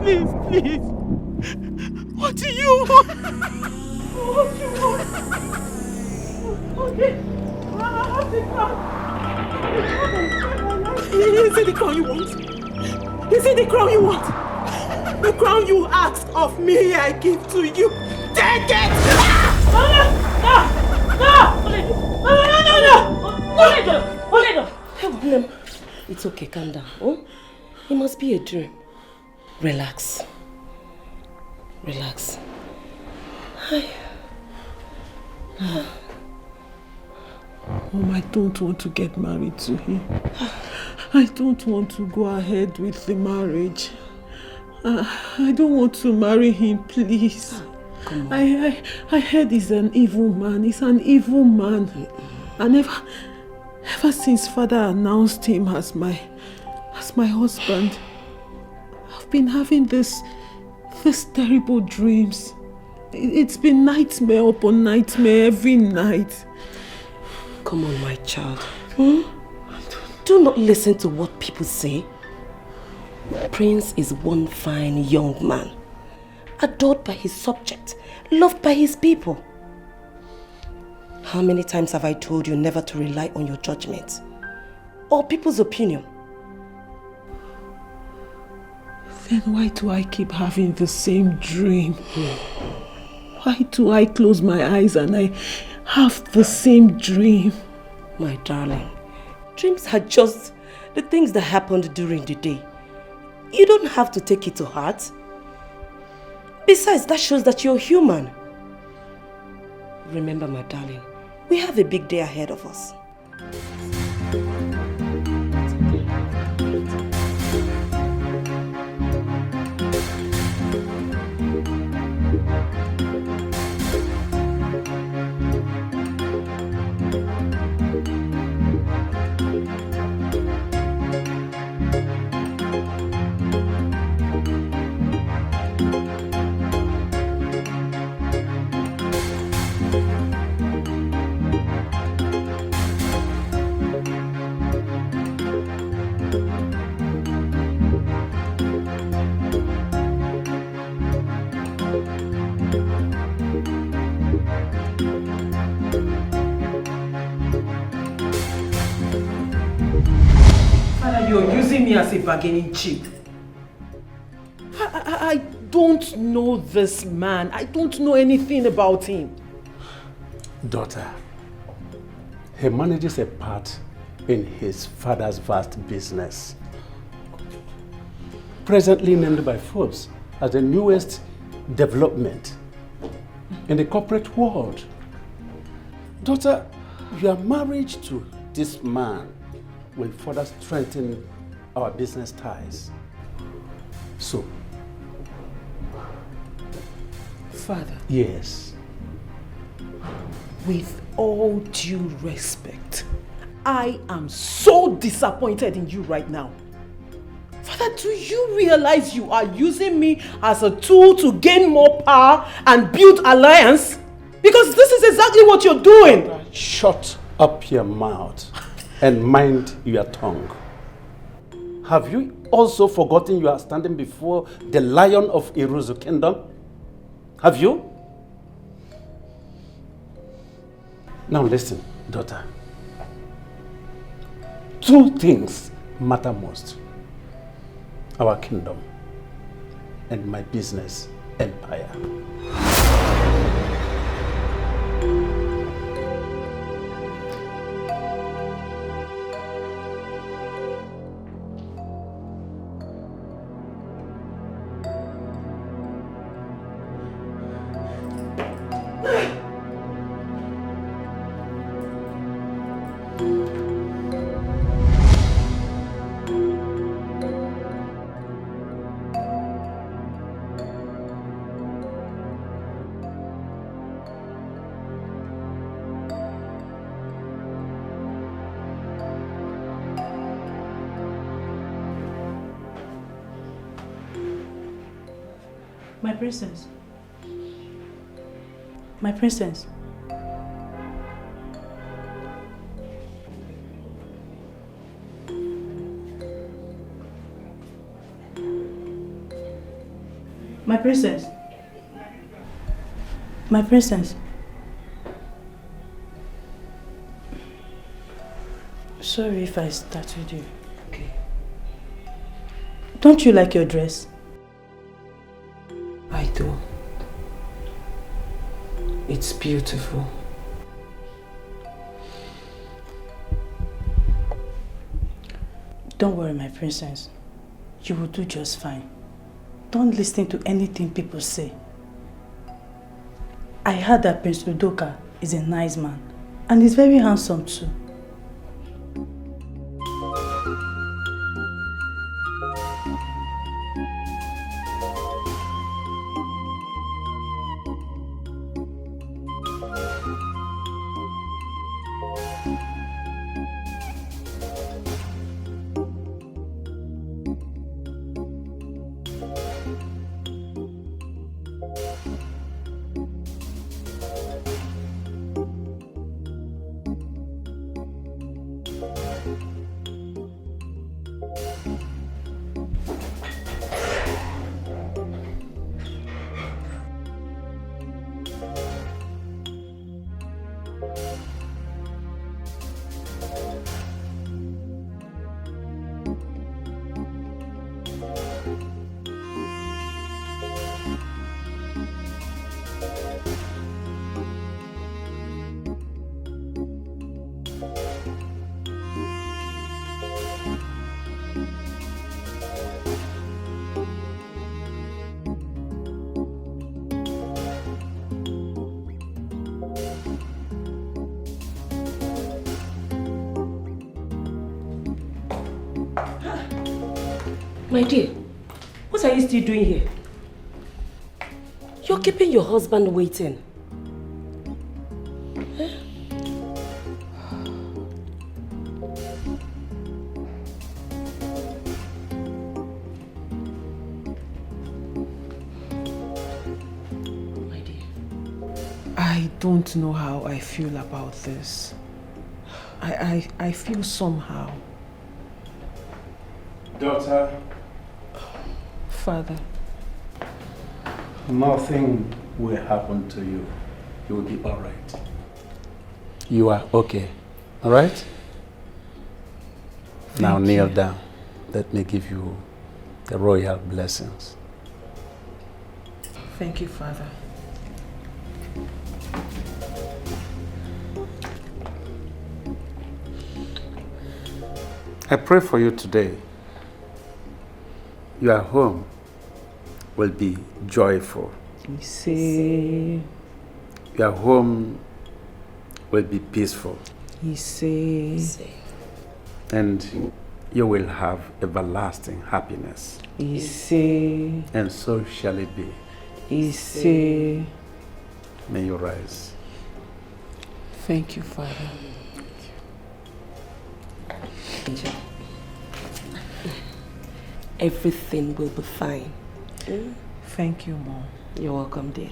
Please, please. What do you want? What do you want? Okay. I have the crown. Is it the crown you want? Is it the crown you want? The crown you asked of me, I give to you. Take it! No! It's okay, calm down. Oh? It must be a dream. Relax. Relax. Mom, I don't want to get married to him. I don't want to go ahead with the marriage. I don't want to marry him, please. Come on. I heard he's an evil man. He's an evil man. And ever since father announced him as my husband, I've been having these terrible dreams. It's been nightmare upon nightmare every night. Come on, my child. Do not listen to what people say. Prince is one fine young man, adored by his subject, loved by his people. How many times have I told you never to rely on your judgment or people's opinion? Then why do I keep having the same dream? Why do I close my eyes and I have the same dream? My darling, dreams are just the things that happened during the day. You don't have to take it to heart. Besides, that shows that you're human. Remember, my darling, we have a big day ahead of us. You're using me as a bargaining chip. I don't know this man. I don't know anything about him. Daughter, he manages a part in his father's vast business. Presently named by Forbes as the newest development in the corporate world. Daughter, your marriage to this man will further strengthen our business ties. So, Father. Yes. With all due respect, I am so disappointed in you right now. Father, do you realize you are using me as a tool to gain more power and build alliance? Because this is exactly what you're doing. Shut up your mouth and mind your tongue. Have you also forgotten you are standing before the Lion of Iruzu Kingdom? Have you? Now listen, daughter. Two things matter most. Our kingdom and my business empire. My princess. My princess. My princess. My princess. Sorry if I startled you. Okay. Don't you like your dress? I do. It's beautiful. Don't worry, my princess. You will do just fine. Don't listen to anything people say. I heard that Prince Udoka is a nice man and he's very handsome too. My dear, what are you still doing here? You're keeping your husband waiting. Huh? My dear. I don't know how I feel about this. I feel somehow. Daughter. Father. Nothing will happen to you. You will be all right. You are okay. All right? Now kneel down. Let me give you the royal blessings. Thank you, Father. I pray for you today. Your home will be joyful. Your home will be peaceful. And you will have everlasting happiness. And so shall it be. May you rise. Thank you, Father. Angel. Everything will be fine. Thank you, Mom. You're welcome, dear.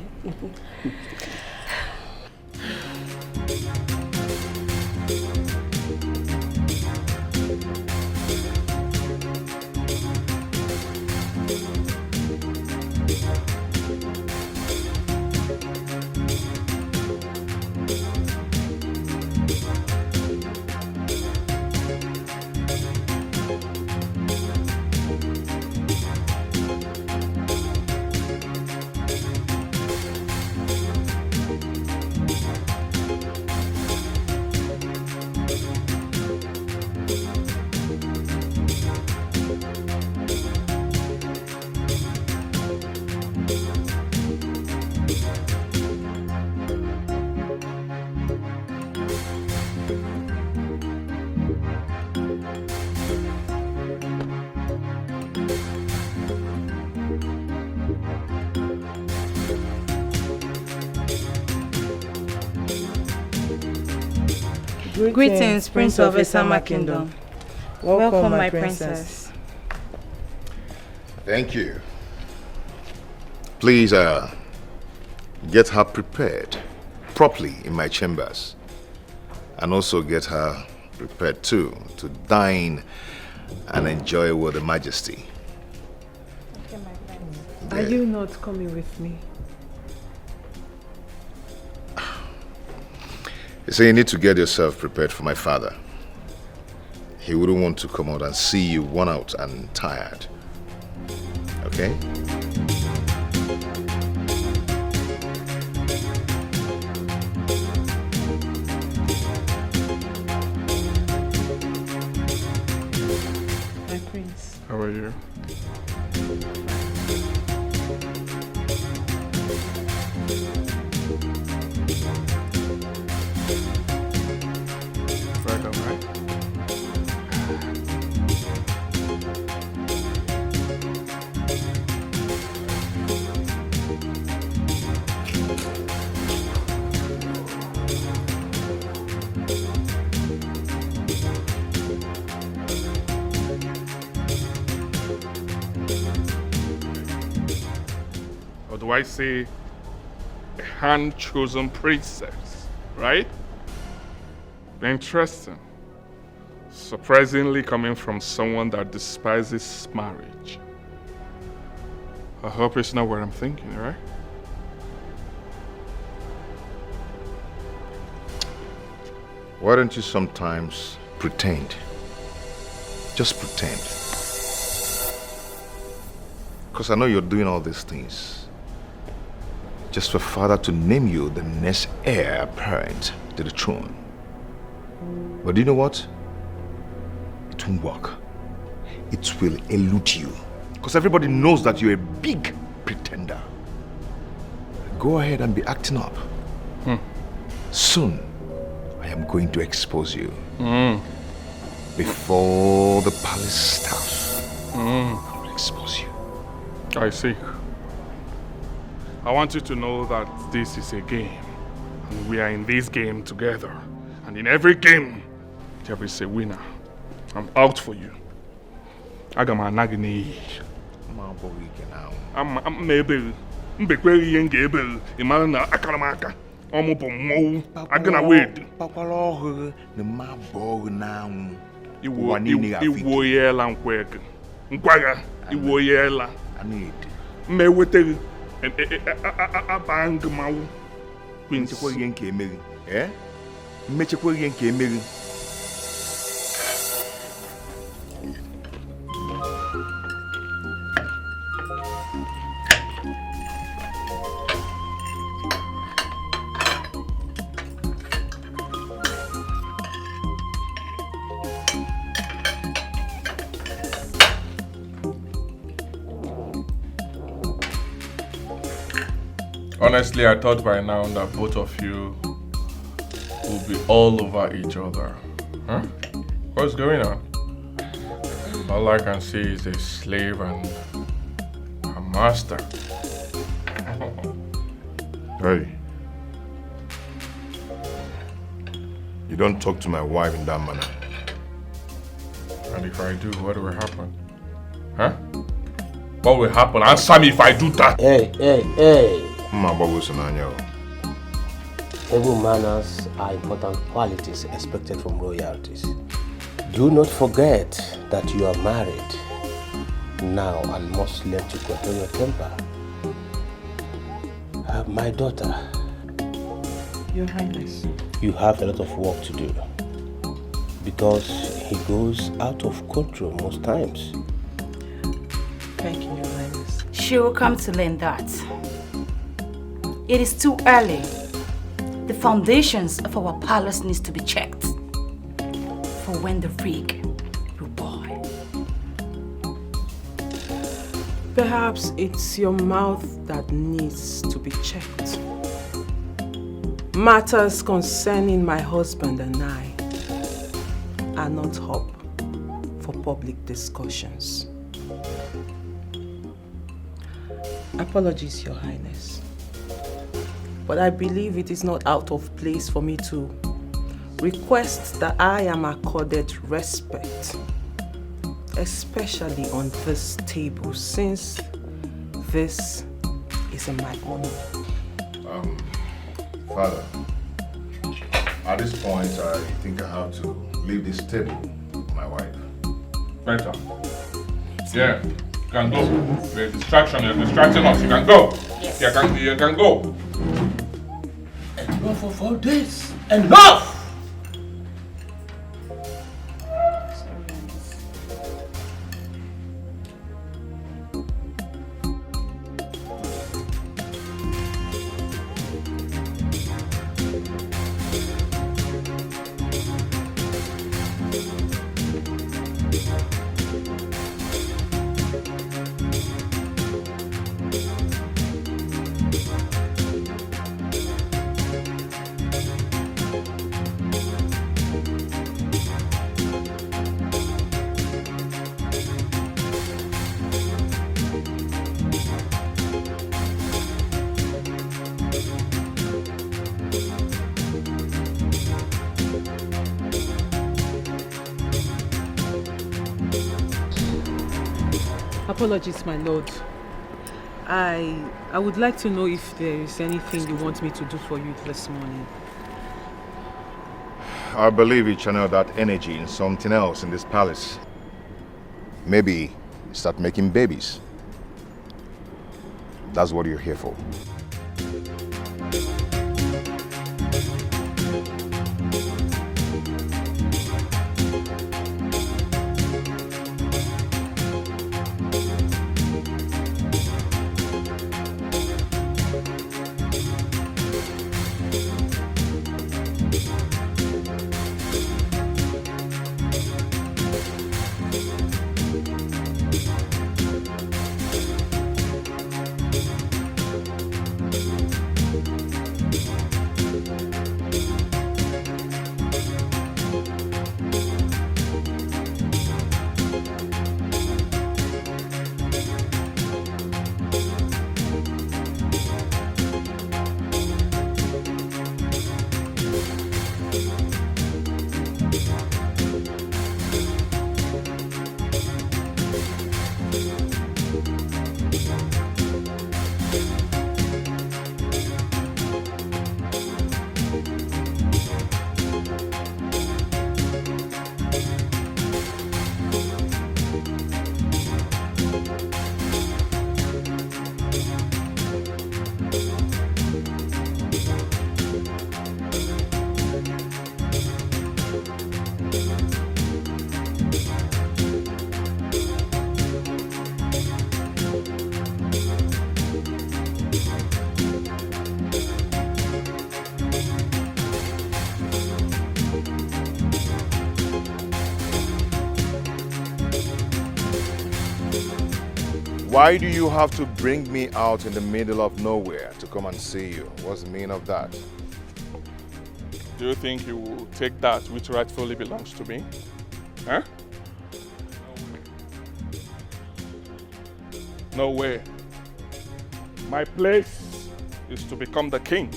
Greetings, Prince of Esama Kingdom. Welcome, my princess. Thank you. Please, get her prepared properly in my chambers. And also get her prepared too to dine and enjoy with Her Majesty. Okay, my friend. Are you not coming with me? You say you need to get yourself prepared for my father. He wouldn't want to come out and see you worn out and tired. Okay? My prince. How are you? Welcome, right? Or do I say a hand-chosen princess, right? Interesting. Surprisingly coming from someone that despises marriage. I hope it's not what I'm thinking, right? Why don't you sometimes pretend? Just pretend. Because I know you're doing all these things just for father to name you the next heir apparent to the throne. But do you know what? It won't work. It will elude you. Because everybody knows that you're a big pretender. Go ahead and be acting up. Soon, I am going to expose you. Before the palace staff. I will expose you. I see. I want you to know that this is a game. And we are in this game together. And in every game, there is a winner. I'm out for you. I got my nagini. I'm able. I'm able. Imagine Akaramaka. I'm gonna wait. Iwoyela nkwega. Nkwaga. Iwoyela. Me wete abang mau. Queen Mechekwa ihe nke emeri. Mmechekwa ihe nke emeri. Honestly, I thought by now that both of you will be all over each other. Huh? What's going on? All I can see is a slave and a master. Hey. You don't talk to my wife in that manner. And if I do, what will happen? Huh? What will happen? Answer me if I do that. Hey. Table Table manners are important qualities expected from royalties. Do not forget that you are married now and must learn to control your temper. My daughter, Your Highness. you have a lot of work to do because he goes out of control most times. Thank you, Your Highness. She will come to learn that. It is too early. The foundations of our palace needs to be checked for when the rig will boil. Perhaps it's your mouth that needs to be checked. Matters concerning my husband and I are not up for public discussions. Apologies, Your Highness. But I believe it is not out of place for me to request that I am accorded respect, especially on this table, since this is in my honor. Father, at this point, I think I have to leave this table with my wife. Better. Yeah. You can go. There's a distraction. You're distracting us. You can go. Yes. You can go. Enough of all this. Enough! Apologies, my lord. I would like to know if there is anything you want me to do for you this morning. I believe you channel that energy in something else in this palace. Maybe start making babies. That's what you're here for. Why do you have to bring me out in the middle of nowhere to come and see you? What's the meaning of that? Do you think you will take that which rightfully belongs to me? Huh? No way. My place is to become the king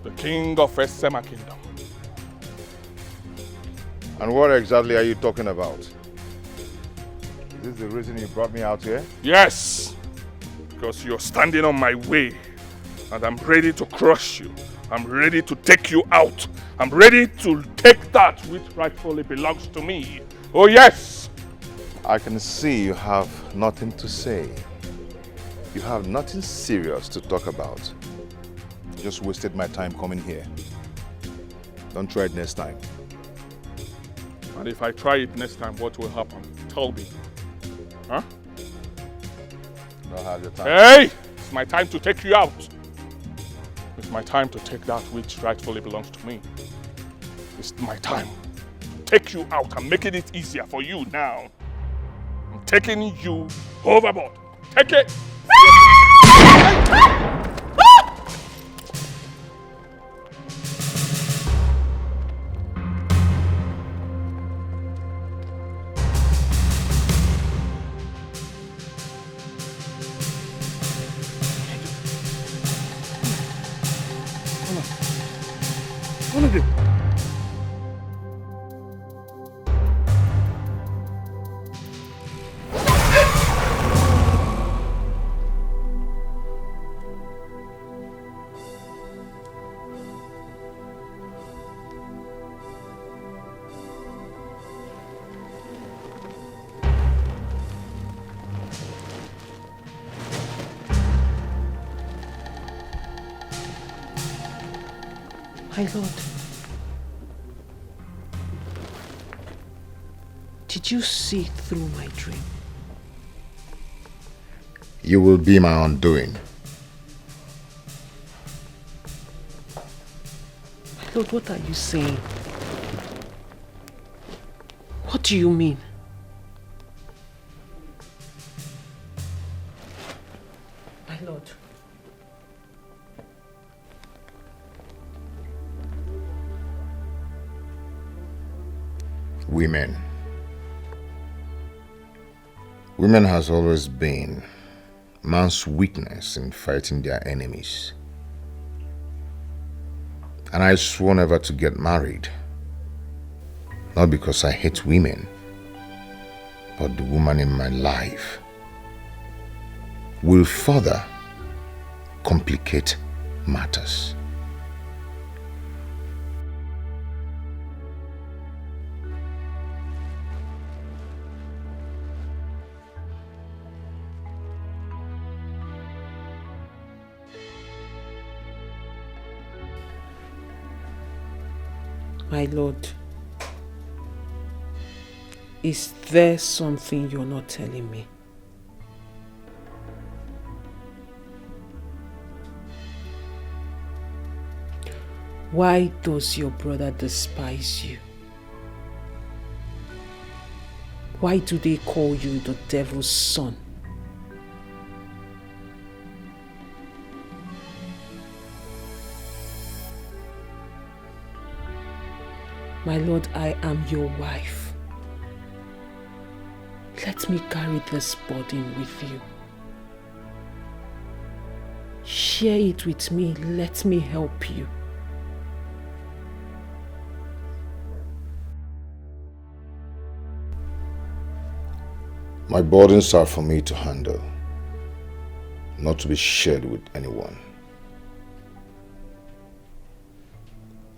of Esema Kingdom. And what exactly are you talking about? Is this the reason you brought me out here? Yes! Because you're standing on my way and I'm ready to crush you. I'm ready to take you out. I'm ready to take that which rightfully belongs to me. Oh yes! I can see you have nothing to say. You have nothing serious to talk about. You just wasted my time coming here. Don't try it next time. And if I try it next time, what will happen? Tell me. Huh? Don't have your time. Hey! It's my time to take you out. It's my time to take that which rightfully belongs to me. It's my time to take you out. I'm making it easier for you now. I'm taking you overboard. Take it! What is it? My lord, did you see through my dream? You will be my undoing. My lord, what are you saying? What do you mean? My lord. Women. Women has always been man's weakness in fighting their enemies. And I swore never to get married. Not because I hate women, but the woman in my life will further complicate matters. My lord, is there something you're not telling me? Why does your brother despise you? Why do they call you the devil's son? My lord, I am your wife. Let me carry this burden with you. Share it with me. Let me help you. My burdens are for me to handle, not to be shared with anyone.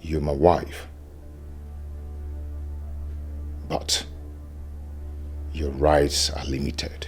You're my wife, but your rights are limited.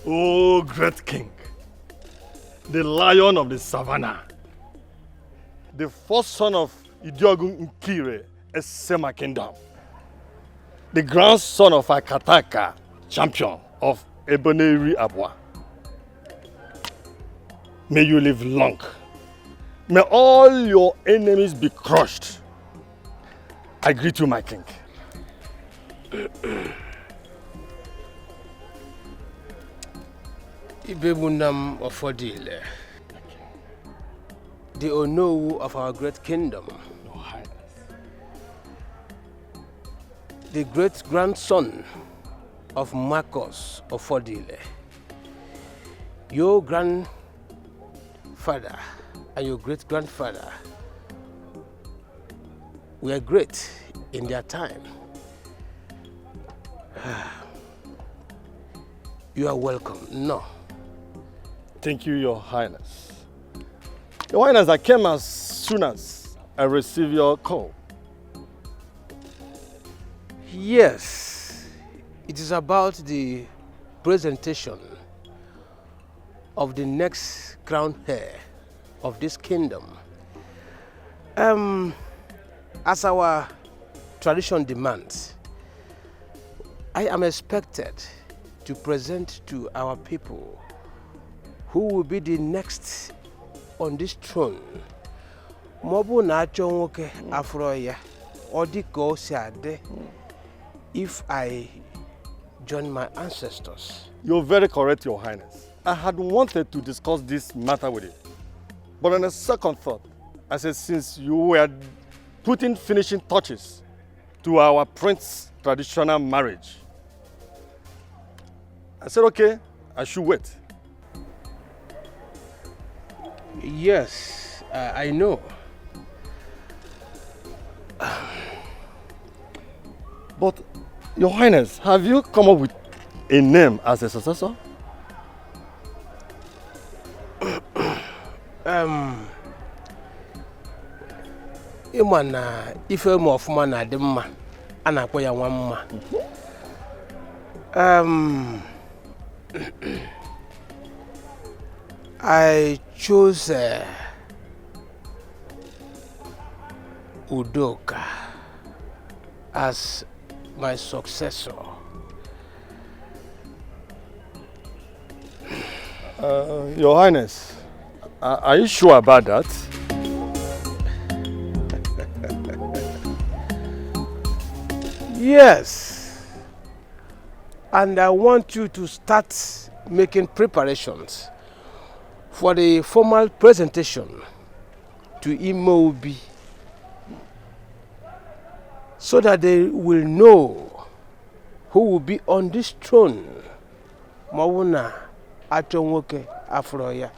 Oh, great king, the lion of the savannah, the first son of Idiogun Nkire, Esema Kingdom, the grandson of Akataka, champion of Eboneri Abwa. May you live long. May all your enemies be crushed. I greet you, my king. Ibebunam Ofodile, the Onowu of our great kingdom, the great grandson of Marcus Ofodile, your grandfather and your great grandfather were great in their time. You are welcome. No. Thank you, Your Highness. Your Highness, I came as soon as I received your call. Yes, it is about the presentation of the next crown heir of this kingdom. As our tradition demands, I am expected to present to our people who will be the next on this throne. Mobu na chonwoke afroya odiko siade if I join my ancestors. You're very correct, Your Highness. I had wanted to discuss this matter with you. But on a second thought, I said since you were putting finishing touches to our prince's traditional marriage, I said, okay, I should wait. Yes, I know. But, Your Highness, have you come up with a name as a successor? Ịma na ife m ọfụma na adị mma a na-akpọ ya nwa mma. I chose Udoka as my successor. Your Highness, are you sure about that? Yes. And I want you to start making preparations for the formal presentation to Imobi so that they will know who will be on this throne. Mawuna achonwoke afroya.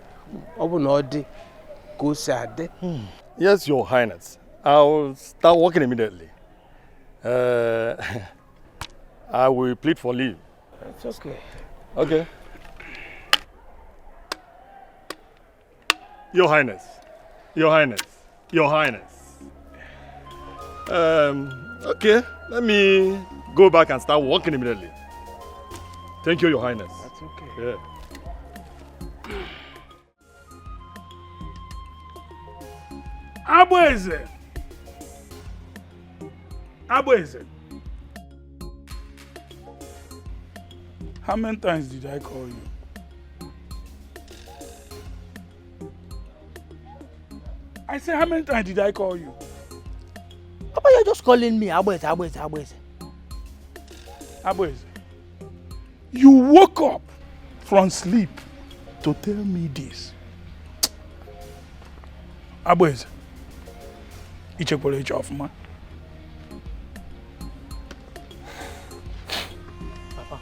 Obuna odi kusade. Yes, Your Highness. I'll start working immediately. I will plead for leave. It's okay. Okay. Your Highness. Your Highness. Your Highness. Okay. Let me go back and start working immediately. Thank you, Your Highness. That's okay. Yeah. Abweze. Abweze. How many times did I call you? I said, how many times did I call you? Papa, you're just calling me Abweze. Abweze, you woke up from sleep to tell me this. Abweze, ichekwere iche ọfụma. Papa,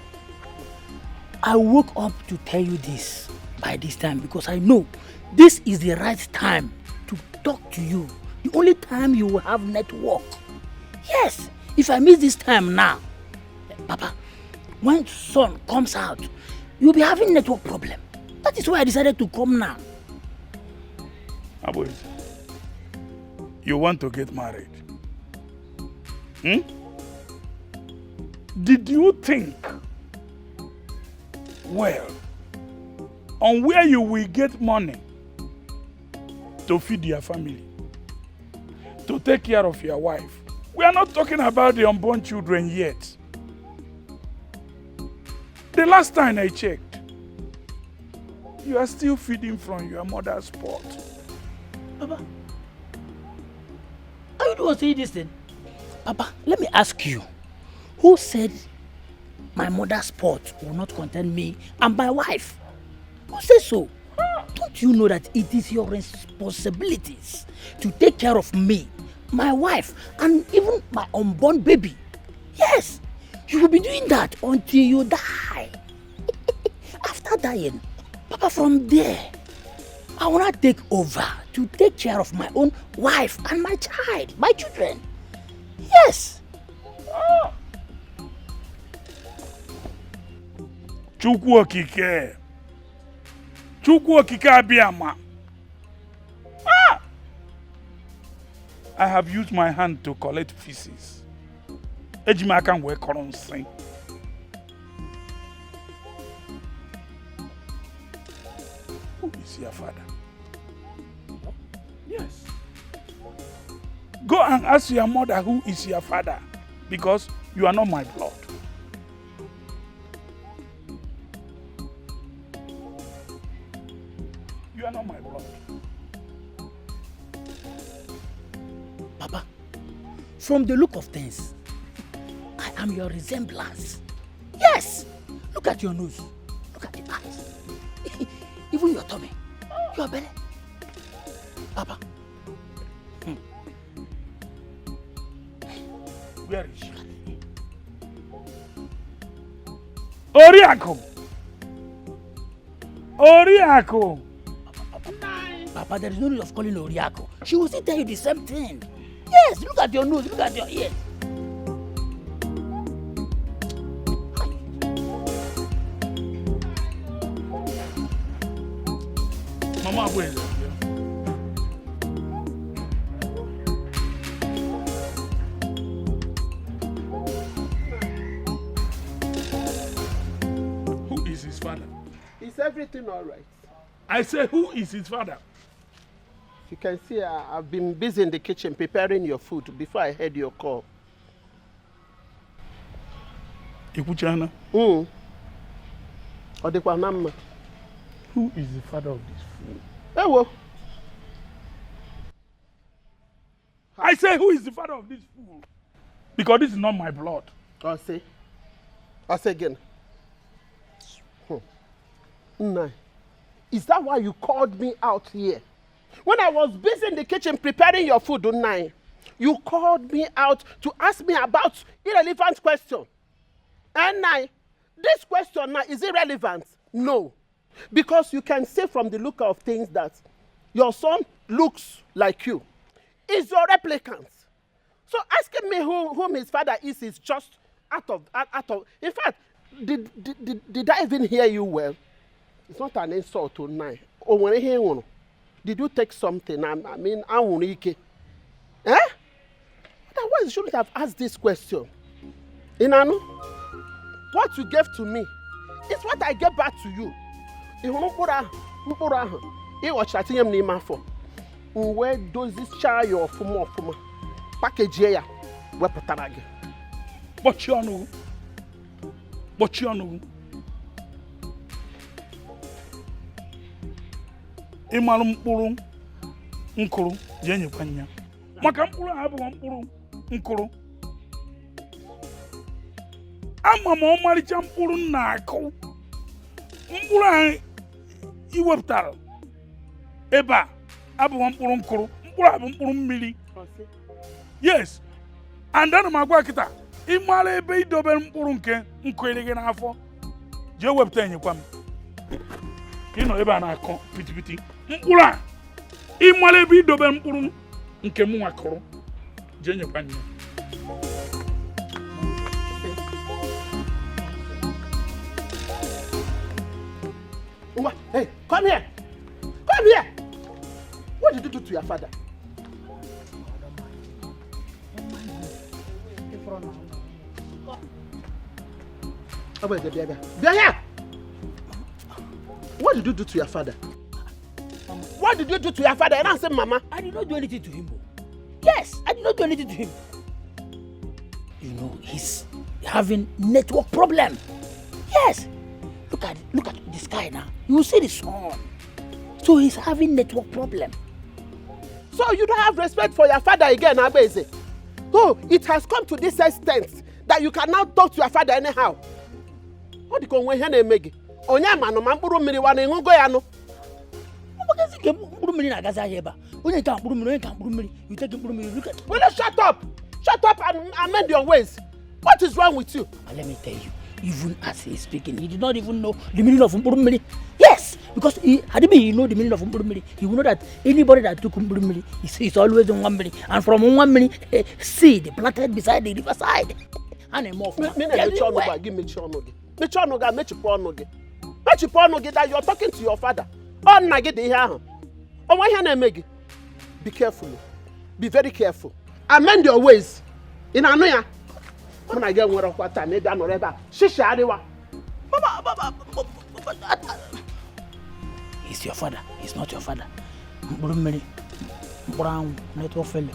I woke up to tell you this by this time because I know this is the right time to talk to you. The only time you will have network. Yes, if I miss this time now, Papa, when sun comes out, you'll be having network problem. That is why I decided to come now. Abweze, you want to get married? Did you think well on where you will get money to feed your family, to take care of your wife? We are not talking about the unborn children yet. The last time I checked, you are still feeding from your mother's pot. Papa, are you the one saying this thing? Papa, let me ask you, who said my mother's pot will not contain me and my wife? Who says so? Don't you know that it is your responsibilities to take care of me, my wife, and even my unborn baby? Yes, you will be doing that until you die. After dying, Papa, from there, I will not take over to take care of my own wife and my child, my children. Yes. Chukwu okike. Chukwu okike abiyama. I have used my hand to collect feces. Ejima can work on sing. Who is your father? Yes. Go and ask your mother who is your father, because you are not my blood. You are not my blood. Papa, from the look of things, I am your resemblance. Yes! Look at your nose. Look at your eyes. Even your tummy. Your belly. Papa. Where is she? Oriako! Oriako! Papa, there is no need of calling Oriako. She will still tell you the same thing. Yes, look at your nose, look at your ears. Mama, where is it? Who is his father? Is everything all right? I say, who is his father? You can see I've been busy in the kitchen preparing your food before I heard your call. Ikuchana? Who is the father of this fool? Ewo. I say, who is the father of this fool? Because this is not my blood. I'll say again. No. Is that why you called me out here? When I was busy in the kitchen preparing your food, you called me out to ask me about irrelevant question. And now, this question now, is irrelevant? No. Because you can see from the look of things that your son looks like you. Is your replicant. So asking me whom his father is just out of. In fact, did I even hear you well? It's not an insult tonight. Oh, when I hear one, did you take something? I mean, eh? Otherwise, you shouldn't have asked this question. Inanu, what you gave to me is what I gave back to you. Where does this child your fumo package here? But you know. Ịmalụ mkpụrụ nkụrụ je nyekwa nya maka mkpụrụ ahụ bụ mkpụrụ nkụrụ ama m ọmarịcha mkpụrụ na-akụ mkpụrụ ahụ iwepụtara ebe a abụghị mkpụrụ nkụrụ mkpụrụ ahụ bụ mkpụrụ mmiri yes and ana m agwa kịta ịmara ebe idobere mkpụrụ nke nkụere gị n'afọ jee wepụta enyekwa m ịnọ ebe a na-akọ pitipiti mkpụrụ a ịmara ebe idobe mkpụrụ nke m nwakọrọ jee nyekwa nne Hey, come here! Come here! What did you do to your father? Be here! What did you do to your father? What did you do to your father? And I said, Mama. I did not do anything to him. Yes, I did not do anything to him. You know, he's having network problem. Yes. Look at this guy now. You see the sun. So he's having network problem. So you don't have respect for your father again, Abeze. Oh, it has come to this extent that you cannot talk to your father anyhow. What do you call when you make? Onyama no mamburu mmiri wana ngugo ya no. Because you mamburu mmiri na gaza heba. Onye ka mamburu mmiri, you take mamburu mmiri. Look at. Will you shut up? Shut up and amend your ways. What is wrong with you? And let me tell you, even as he's speaking, he did not even know the meaning of mamburu mmiri. Yes, because had he know the meaning of mamburu mmiri, he would know that anybody that took mamburu mmiri is always in one mmiri, and from one mmiri, seed planted beside the riverside. And a more. Give me chonogi. Me chonoga me chiponogi. That you're talking to your father. Be careful. Be very careful. Amend your ways. In Anoya. When I get one of what time, maybe I'm not Shisha Adewa. He's your father. He's not your father. Brown, network fellow.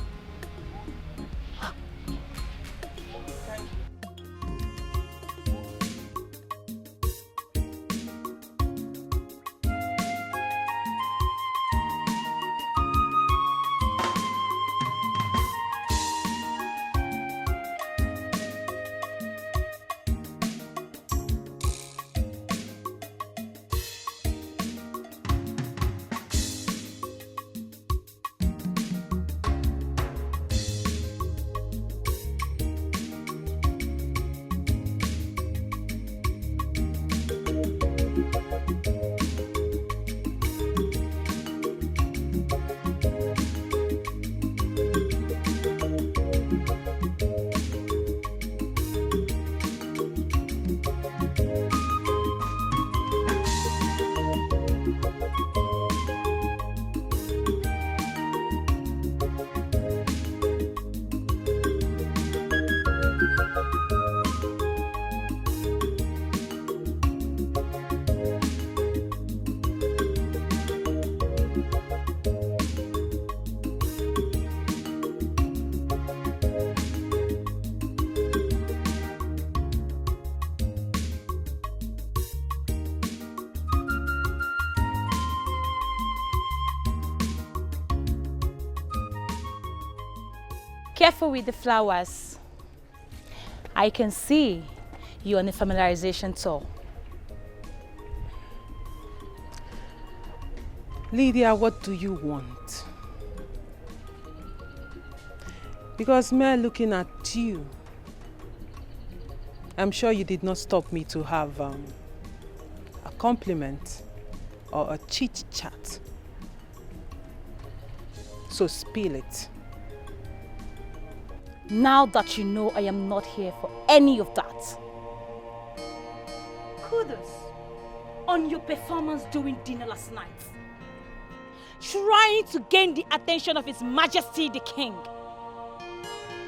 Careful with the flowers. I can see you're on a familiarization tour. Lydia, what do you want? Because mere looking at you, I'm sure you did not stop me to have a compliment or a chit-chat. So spill it. Now that you know I am not here for any of that. Kudos on your performance during dinner last night. Trying to gain the attention of His Majesty the King.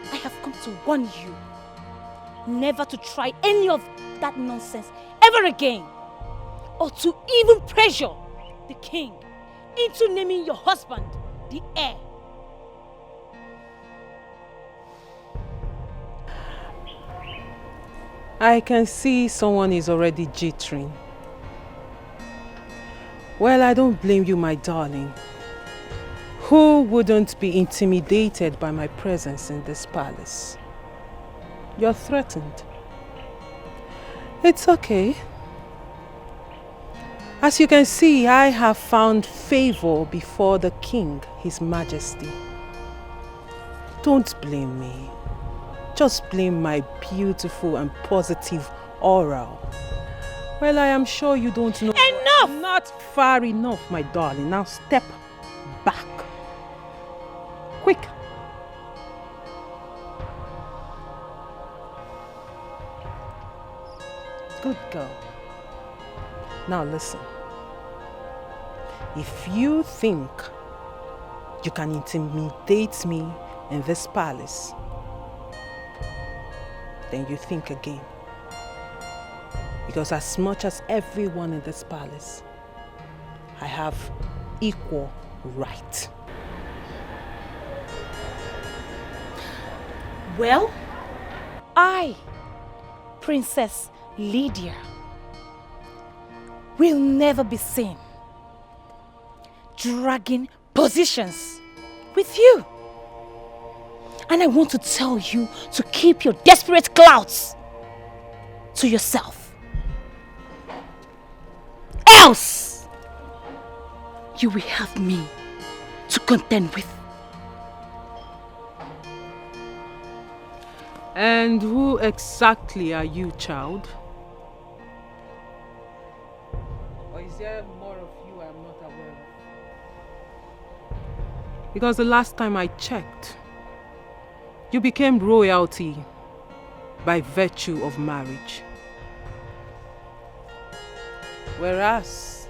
I have come to warn you never to try any of that nonsense ever again, or to even pressure the King into naming your husband the heir. I can see someone is already jittering. Well, I don't blame you, my darling. Who wouldn't be intimidated by my presence in this palace? You're threatened. It's okay. As you can see, I have found favor before the King, His Majesty. Don't blame me. Just blame my beautiful and positive aura. Well, I am sure you don't know. Enough! Not far enough, my darling. Now step back. Quick. Good girl. Now listen. If you think you can intimidate me in this palace, then you think again. Because as much as everyone in this palace, I have equal right. Well, I, Princess Lydia, will never be seen dragging positions with you. And I want to tell you to keep your desperate clouds to yourself. Else, you will have me to contend with. And who exactly are you, child? Or is there more of you I'm not aware of? Because the last time I checked, you became royalty by virtue of marriage. Whereas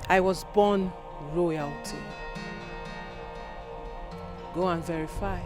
I was born royalty. Go and verify.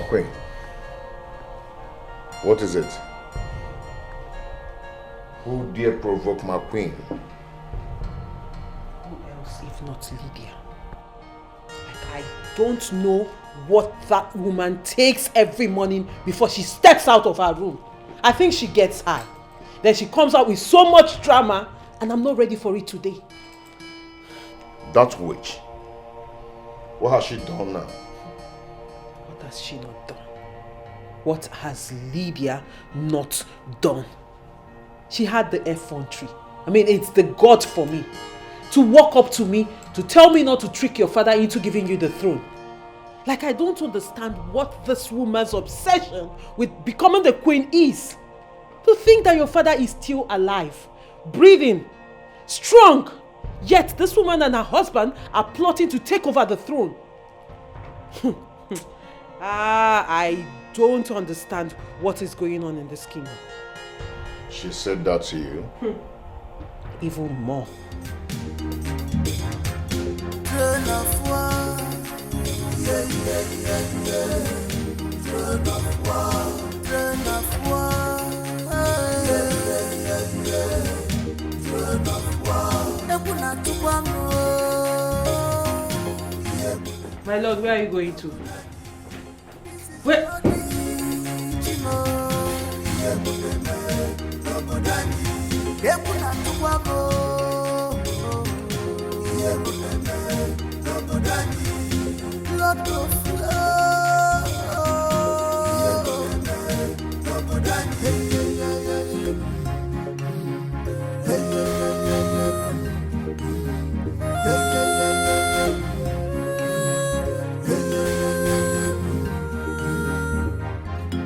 Queen, what is it? Who dare provoke my queen? Who else if not Lydia? Like, I don't know what that woman takes every morning before she steps out of her room. I think she gets high. Then she comes out with so much drama, and I'm not ready for it today. That witch. What has she done now? What has she not done? What has Lydia not done? She had the effrontery. I mean, it's the God for me. To walk up to me, to tell me not to trick your father into giving you the throne. Like, I don't understand what this woman's obsession with becoming the queen is. To think that your father is still alive, breathing, strong. Yet this woman and her husband are plotting to take over the throne. I don't understand what is going on in this kingdom. She said that to you? Even more. Throne of war. Yeah, yeah, yeah, yeah. Throne of war. Throne of war. Yeah, yeah, yeah, yeah. Throne of war. My lord, where are you going to? Where?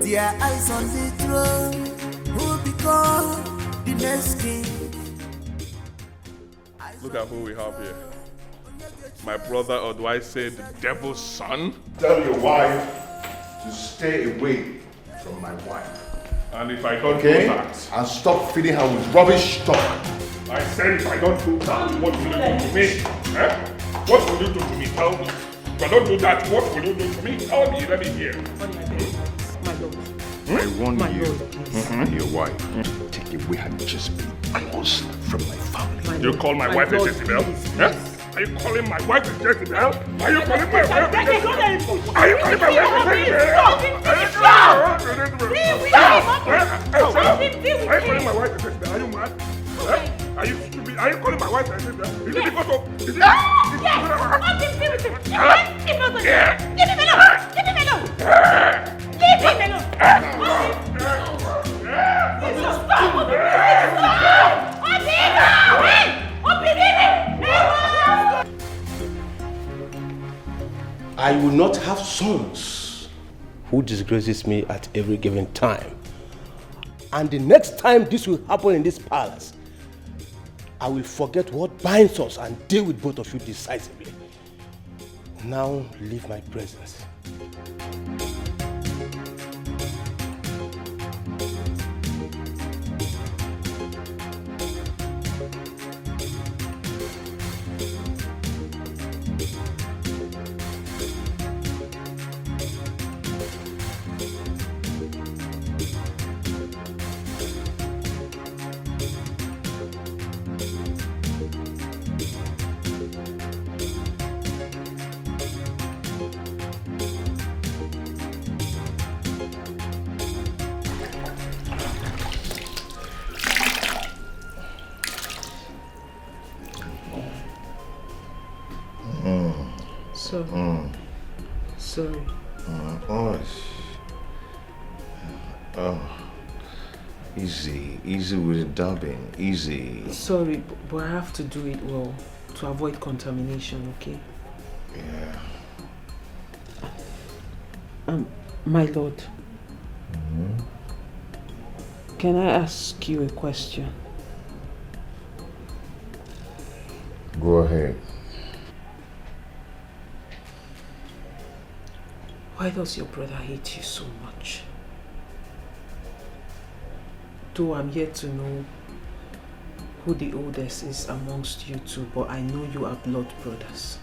Their eyes on the throne, who become the next king. Look at who we have here. My brother, or do I say the devil's son? Tell your wife to stay away from my wife. And if I don't okay? do that... And stop feeding her with rubbish talk. I said if I don't do that, what will you do to me? Eh? What will you do to me? Tell me. If I don't do that, what will you do to me? Tell me, let me hear. I warn you and your wife, take away her Jezebel claws from my family. You call my wife a Jezebel? Eh? Are you calling my wife a Jezebel? Are you calling my wife a Jezebel? Are you calling my wife a Jezebel? Stop! Are you calling my wife a Jezebel? Are you mad? Are you stupid? Are you calling my wife a Jezebel? Is it because of... Is it... Leave him alone! I will not have sons who disgraces me at every given time. And the next time this will happen in this palace, I will forget what binds us and deal with both of you decisively. Now leave my presence. Sorry. Easy with the dubbing, easy. Sorry, but I have to do it well to avoid contamination, okay? Yeah. My lord. Can I ask you a question? Go ahead. Why does your brother hate you so much? Though I'm yet to know who the oldest is amongst you two, but I know you are blood brothers.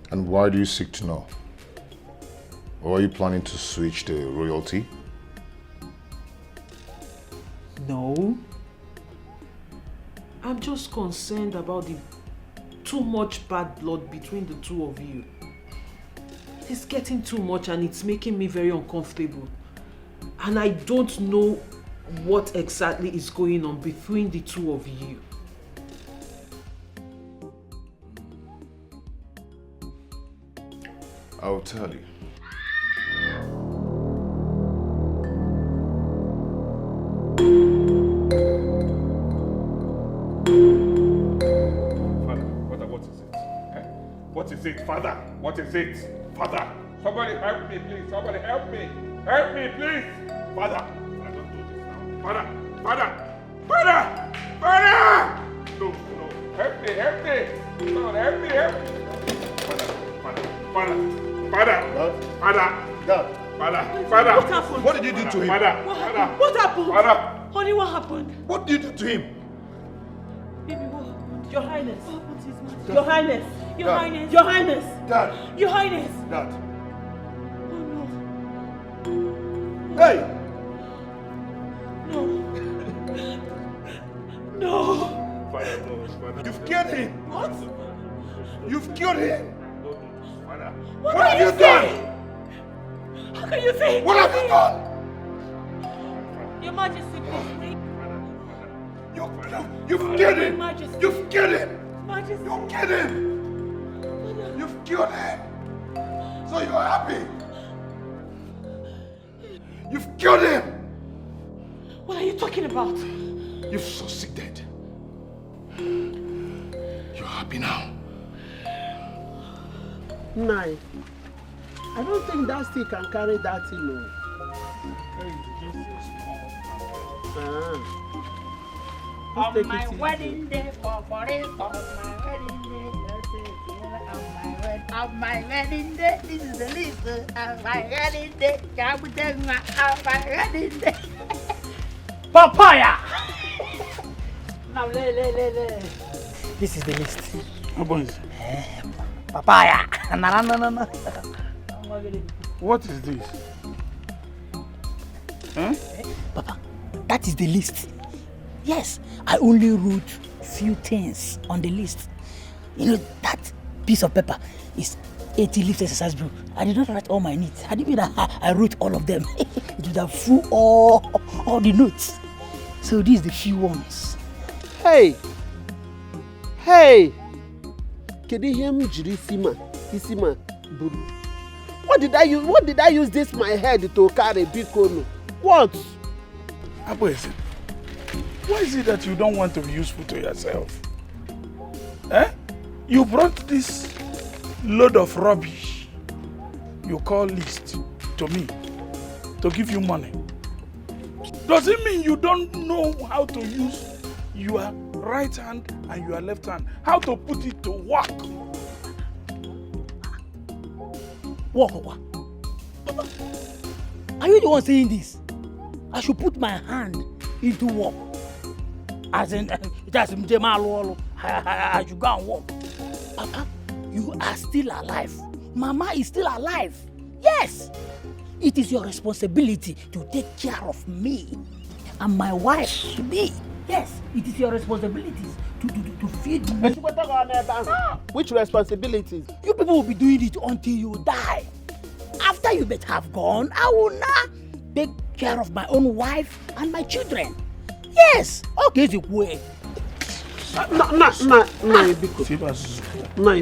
And why do you seek to know? Or are you planning to switch to royalty? No. I'm just concerned about the too much bad blood between the two of you. It's getting too much and it's making me very uncomfortable. And I don't know what exactly is going on between the two of you. I'll tell you. What is it, Father? What is it, Father? Somebody help me, please. Somebody help me. Help me, please. Father, I don't do this now. Father. No. Help me. Lord, help me. Father. Father. What happened? What did you do to him? What happened? Father. Honey, what happened? What did you do to him? Baby, what happened? Your Highness. What happened to his majesty? Your Highness. Your Highness. Your Highness. Dad. Your Highness. Dad. Oh no. Hey! No. No. Father, no. Father. You've killed him. What? You've killed him. Father. What have you done? How can you say? What have you done? Your Majesty, please. You've killed him. Majesty. You've killed him. Majesty. You've killed him. You've killed him. So you're happy. You've killed him. What are you talking about? You've succeeded. You're happy now. Nine. I don't think that stick can carry that thing. No. On my wedding day, on my wedding day, on my wedding day, this is the list. On my wedding day, on my wedding day. Papaya! Now, this is the list. Papaya! No. What is this? Huh? Papa, that is the list. Yes, I only wrote few things on the list. You know, that piece of paper is 80 leaf exercise book. I did not write all my needs. I didn't mean I wrote all of them. It would have full all the notes. So these are the few ones. Hey! Can you hear me, Isima, Buru? What did I use this my head to carry big kono? What? Abuezi, why is it that you don't want to be useful to yourself? Eh? You brought this load of rubbish you call list to me to give you money. Does it mean you don't know how to use your right hand and your left hand? How to put it to work? What? Papa, are you the one saying this? I should put my hand into work. As in, I should go and work. Papa, you are still alive. Mama is still alive. Yes. It is your responsibility to take care of me and my wife, me. Yes, it is your responsibilities to feed me. Which responsibilities? You people will be doing it until you die. After you better have gone, I will now take care of my own wife and my children. Yes. Okay, the way. No,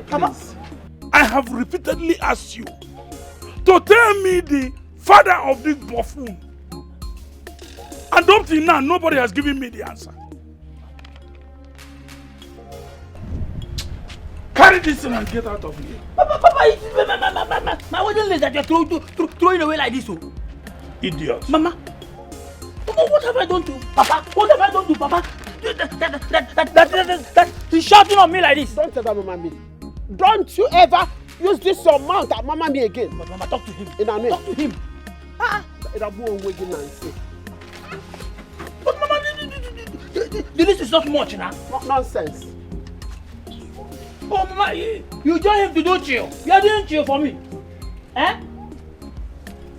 please. I have repeatedly asked you to tell me the father of this buffoon. And up till now, nobody has given me the answer. Carry this thing and get out of here. Papa, my wedding list that you're throwing away like this. Oh. Idiot. Mama, what have I done to Papa? What have I done to Papa? That he's shouting on me like this. Don't tell that Mama me. Don't you ever use this your mouth at Mama me again. But Mama, talk to him. Talk to him. But Mama, the list is not much now. Nonsense. Oh Mama, you join him to do chill. You are doing chill for me. Eh?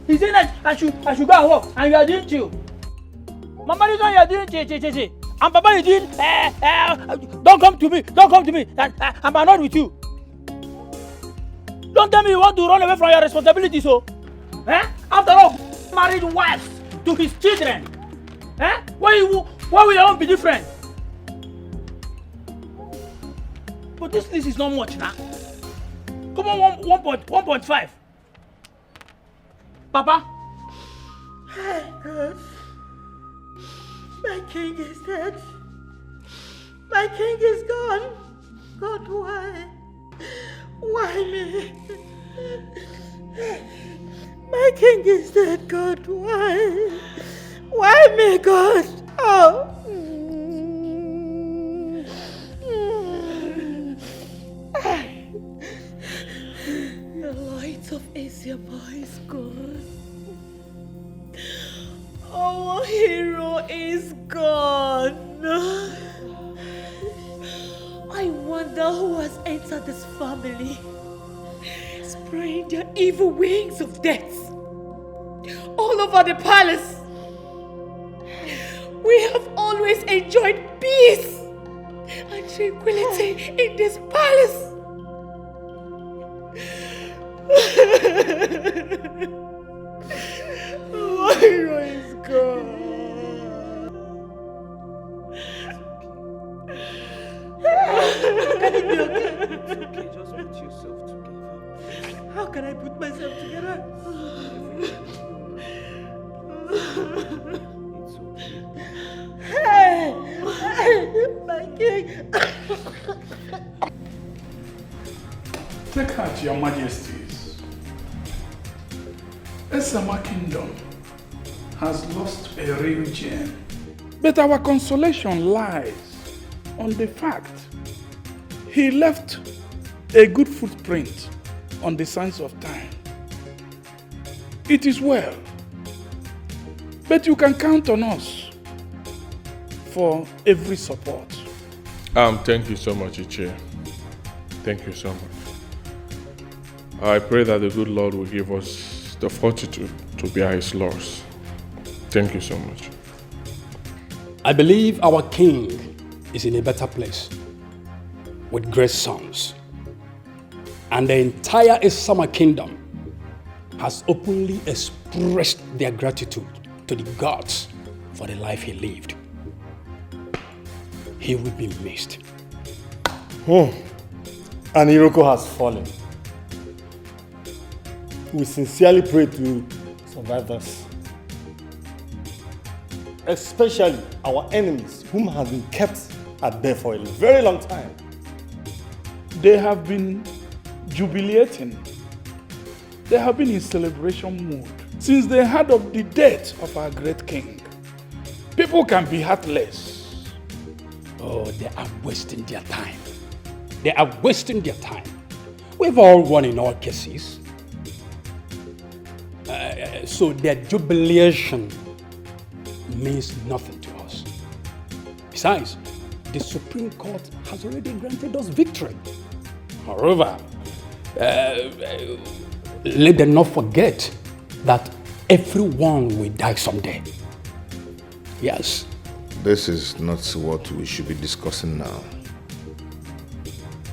He said that I should go and work and you are doing chill. Mama, this one you are doing chill. And Papa is doing don't come to me. I'm annoyed with you. Don't tell me you want to run away from your responsibilities, so. Eh? After all, married wives to his children. Eh? Why will your own be different? But this list is not much now. Come on, 1.5. Papa. God. My king is dead. My king is gone. God, why? Why me? My king is dead, God, why? Why me, God? Oh. Isiama is gone. Our hero is gone. I wonder who has entered this family, spraying their evil wings of death all over the palace. We have always enjoyed peace and tranquility in this palace. My hero is gone. Can it be okay? It's okay, just put yourself together. How can I put myself together? It's okay. Hey! My king! Take heart, your majesties. Esama Kingdom has lost a real gem. But our consolation lies on the fact he left a good footprint on the sands of time. It is well, but you can count on us for every support. Thank you so much, Ichie. Thank you so much. I pray that the good Lord will give us the fortitude to bear his loss. Thank you so much. I believe our king is in a better place with great sons. And the entire Esama Kingdom has openly expressed their gratitude to the gods for the life he lived. He will be missed. And Iroko has fallen. We sincerely pray to survive this. Especially our enemies, whom have been kept at bay for a very long time. They have been jubilating. They have been in celebration mood since they heard of the death of our great king. People can be heartless. Oh, they are wasting their time. They are wasting their time. We've all won in all cases. So their jubilation means nothing to us. Besides, the Supreme Court has already granted us victory. However, let them not forget that everyone will die someday. Yes. This is not what we should be discussing now.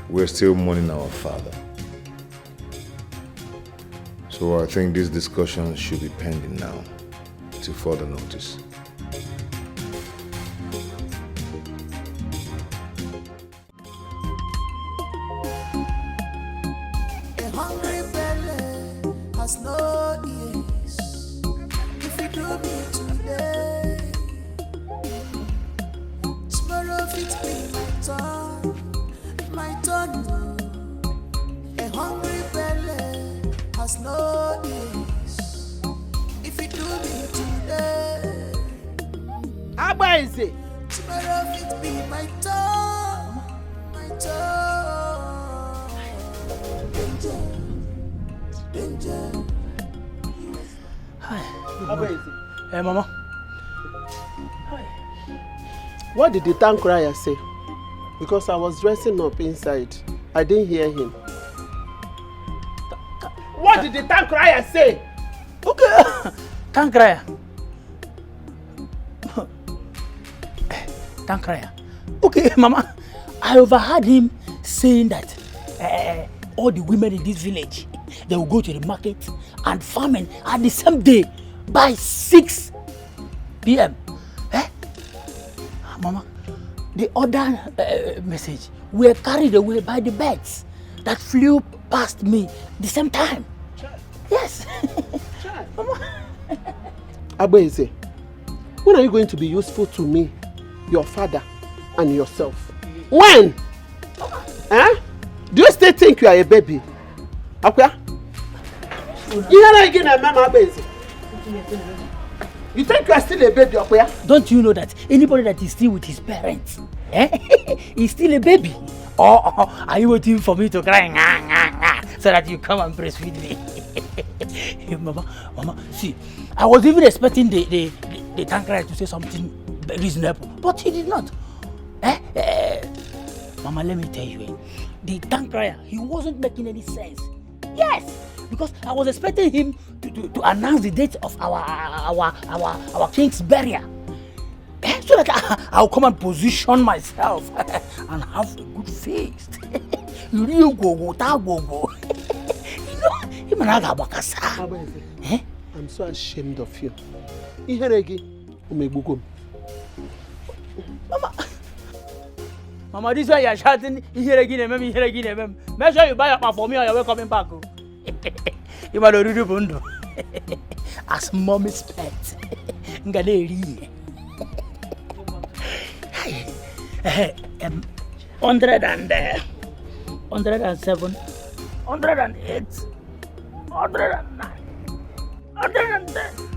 We're still mourning our father. So I think this discussion should be pending now, till further notice. A hungry belly has no ears. If you do me today, tomorrow it be my turn. A hungry belly has no ears. If you do me today, Abba is it? tomorrow it be my turn. My turn. Danger, danger. Hi. Abba is it? Hey, Mama. What did the tank crier say? Because I was dressing up inside. I didn't hear him. What did the tank crier say? Okay. Tank crier. Tank crier. Okay, Mama. I overheard him saying that all the women in this village, they will go to the market and farming at the same day by 6 p.m. Mama, the other message were carried away by the birds that flew past me the same time. Yes. Mama. Abba, when are you going to be useful to me, your father, and yourself? When? Huh? Do you still think you are a baby? Okay? You think you are still a baby, okay? Don't you know that anybody that is still with his parents, is still a baby? Or are you waiting for me to cry so that you come and breastfeed me? Mama, see, I was even expecting the Tankrai to say something reasonable, but he did not. Mama, let me tell you, the Tankrai, he wasn't making any sense. Yes, because I was expecting him to announce the date of our king's burial. So that I'll come and position myself and have a good feast. You go. I'm so ashamed of you. Mama, this way you're shouting, make sure you buy up for me or you're coming back. You might already bundle. As mommy's pet. 107, 108, 109, 110.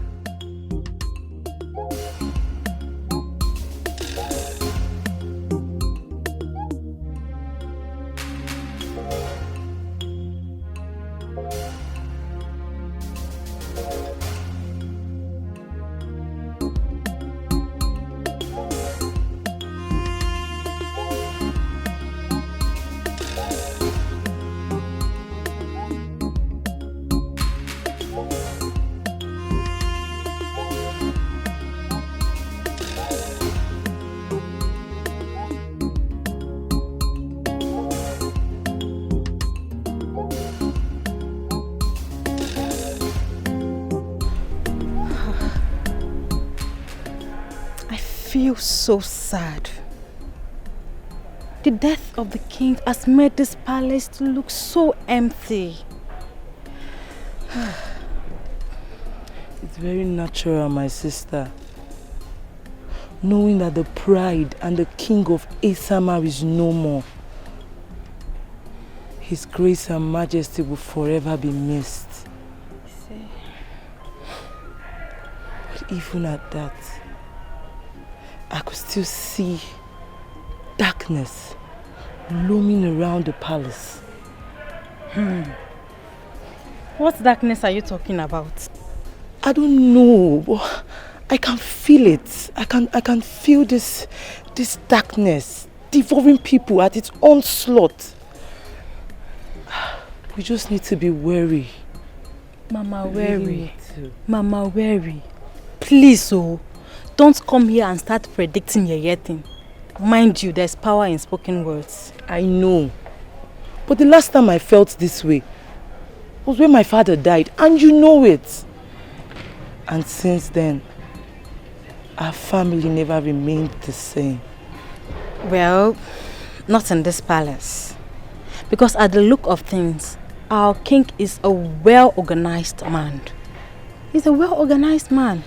I feel so sad. The death of the king has made this palace to look so empty. It's very natural, my sister. Knowing that the pride and the king of Asamar is no more. His grace and majesty will forever be missed. But even at that, I could still see darkness looming around the palace. What darkness are you talking about? I don't know, but I can feel it. I can feel this darkness devouring people at its onslaught. We just need to be wary. Mama, wary. Mama, wary. Please, don't come here and start predicting your thing. Mind you, there's power in spoken words. I know. But the last time I felt this way was when my father died, and you know it. And since then, our family never remained the same. Well, not in this palace. Because at the look of things, our king is a well-organized man. He's a well-organized man.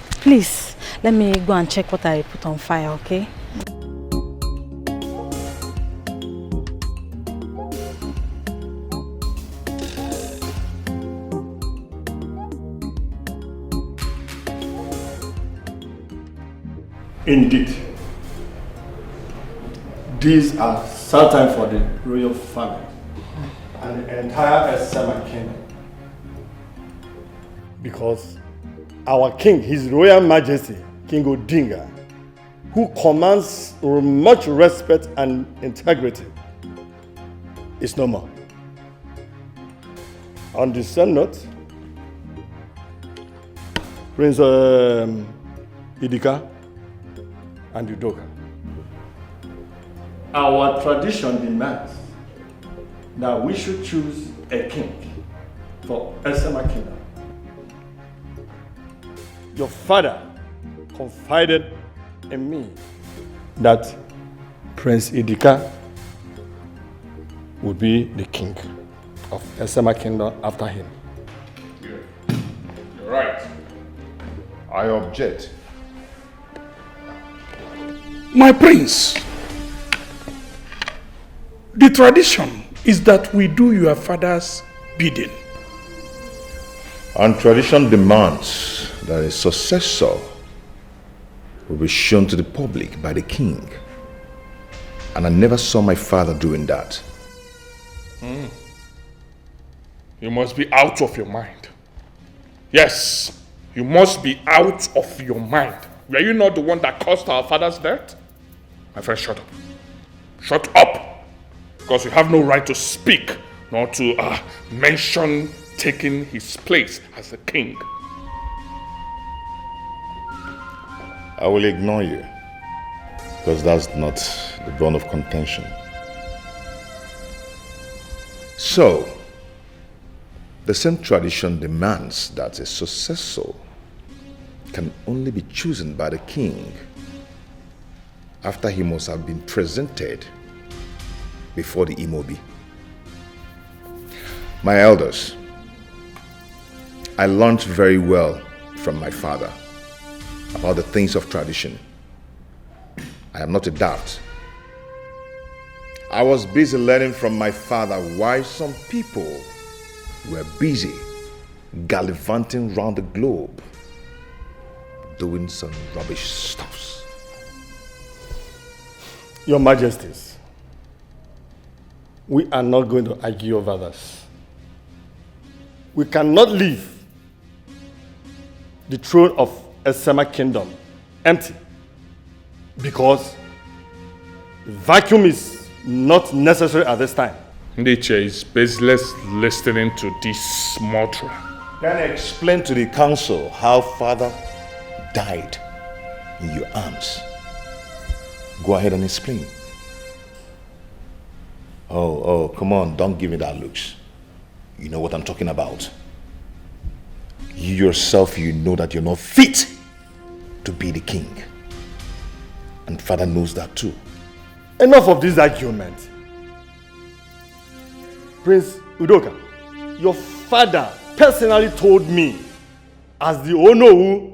Please, let me go and check what I put on fire, okay? Indeed, these are sad times for the royal family and the entire Esama kingdom. Because our king, His Royal Majesty, King Odinga, who commands much respect and integrity, is no more. On the same note, Prince Idika and Udoka, our tradition demands that we should choose a king for Esama Kingdom. Your father confided in me that Prince Idika would be the king of Esama Kingdom after him. You're right. I object. My prince, the tradition is that we do your father's bidding. And tradition demands that a successor will be shown to the public by the king. And I never saw my father doing that. You must be out of your mind. Yes, you must be out of your mind. Were you not the one that caused our father's death? My friend, shut up. Shut up! Because you have no right to speak, nor to mention taking his place as a king. I will ignore you, because that's not the bone of contention. So, the same tradition demands that a successor can only be chosen by the king after he must have been presented before the Imobi. My elders, I learned very well from my father about the things of tradition. I am not a daft. I was busy learning from my father why some people were busy gallivanting round the globe doing some rubbish stuffs. Your Majesties, we are not going to argue over this. We cannot leave the throne of Esema Kingdom empty because the vacuum is not necessary at this time. Nature is baseless listening to this mantra. Can I explain to the council how father died in your arms? Go ahead and explain. Oh, come on, don't give me that looks. You know what I'm talking about. You yourself, you know that you're not fit to be the king. And father knows that too. Enough of this argument. Prince Udoka, your father personally told me, as the Onowu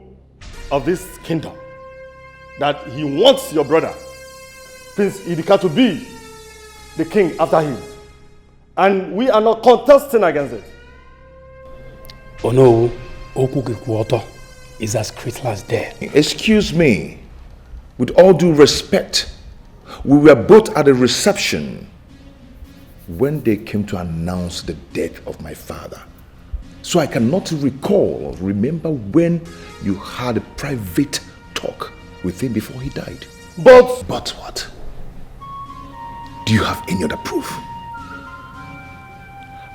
of this kingdom, that he wants your brother, Prince Idika, to be the king after him. And we are not contesting against it. Onowu Okukikuoto is as critical as there. Excuse me, with all due respect, we were both at a reception when they came to announce the death of my father. So I cannot recall or remember when you had a private talk with him before he died. But what? Do you have any other proof?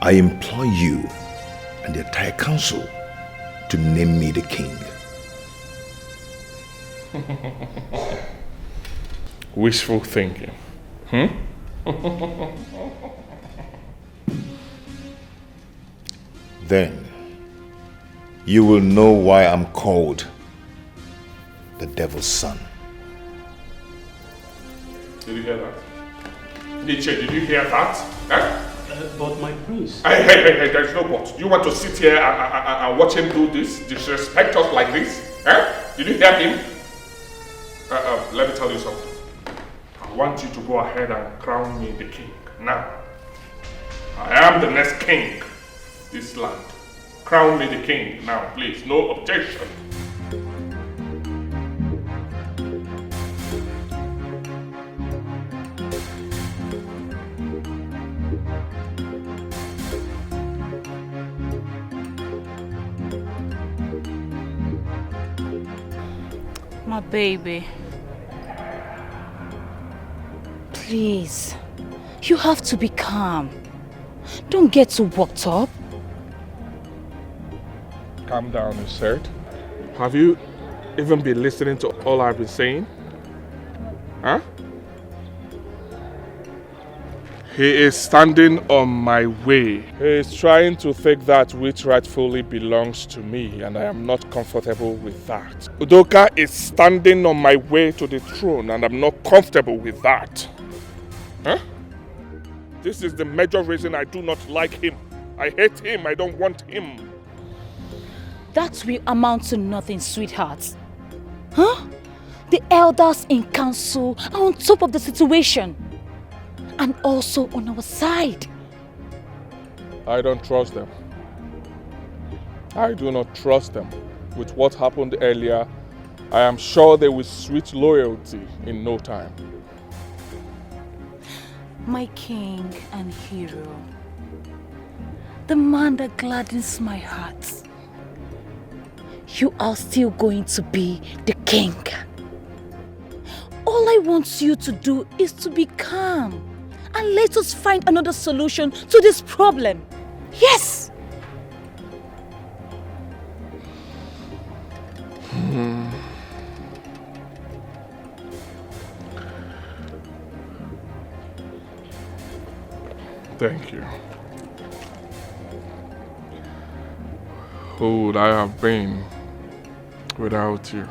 I implore you and the entire council to name me the king. Wishful thinking. Then you will know why I'm called the devil's son. Did you hear that? Nietzsche, did you hear that? Eh? But my prince... Hey, there's no but. You want to sit here and watch him do this? Disrespect us like this? Eh? Did you hear him? Let me tell you something. I want you to go ahead and crown me the king. Now, I am the next king of this land. Crown me the king now, please. No objection. My baby. Please, you have to be calm. Don't get too worked up. Calm down, you said. Have you even been listening to all I've been saying? Huh? He is standing on my way. He is trying to take that which rightfully belongs to me, and I am not comfortable with that. Udoka is standing on my way to the throne, and I'm not comfortable with that. Huh? This is the major reason I do not like him. I hate him. I don't want him. That will amount to nothing, sweetheart. Huh? The elders in council are on top of the situation. And also on our side. I don't trust them. I do not trust them. With what happened earlier, I am sure they will switch loyalty in no time. My king and hero, the man that gladdens my heart. You are still going to be the king. All I want you to do is to be calm and let us find another solution to this problem. Yes! Thank you. Who would I have been without you?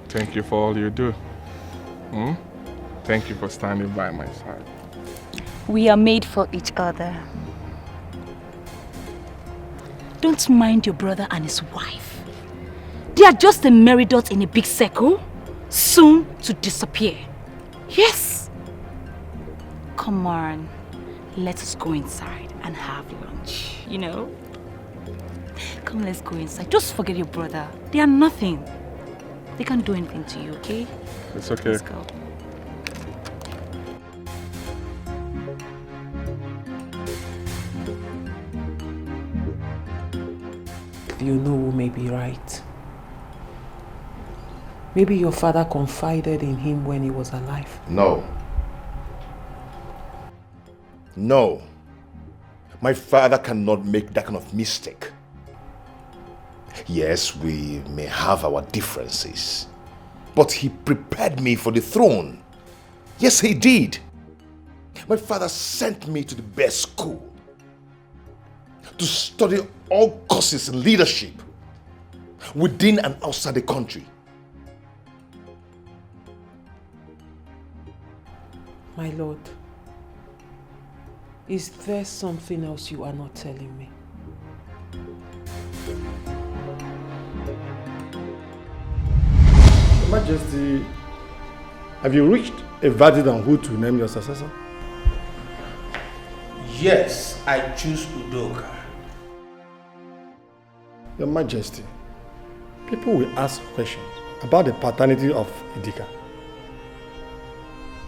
Thank you for all you do. Thank you for standing by my side. We are made for each other. Don't mind your brother and his wife. They are just a merry dot in a big circle, soon to disappear. Yes! Come on, let us go inside and have lunch, you know? Come, let's go inside. Just forget your brother. They are nothing. They can't do anything to you, okay? It's okay. Let's go. You know who may be right. Maybe your father confided in him when he was alive. No. No. My father cannot make that kind of mistake. Yes, we may have our differences, but he prepared me for the throne. Yes, he did. My father sent me to the best school to study all courses in leadership within and outside the country. My lord, is there something else you are not telling me? Your Majesty, have you reached a verdict on who to name your successor? Yes, I choose Udoka. Your Majesty, people will ask questions about the paternity of Idika.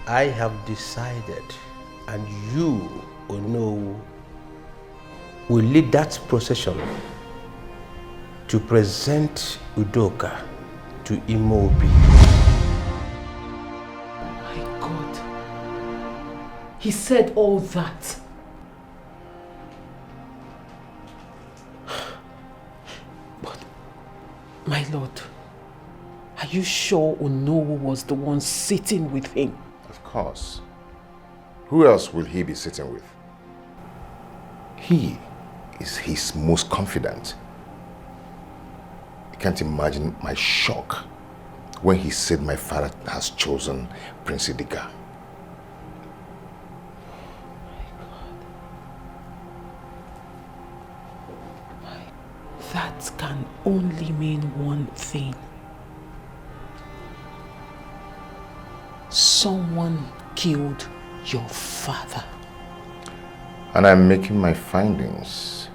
I have decided, and you, Ono, will lead that procession to present Udoka to Imobi. My God, he said all that. But, my lord, are you sure Onowu was the one sitting with him? Of course. Who else will he be sitting with? He is his most confident. You can't imagine my shock when he said my father has chosen Prince Idika. That can only mean one thing. Someone killed your father. And I'm making my findings,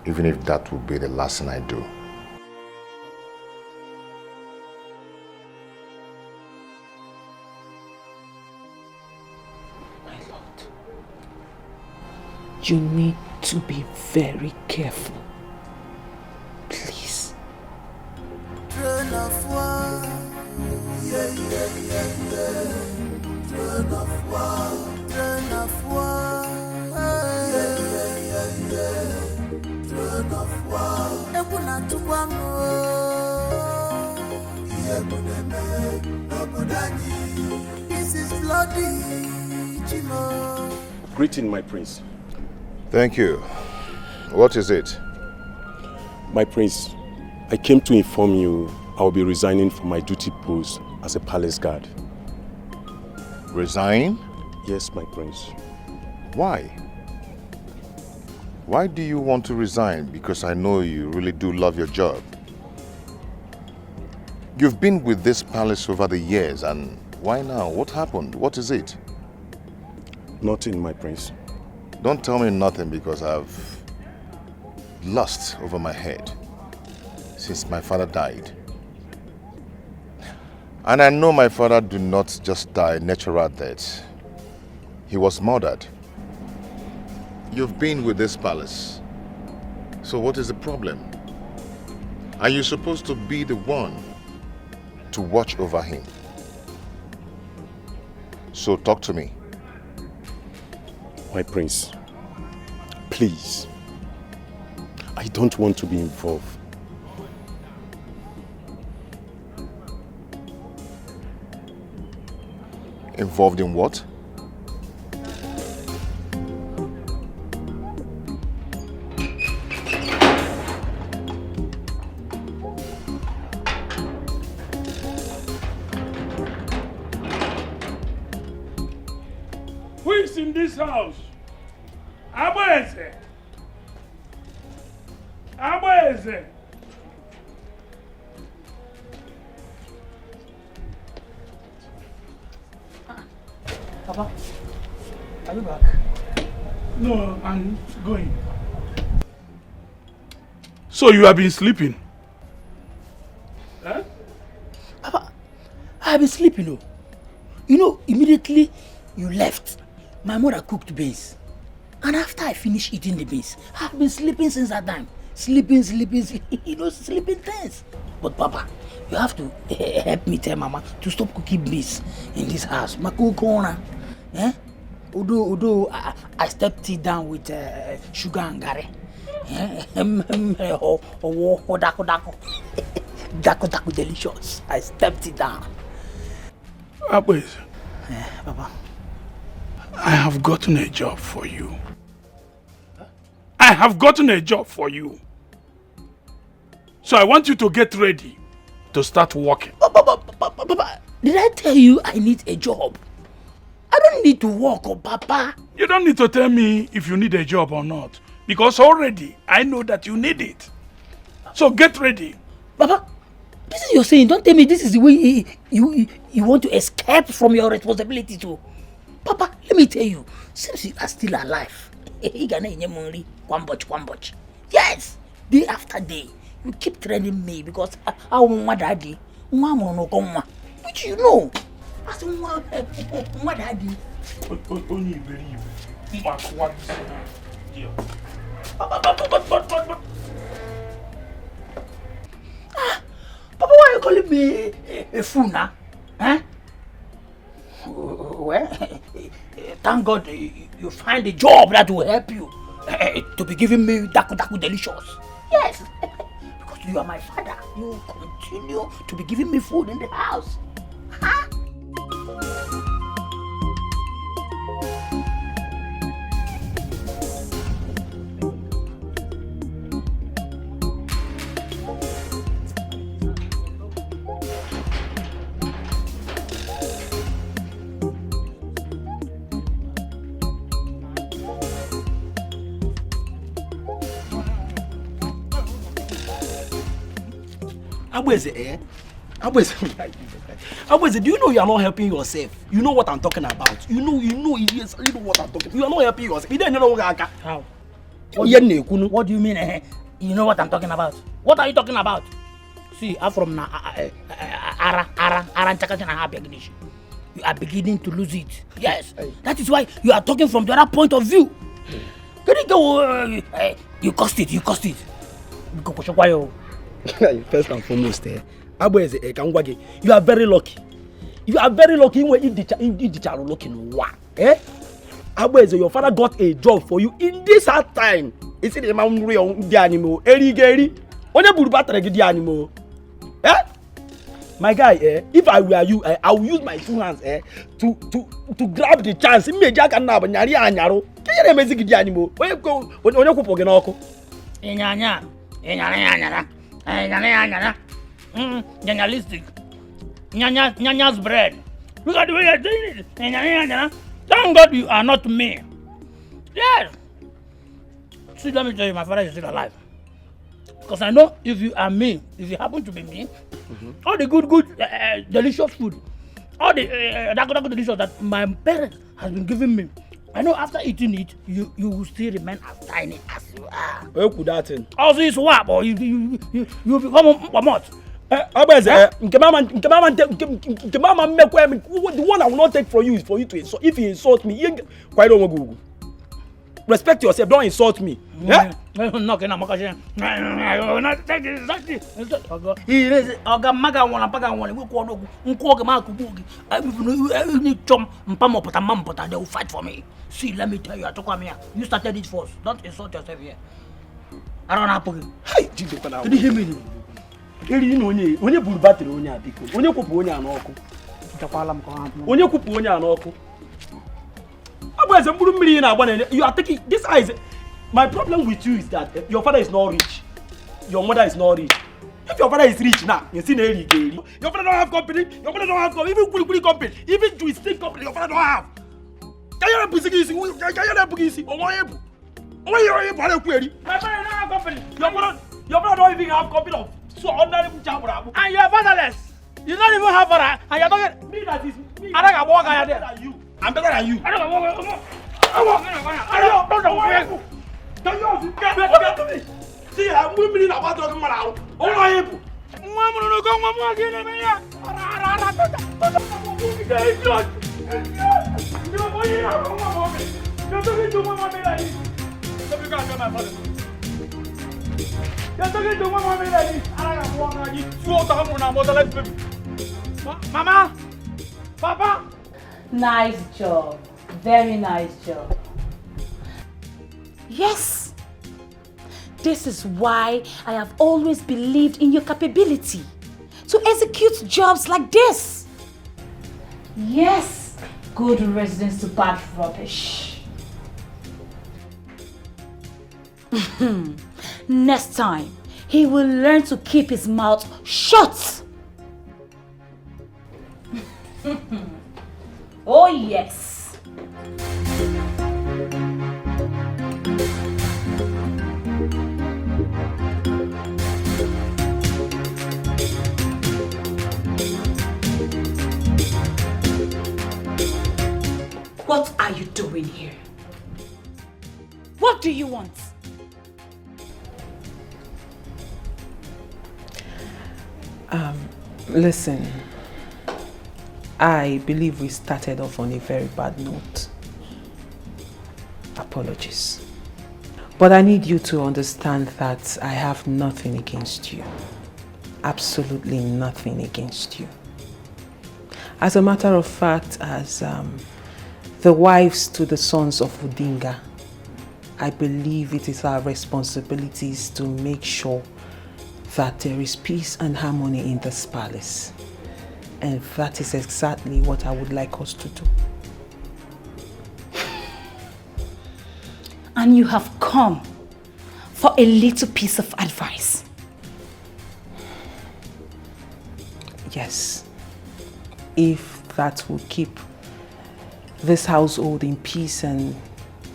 even if that will be the last thing I do. My lord, you need to be very careful. Please. Train of war, yeah, yeah, yeah, yeah. Train of war, train of war, yeah, yeah, yeah, yeah. Train of war. Ekuna tukwamu, yebuneme, nobodani. This is bloody, Chimo. Greeting, my prince. Thank you. What is it? My prince, I came to inform you I will be resigning from my duty post as a palace guard. Resign? Yes, my prince. Why? Why do you want to resign? Because I know you really do love your job. You've been with this palace over the years, and why now? What happened? What is it? Nothing, my prince. Don't tell me nothing, because I've lost over my head since my father died. And I know my father did not just die natural death. He was murdered. You've been with this palace. So what is the problem? Are you supposed to be the one to watch over him? So talk to me. My prince, please. I don't want to be involved. Involved in what? Who is in this house? Abweze. Abweze. Papa, are you back? No, I'm going. So you have been sleeping? Huh? Papa, I have been sleeping. Oh. You know, immediately you left, my mother cooked beans. And after I finished eating the beans, I've been sleeping since that time. Sleeping, you know, sleeping things. But Papa, you have to help me tell Mama to stop cooking beans in this house. Makukona. Eh? Although I stepped it down with sugar and gari. Dako delicious. I stepped it down. Abweze. Papa. I have gotten a job for you. I have gotten a job for you. So I want you to get ready to start working. Papa, did I tell you I need a job? I don't need to work, oh, Papa. You don't need to tell me if you need a job or not. Because already I know that you need it. So get ready. Papa, this is your saying. Don't tell me this is the way you want to escape from your responsibility too. Papa, let me tell you, since you are still alive, yes, day after day, you keep training me because I want my daddy, which you know. I said, my daddy. Only believe. Papa, why are you calling me a fool now? Huh? Well, thank God you find a job that will help you to be giving me daku delicious. Yes, because you are my father. You continue to be giving me food in the house. Huh? Abweze, do you know you are not helping yourself? You know what I'm talking about. You know what I'm talking about. You are not helping yourself. You don't know how. What do you mean? You know what I'm talking about? What are you talking about? See, I'm from you are beginning to lose it. Yes, that is why you are talking from the other point of view. You cost it. First and foremost, Abweze, you are very lucky. You are very lucky when you are looking. Abweze, your father got a job for you in this hard time. Is it the man the animal? Erigeri, on a burbattere the animal. My guy, if I were you, I will use my two hands to grab the chance. Me jack and nab nyari anyaro. Can you make the animal? Where you go when you go pogenoko? Journalistic. Nyanya's bread. Look at the way you're doing it. Thank God you are not me. Yes. See, let me tell you, my father is still alive. Because I know if you are me, if you happen to be me, all the good, delicious food, all the daku delicious that my parents has been giving me, I know after eating it, you will still remain as tiny as you are. Where could that thing? Also, you swap or you become a mot. The one I will not take from you is for you to insult. If you insult me, you quite don't go. Respect yourself. Don't insult me. Yeah? They will fight for me. See, let me tell you, I took come here. You started it first. Don't insult yourself here. I don't have to. Hey, did you hear me? You know, when you put battery on your article, when you put on your uncle, when you put on your uncle. You are taking this eyes. My problem with you is that your father is not rich. Your mother is not rich. If your father is rich now, you see your father don't have company. Your father don't have company. Even Kuli company, even Twisted company, your father don't have. Can you not put this? My father don't have company. Your father don't even have company of so ordinary job. And you are fatherless. You don't even have father. And you are talking me that is me. I don't walk better than you. I'm better than you. I don't walk. Come on. I don't. Can you get to me? See, I'm moving in about talking about. Oh, I am. Mama, no, come on, get in here. You're talking to Mama. Let me go and my father. You're talking to Mama. I don't want you. Mama, Papa. Nice job. Very nice job. Yes. This is why I have always believed in your capability to execute jobs like this. Yes. Good residence to bad rubbish. Next time, he will learn to keep his mouth shut. Oh, yes. What are you doing here? What do you want? Listen. I believe we started off on a very bad note. Apologies. But I need you to understand that I have nothing against you. Absolutely nothing against you. As a matter of fact, as the wives to the sons of Udinga, I believe it is our responsibilities to make sure that there is peace and harmony in this palace. And that is exactly what I would like us to do. And you have come for a little piece of advice. Yes. If that will keep this household in peace and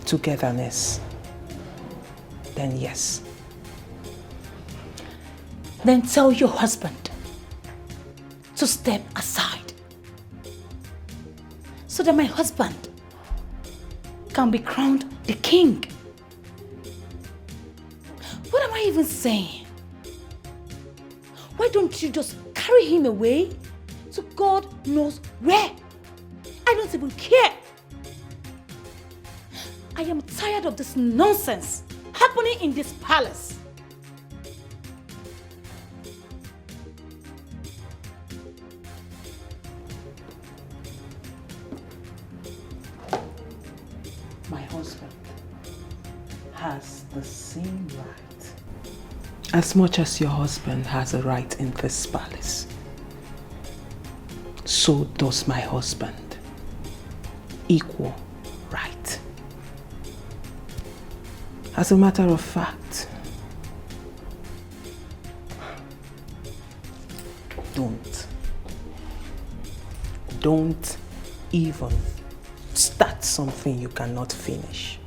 togetherness, then yes. Then tell your husband to step aside so that my husband can be crowned the king. What am I even saying? Why don't you just carry him away to God knows where? I don't even care. I am tired of this nonsense happening in this palace. My husband has the same right. As much as your husband has a right in this palace, so does my husband. Equal right. As a matter of fact, don't even start something you cannot finish.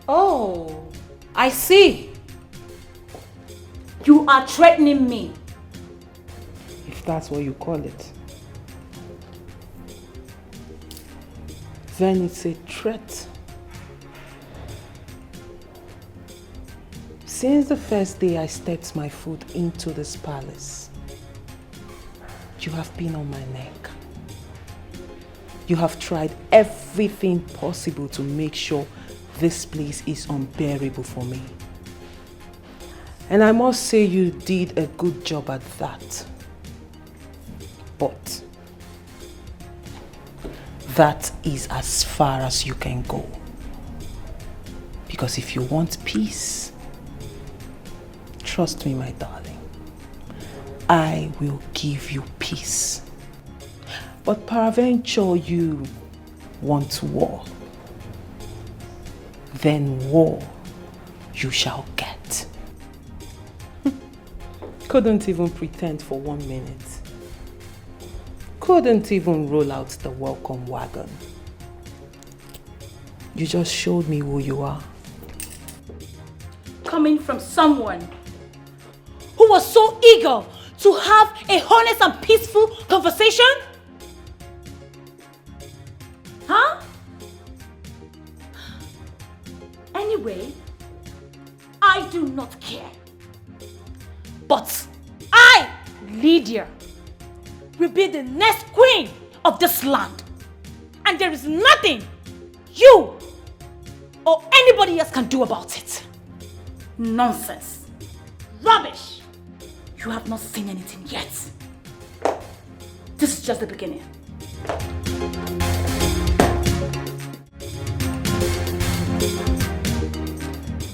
Oh, I see. You are threatening me. If that's what you call it. Then it's a threat. Since the first day I stepped my foot into this palace, you have been on my neck. You have tried everything possible to make sure this place is unbearable for me. And I must say you did a good job at that. But that is as far as you can go. Because if you want peace, trust me, my darling, I will give you peace. But peradventure you want war, then war you shall get. Couldn't even pretend for 1 minute. Couldn't even roll out the welcome wagon. You just showed me who you are. Coming from someone who was so eager to have a honest and peaceful conversation? Huh? Anyway, I do not care. But I, Lydia, will be the next queen of this land. And there is nothing you or anybody else can do about it. Nonsense. Rubbish. You have not seen anything yet. This is just the beginning.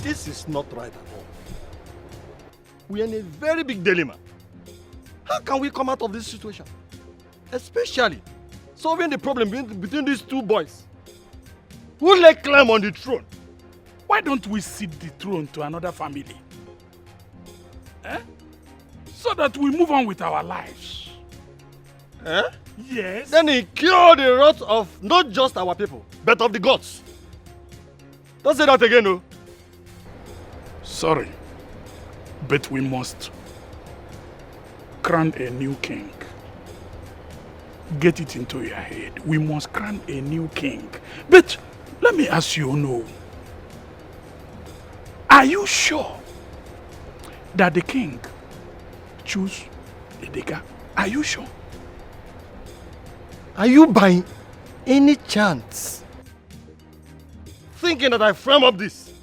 This is not right at all. We are in a very big dilemma. How can we come out of this situation? Especially solving the problem between these two boys. Who will climb on the throne? Why don't we cede the throne to another family? So that we move on with our lives. Yes. Then he cured the wrath of not just our people, but of the gods. Don't say that again, no. Sorry, but we must crown a new king. Get it into your head. We must crown a new king. But let me ask you, no. Are you sure that the king choose Edeka? Are you sure? Are you by any chance thinking that I frame up this?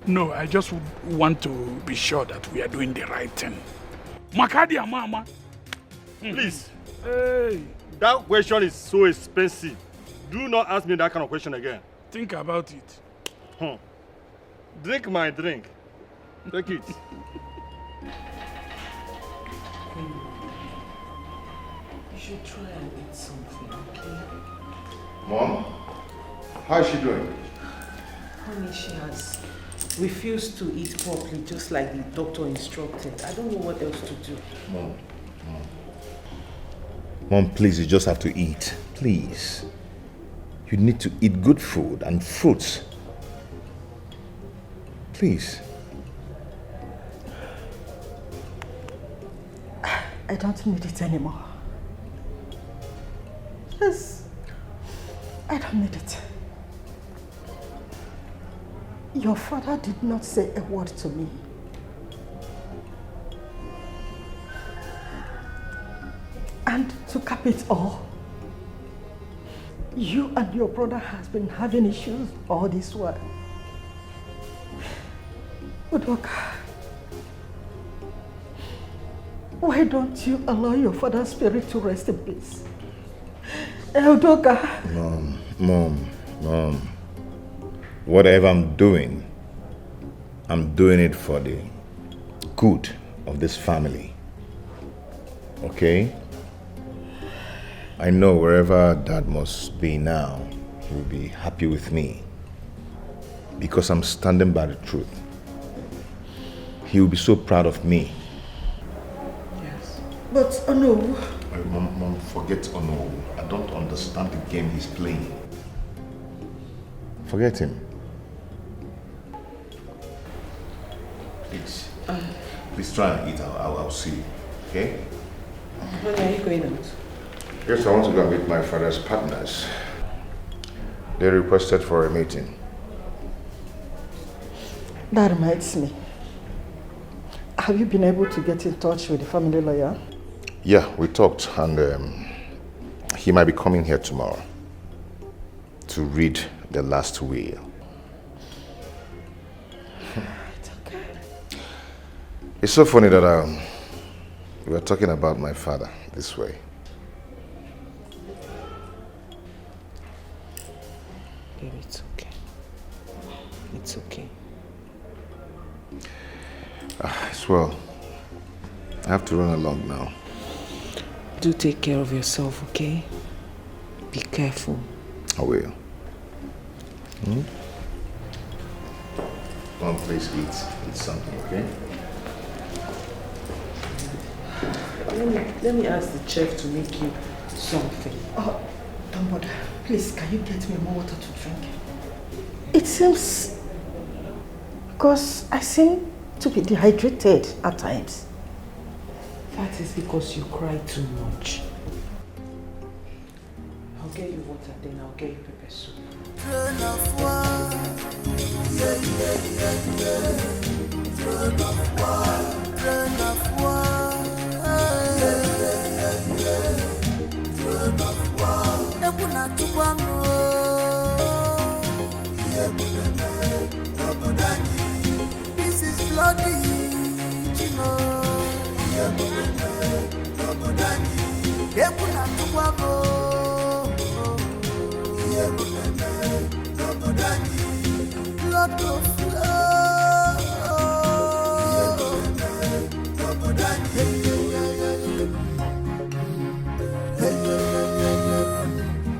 No, I just want to be sure that we are doing the right thing. Makadia mama. Please. Hey. That question is so expensive. Do not ask me that kind of question again. Think about it. Drink my drink. Take it. You should try and eat something, okay? Mom, how is she doing? Honey, she has refused to eat properly, just like the doctor instructed. I don't know what else to do. Mom, please, you just have to eat. Please. You need to eat good food and fruits. Please. I don't need it anymore. Yes, I don't need it. Your father did not say a word to me. And to cap it all, you and your brother has been having issues all this while. Udoka, why don't you allow your father's spirit to rest in peace? Udoka. Mom. Whatever I'm doing it for the good of this family. Okay? I know wherever Dad must be now, he will be happy with me. Because I'm standing by the truth. He will be so proud of me. Yes. But Ono. Mom, forget Ono. I don't understand the game he's playing. Forget him. Please try and eat. I'll see you. Okay? Honey, are you going out? Yes, I want to go meet my father's partners. They requested for a meeting. That reminds me. Have you been able to get in touch with the family lawyer? Yeah, we talked and he might be coming here tomorrow to read the last will. It's okay. It's so funny that we were talking about my father this way. Baby, it's okay. It's okay. Well, I have to run along now. Do take care of yourself, okay? Be careful. I will. Come on, please eat something, okay? Let me ask the chef to make you something. Oh, don't bother. Please, can you get me more water to drink? It seems... because I seem to be dehydrated at times. That is because you cry too much. I'll get you water, then I'll get you pepper soup. This is bloody, you know.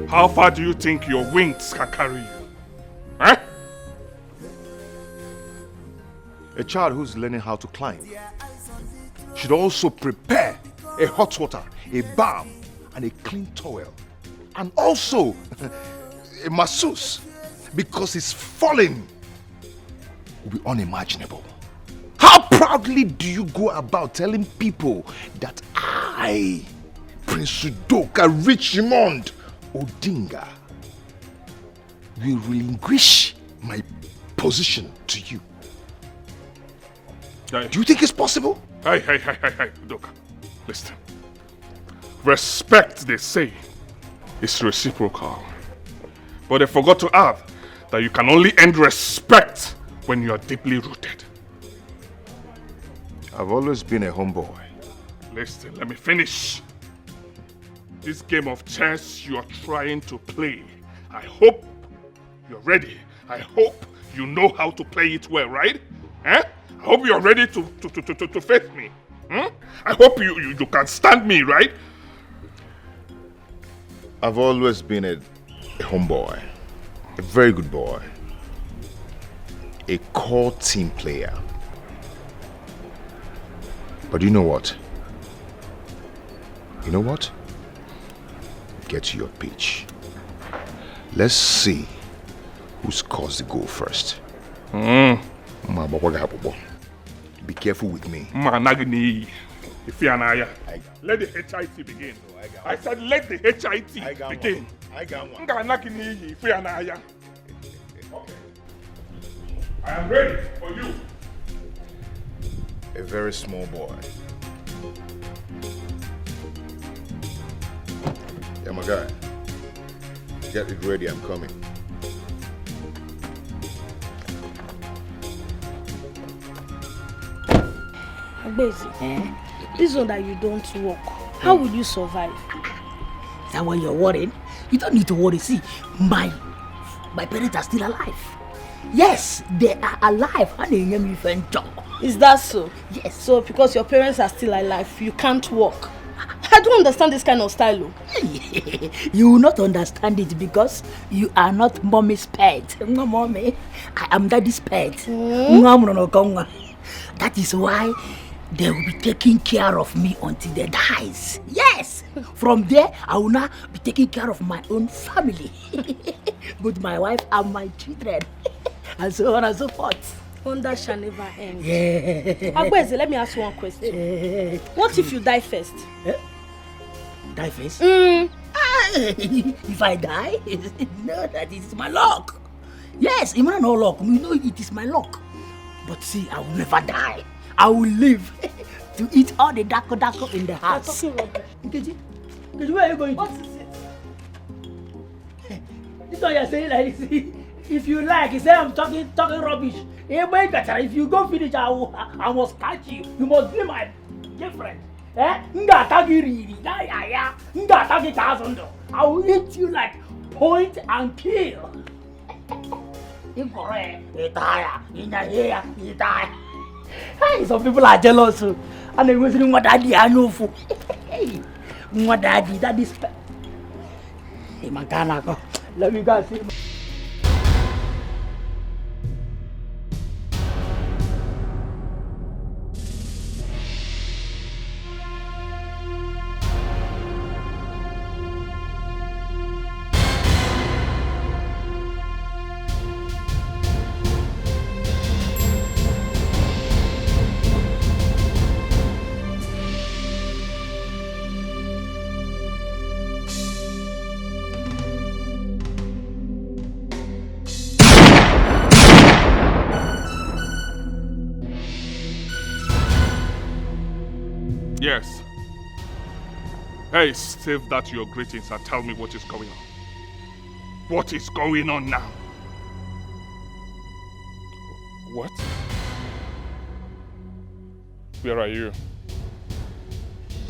How far do you think your wings can carry you? Huh? A child who's learning how to climb should also prepare a hot water, a balm, and a clean towel. And also a masseuse, because his falling will be unimaginable. How proudly do you go about telling people that I, Prince Udoka Richmond Odinga, will relinquish my position to you? Hey. Do you think it's possible? Hey, Udoka. Listen. Respect, they say, is reciprocal. But they forgot to add that you can only end respect when you are deeply rooted. I've always been a homeboy. Listen, let me finish. This game of chess you are trying to play, I hope you're ready. I hope you know how to play it well, right? Eh? I hope you're ready to face me. Hmm? I hope you can stand me, right? I've always been a homeboy, a very good boy, a core team player. But you know what? You know what? Get to your pitch. Let's see who scores the goal first. Be careful with me. Let the HIT begin. I said let the HIT begin. I got one. Okay. I am ready for you. A very small boy. Yeah, my guy. Get it ready, I'm coming. Basic, this one that you don't work, how will you survive? Is that why you're worried? You don't need to worry. See, my parents are still alive. Yes, they are alive. And they name me friend John. Is that so? Yes. So because your parents are still alive, you can't walk. I don't understand this kind of style. You will not understand it because you are not mommy's pet. No, mommy. I am daddy's pet. That is why they will be taking care of me until they dies. Yes. From there, I will now be taking care of my own family. With my wife and my children. And so on and so forth. Wonder shall never end. Yeah. Agbeze, let me ask you one question. What if you die first? Die first? If I die, no, that is my luck. Yes, it might not luck. You know it is my luck. But see, I will never die. I will live to eat all the dako in the house. You're talking rubbish. Nkechi, where are you going to? What is it? This one you're saying like this. If you like, you say I'm talking rubbish. If you go finish, I must catch you. You must be my girlfriend. I will eat you like point and kill. Some people are jealous. And they go saying, "What daddy, I know for." What daddy, that is. Hey, man, let me go see. Yes. Hey, save that your greetings and tell me what is going on. What is going on now? What? Where are you?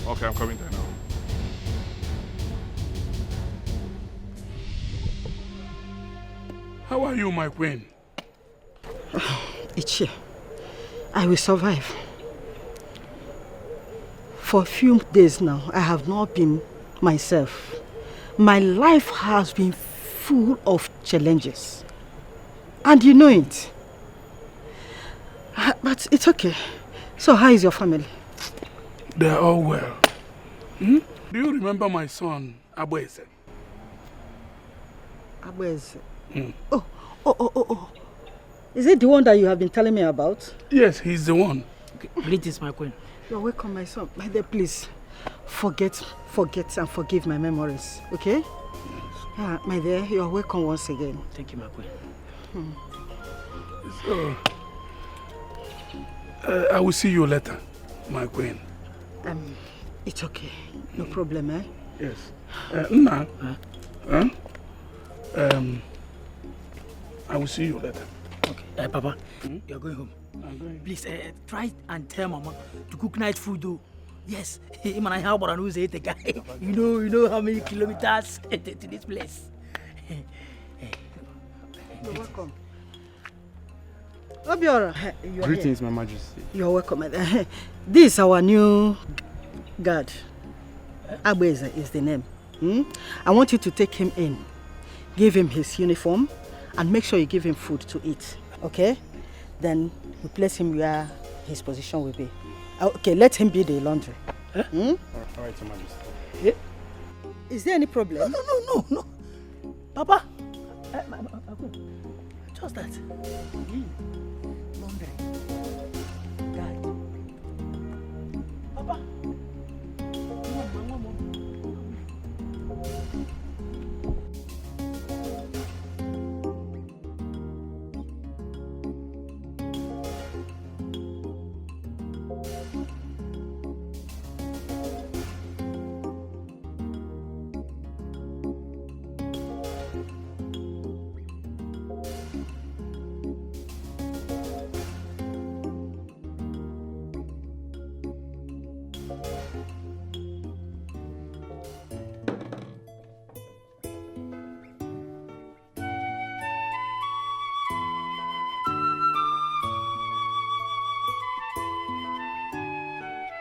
Okay, I'm coming there now. How are you, my queen? Ichie, I will survive. For a few days now, I have not been myself. My life has been full of challenges. And you know it. But it's okay. So how is your family? They're all well. Do you remember my son, Abueze? Abueze? Oh. Is it the one that you have been telling me about? Yes, he's the one. Okay, greetings, my queen. You're welcome, my son. My dear, please, forget and forgive my memories, okay? Yes. My dear, you're welcome once again. Thank you, my queen. So, I will see you later, my queen. It's okay. No problem, eh? Yes. Nna, I will see you later. Okay. Papa, you're going home. I'm going. Please, try and tell Mama to cook night food, though. Yes, man, I help, but I know the guy. You know how many kilometers to this place. You're welcome. Obiora, greetings, my Majesty. You're welcome. This is our new guard. Abueze is the name. I want you to take him in, give him his uniform, and make sure you give him food to eat. Okay? Then you place him where his position will be. Okay, let him be the laundry. All right, Your Majesty. Yeah. Is there any problem? No. Papa, just that. Laundry. Guy. Papa.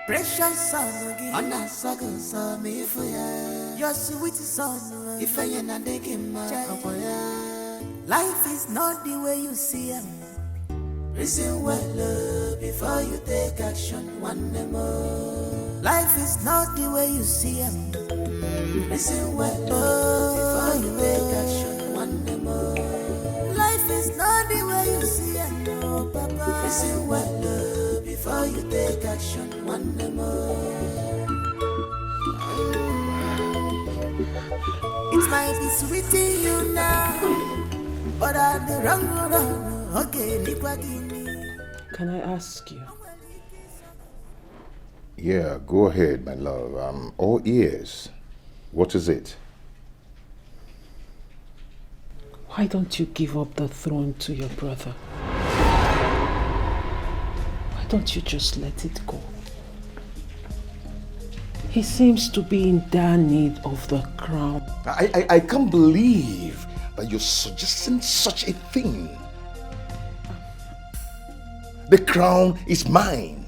Precious son, Anna Sagan, son, if your sweet son, if I am not taking my life is not the way you see him. Reason well before you take action, one more. Life is not the way you see him. Reason well before you take action, one more. Life is not the way you see him, no, Papa. Reason well before you take action, one more. It might be sweet to you now, but I'm the wrong one. Okay, can I ask you? Yeah, go ahead, my love. I'm all ears. What is it? Why don't you give up the throne to your brother? Why don't you just let it go? He seems to be in dire need of the crown. I can't believe that you're suggesting such a thing. The crown is mine.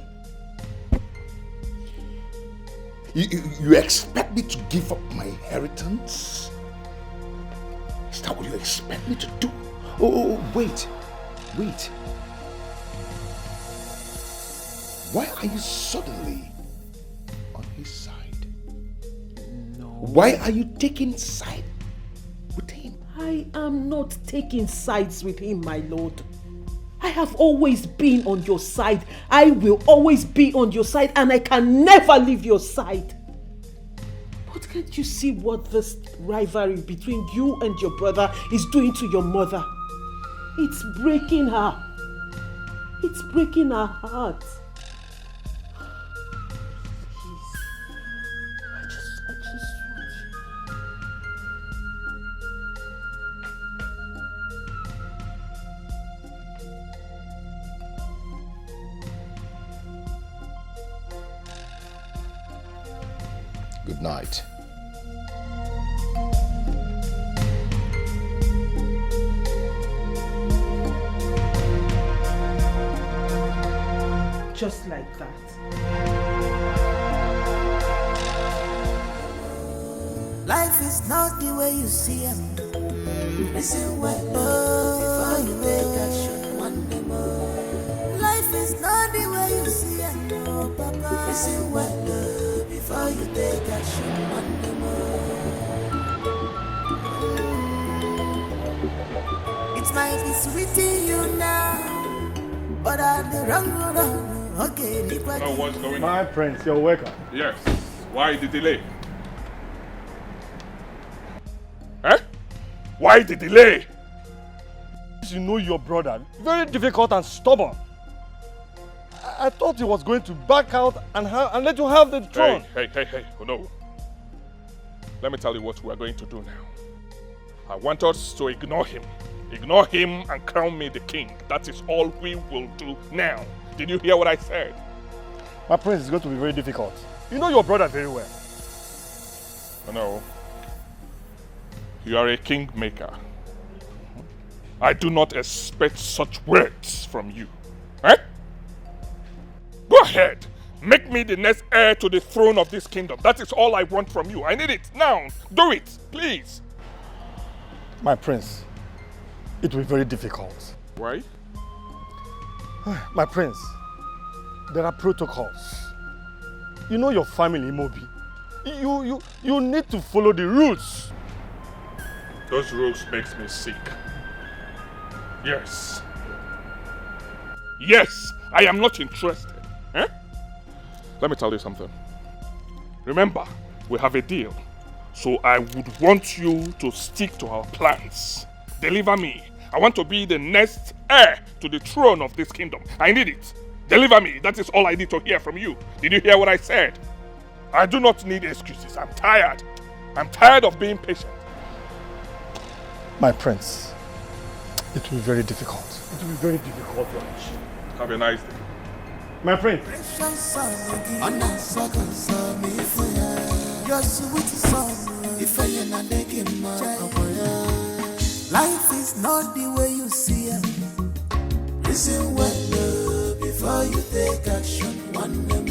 You expect me to give up my inheritance? Is that what you expect me to do? Oh, wait. Why are you suddenly on his side? No. Why are you taking side with him? I am not taking sides with him, my lord. I have always been on your side. I will always be on your side, and I can never leave your side. But can't you see what this rivalry between you and your brother is doing to your mother? It's breaking her. It's breaking her heart. Good night. Just like that. Life is not the way you see it. Listen well, before you take action one day more. Life is not the way you see it, no, Papa. Listen well, before you take action one day more. It might be sweet to you now, but I'm the wrong road. Okay, Now what's going on? My prince, you're welcome. Yes. Why the delay? Eh? Why the delay? You know your brother, very difficult and stubborn. I thought he was going to back out and let you have the throne. Hey. Oh, no. Let me tell you what we are going to do now. I want us to ignore him. Ignore him and crown me the king. That is all we will do now. Did you hear what I said? My prince, is going to be very difficult. You know your brother very well. Oh, no. You are a kingmaker. I do not expect such words from you. Eh? Go ahead. Make me the next heir to the throne of this kingdom. That is all I want from you. I need it now. Do it, please. My prince, it will be very difficult. Why? My prince, there are protocols. You know your family, Mobi. You need to follow the rules. Those rules makes me sick. Yes. Yes, I am not interested. Eh? Let me tell you something. Remember, we have a deal. So I would want you to stick to our plans. Deliver me. I want to be the next heir to the throne of this kingdom. I need it. Deliver me. That is all I need to hear from you. Did you hear what I said? I do not need excuses. I'm tired. I'm tired of being patient. My prince, it will be very difficult. It will be very difficult, Raj. Have a nice day. My prince. Life is not the way you see it. Listen well before you take action one more.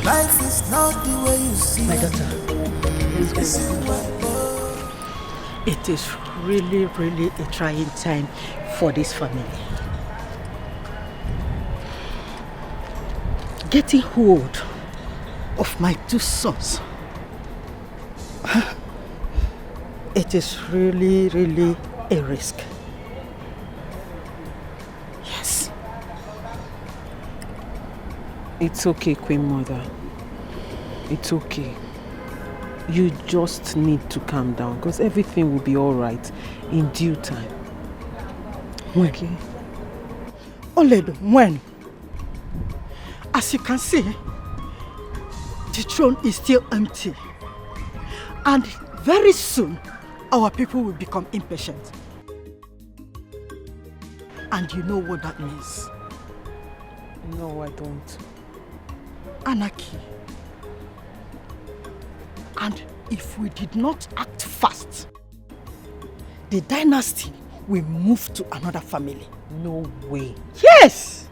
Life is not the way you see it. My daughter, listen well. It is really a trying time for this family. Getting hold of my two sons. It is really a risk. Yes. It's okay, Queen Mother. It's okay. You just need to calm down because everything will be all right in due time. When? Okay. Oledo, when? As you can see, the throne is still empty. And very soon, our people will become impatient. And you know what that means? No, I don't. Anarchy. And if we did not act fast, the dynasty will move to another family. No way. Yes!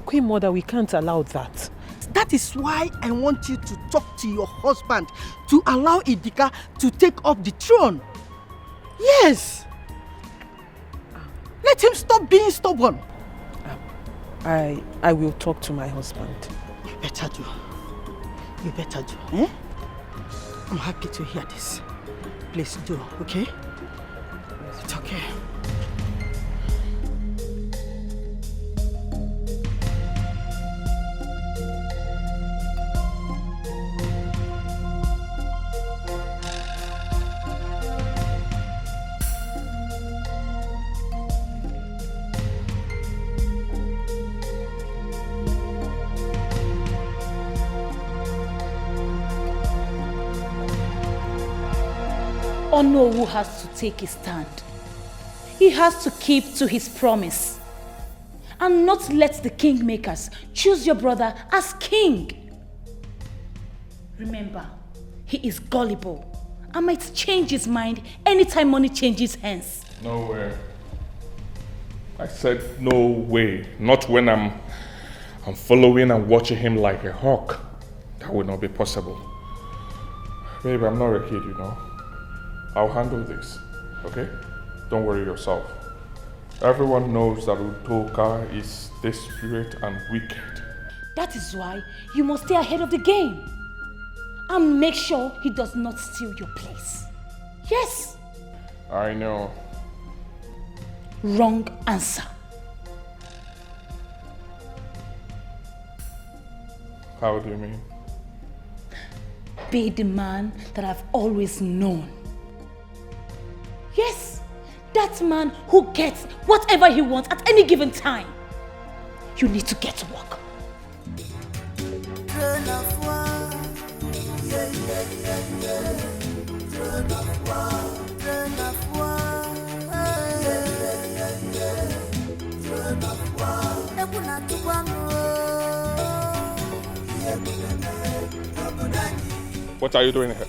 Queen Mother, we can't allow that. That is why I want you to talk to your husband to allow Idika to take up the throne. Yes! Let him stop being stubborn. I will talk to my husband. You better do. You better do. Eh? I'm happy to hear this. Please do, okay? It's okay. Onowu has to take his stand. He has to keep to his promise and not let the kingmakers choose your brother as king. Remember, he is gullible and might change his mind anytime money changes hands. No way. I said no way. Not when I'm following and watching him like a hawk. That would not be possible. Babe, I'm not a kid, you know. I'll handle this, okay? Don't worry yourself. Everyone knows that Udoka is desperate and wicked. That is why you must stay ahead of the game and make sure he does not steal your place. Yes. I know. Wrong answer. How do you mean? Be the man that I've always known. Yes, that man who gets whatever he wants at any given time. You need to get to work. What are you doing here?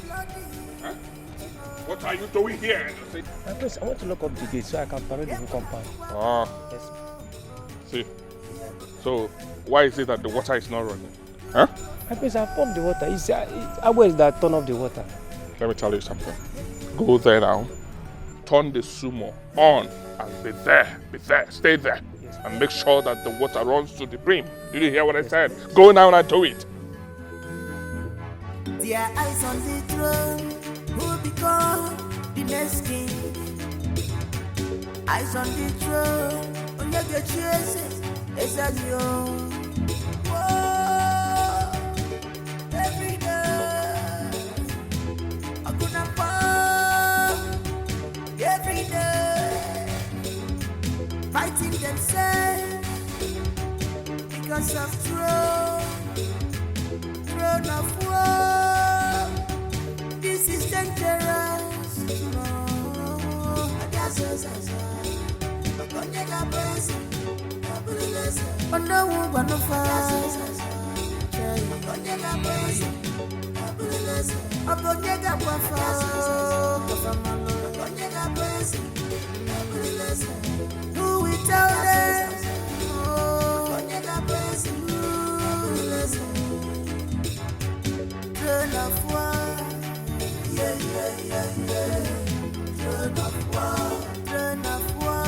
What are you doing here? Please, I want to lock up the gate so I can parade the whole compound. Ah. Yes. See. So, why is it that the water is not running? Huh? Please, I pumped the water. It's always that turn off the water. Let me tell you something. Go there now. Turn the sumo on and be there. Stay there. Yes. And make sure that the water runs to the brim. Did you hear what I said? Go now and do it. Their eyes on the throne, who become the next king. Eyes on the throne, on your chases, it's as you. Whoa, every day, I couldn't fall. Every day, fighting themselves because of throne of war. This is dangerous. Oh no, one of us. Who will tell them? Throne of war. Yeah. Throne of war. Throne of war.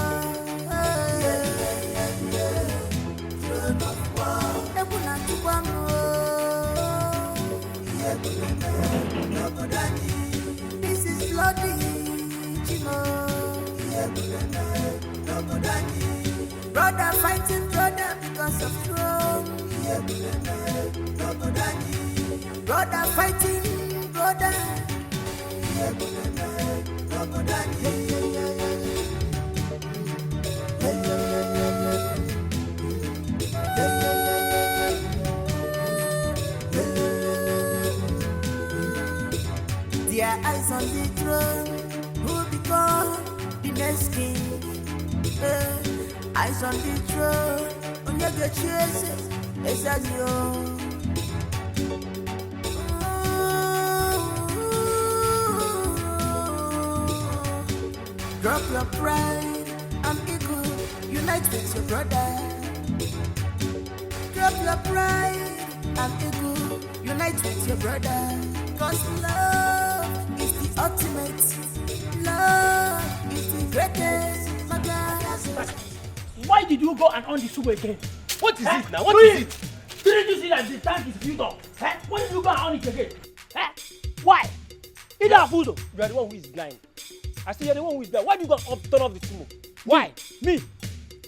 Yeah. Throne of war. This is bloody, brother fighting brother because of throne. Brother fighting brother. Their eyes on the throne, who become the next king. Eyes on the throne, on your get chases, it's a you. Drop your pride and ego, unite with your brother. Drop your pride and ego, unite with your brother. Cause love is the ultimate, love is the greatest. My God. Why did you go and on the soup again? What is it now? What is it? Didn't you see that the tank is filled up? Why did you go and on it again? Why? You don't fool though. You are the one who is blind. I say you are the one who is blind. Why do you go and turn off the smoke? Why? Me?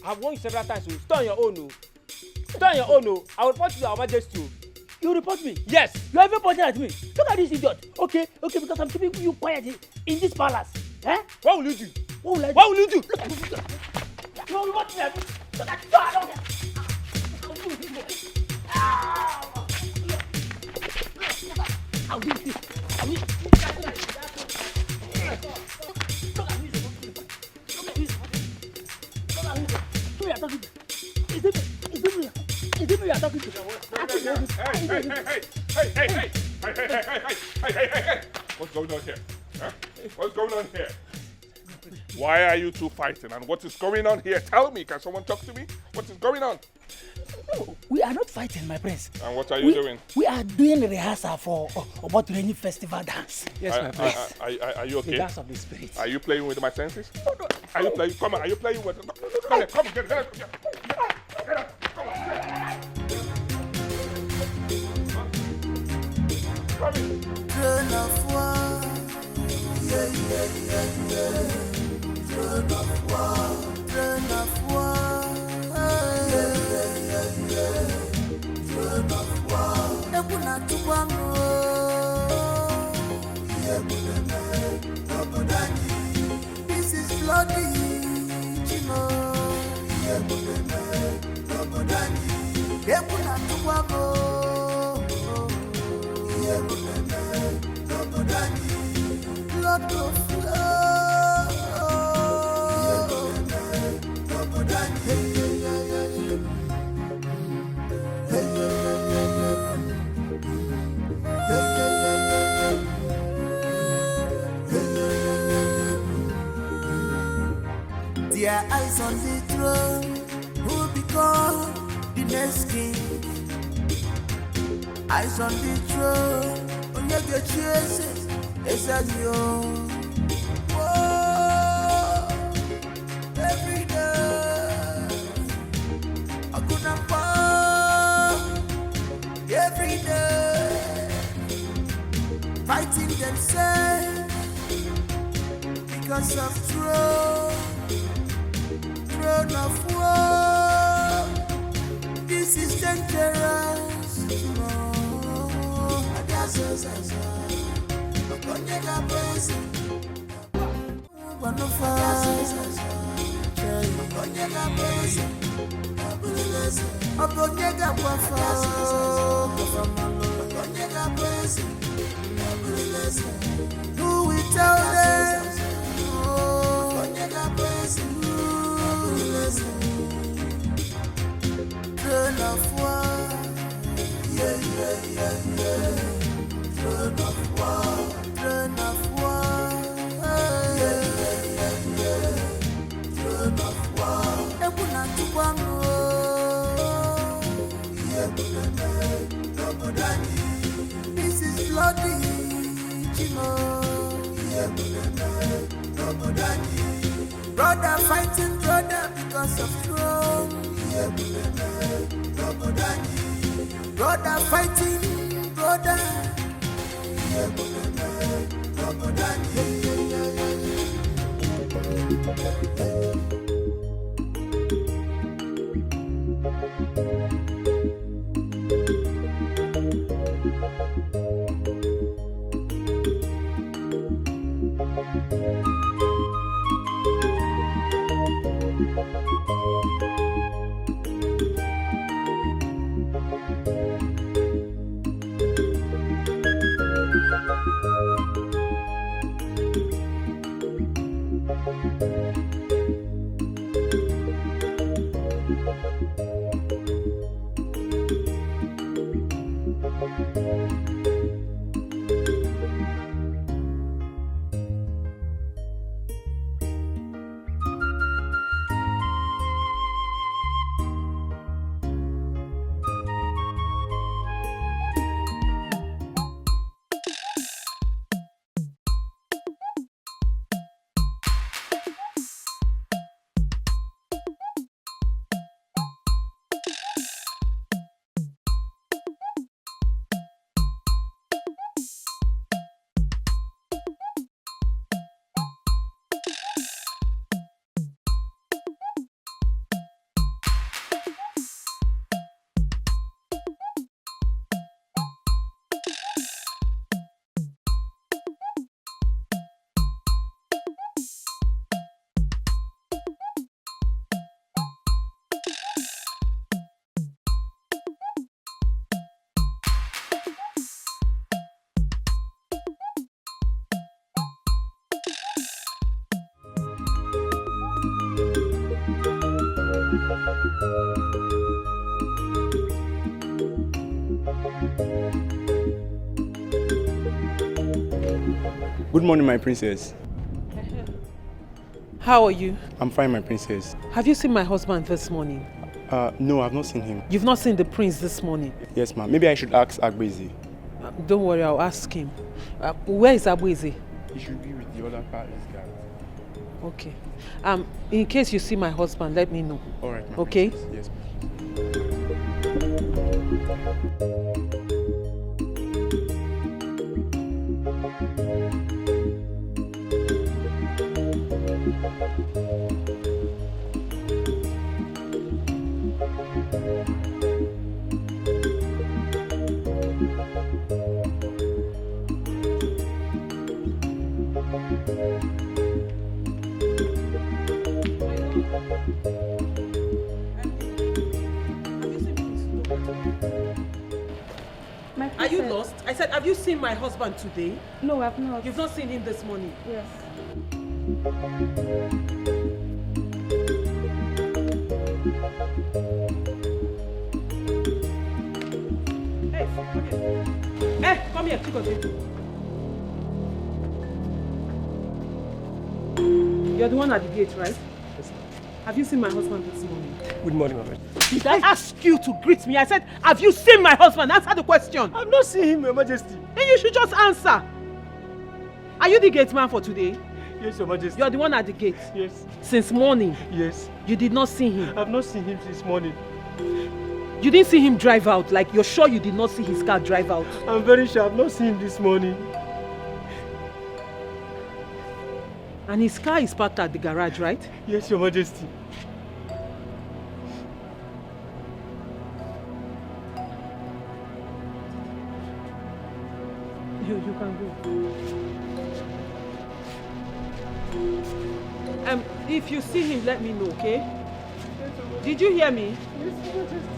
I have warned you several times. So stay on your own. No. Stay on your own. No. I will report you to our majesty. You report me? Yes. You are even pointing at me. Look at this idiot. Okay, because I'm keeping you quiet in this palace. What will you do? What will I do? What will you do? You will report me. Look at I'll do this. Hey. What's going on here? Huh? What's going on here? Why are you two fighting and what is going on here? Tell me, can someone talk to me? What is going on? No, we are not fighting, my prince. And what are you doing? We are doing a rehearsal for Obotureni festival dance. Yes, my prince. Are you okay? The dance of the spirit. Are you playing with my senses? No. Are you playing? Come on, are you playing with... Come on, get up. Come on. Throne of war, yeah. Throne of war, yeah. Throne of war. Ebuna tukwano, this is bloody, Chino. Ebuna tukwano. Blood of their eyes on the throne, who become the next king. Eyes on the throne, on your get chases, it's a you. Every day, I couldn't fall. Every day, fighting themselves because of throne of war. This is dangerous. Who will tell them? Throne of war, yeah. Throne of war, yeah. Throne of war. Ebuna tukwano, this is bloody, Chino. Brother fighting brother because of throne. Brother fighting brother. Good morning, my princess. How are you? I'm fine, my princess. Have you seen my husband this morning? No, I've not seen him. You've not seen the prince this morning? Yes, ma'am. Maybe I should ask Agbezi. Don't worry, I'll ask him. Where is Agbezi? He should be with the other palace guard. Okay. In case you see my husband, let me know. All right, ma'am. Okay? Yes, ma'am. Are you lost? I said, have you seen my husband today? No, I've not. You've not seen him this morning? Yes. Hey, come here, Chikote. You're the one at the gate, right? Yes, ma'am. Have you seen my husband this morning? Good morning, Mama. Did I ask you to greet me? I said, have you seen my husband? Answer the question. I've not seen him, Your Majesty. Then you should just answer. Are you the gate man for today? Yes, Your Majesty. You're the one at the gate? Yes. Since morning? Yes. You did not see him? I've not seen him since morning. You didn't see him drive out? Like, you're sure you did not see his car drive out? I'm very sure I've not seen him this morning. And his car is parked at the garage, right? Yes, Your Majesty. You can go. If you see him, let me know, okay? Did you hear me? Yes, Your Majesty.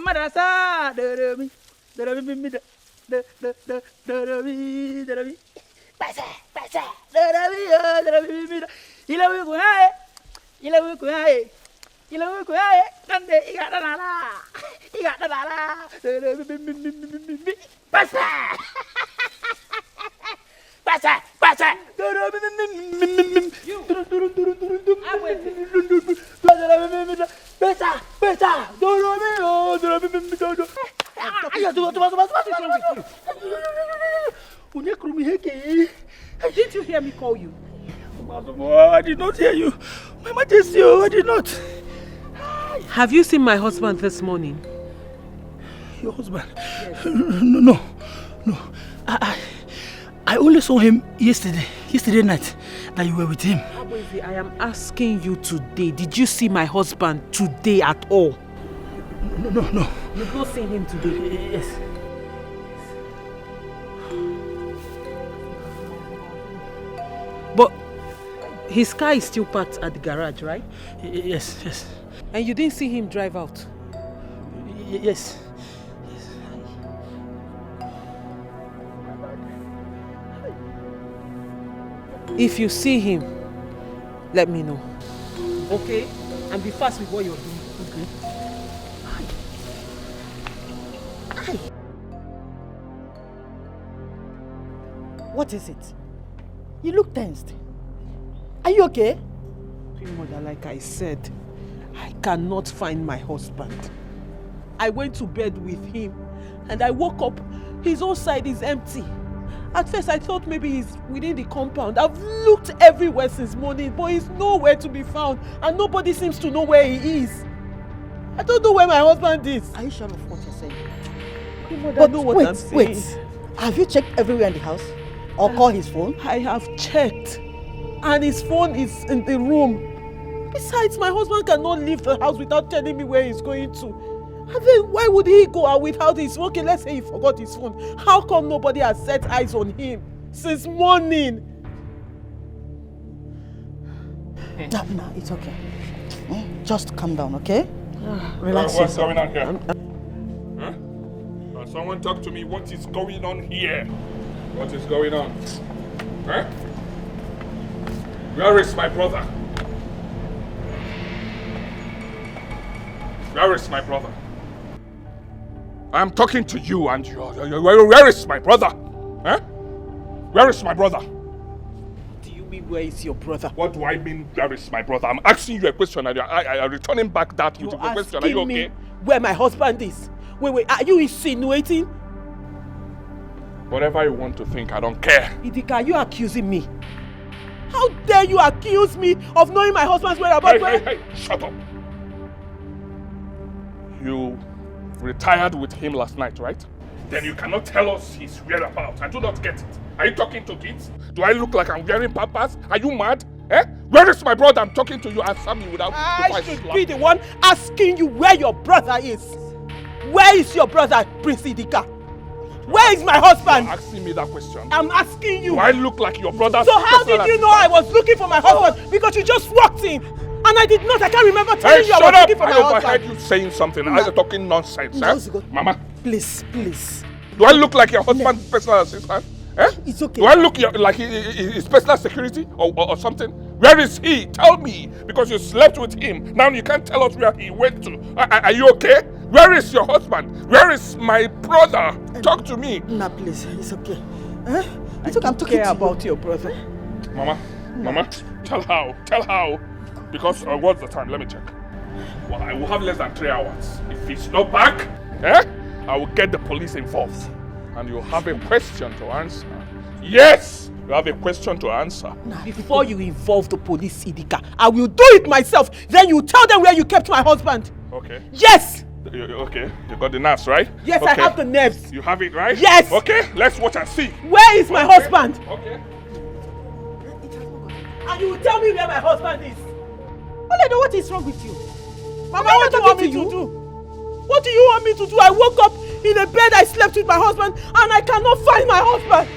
Marasa, Didn't you hear me call you? I did not hear you. My Majesty, I did not. Have you seen my husband this morning? Your husband? Yes. No. I only saw him yesterday night that you were with him. Abwezi, I am asking you today. Did you see my husband today at all? No. You've not seen him today? Yes. But His car is still parked at the garage, right? Yes, yes. And you didn't see him drive out? Yes. If you see him, let me know. Okay? And be fast with what you're doing. Okay? What is it? You look tensed. Are you okay? Mother, like I said, I cannot find my husband. I went to bed with him and I woke up, his own side is empty. At first I thought maybe he's within the compound. I've looked everywhere since morning, but he's nowhere to be found and nobody seems to know where he is. I don't know where my husband is. Are you sure of what you're saying? Mother, know what I'm saying. Wait. Have you checked everywhere in the house? Or call his phone? I have checked. And his phone is in the room. Besides, my husband cannot leave the house without telling me where he's going to. And then why would he go out without his phone? Okay, let's say he forgot his phone. How come nobody has set eyes on him since morning? No, it's okay. Just calm down, okay? Relax What's yourself. going on here? Huh? Someone talk to me. What is going on here? What is going on? Huh? Where is my brother? Where is my brother? I'm talking to you and where is my brother? Huh? Where is my brother? Do you mean where is your brother? What do I mean where is my brother? I'm asking you a question and I'm returning back that with a question. Are you okay? Me where my husband is? Wait, are you insinuating? Whatever you want to think, I don't care. Idika, are you accusing me? How dare you accuse me of knowing my husband's whereabouts? Hey, shut up. You retired with him last night, right? Then you cannot tell us his whereabouts. I do not get it. Are you talking to kids? Do I look like I'm wearing pampers? Are you mad? Eh? Where is my brother? I'm talking to you. Answer me without... I should be the one asking you where your brother is. Where is your brother, Prince Idika? Where is my husband? You're asking me that question. I'm asking you. Do I look like your brother? So how did you know I was looking for my husband? Because you just walked in. And I did not. I can't remember telling you I was looking for my husband. I overheard you saying something. No. You're talking nonsense. No, eh? Mama. Please. Do I look like your husband's personal assistant? Eh? It's okay. Do I look like his personal security or something? Where is he? Tell me. Because you slept with him. Now you can't tell us where he went to. Are you okay? Where is your husband? Where is my brother? Talk to me. Nah, please. It's okay. Huh? It's okay. I'm talking about your brother. Mama, tell how. Because what's the time? Let me check. Well, I will have less than 3 hours. If he's not back, I will get the police involved. And you'll have a question to answer. Yes! You have a question to answer. Before you involve the police, Idika, I will do it myself. Then you tell them where you kept my husband. Okay. Yes! Okay, you got the nerves, right? Yes, okay. I have the nerves. You have it, right? Yes! Okay, let's watch and see. Where is my husband? Okay. And you will tell me where my husband is. Oledo, what is wrong with you? Mama, what do you want me to do? What do you want me to do? I woke up in a bed I slept with my husband and I cannot find my husband.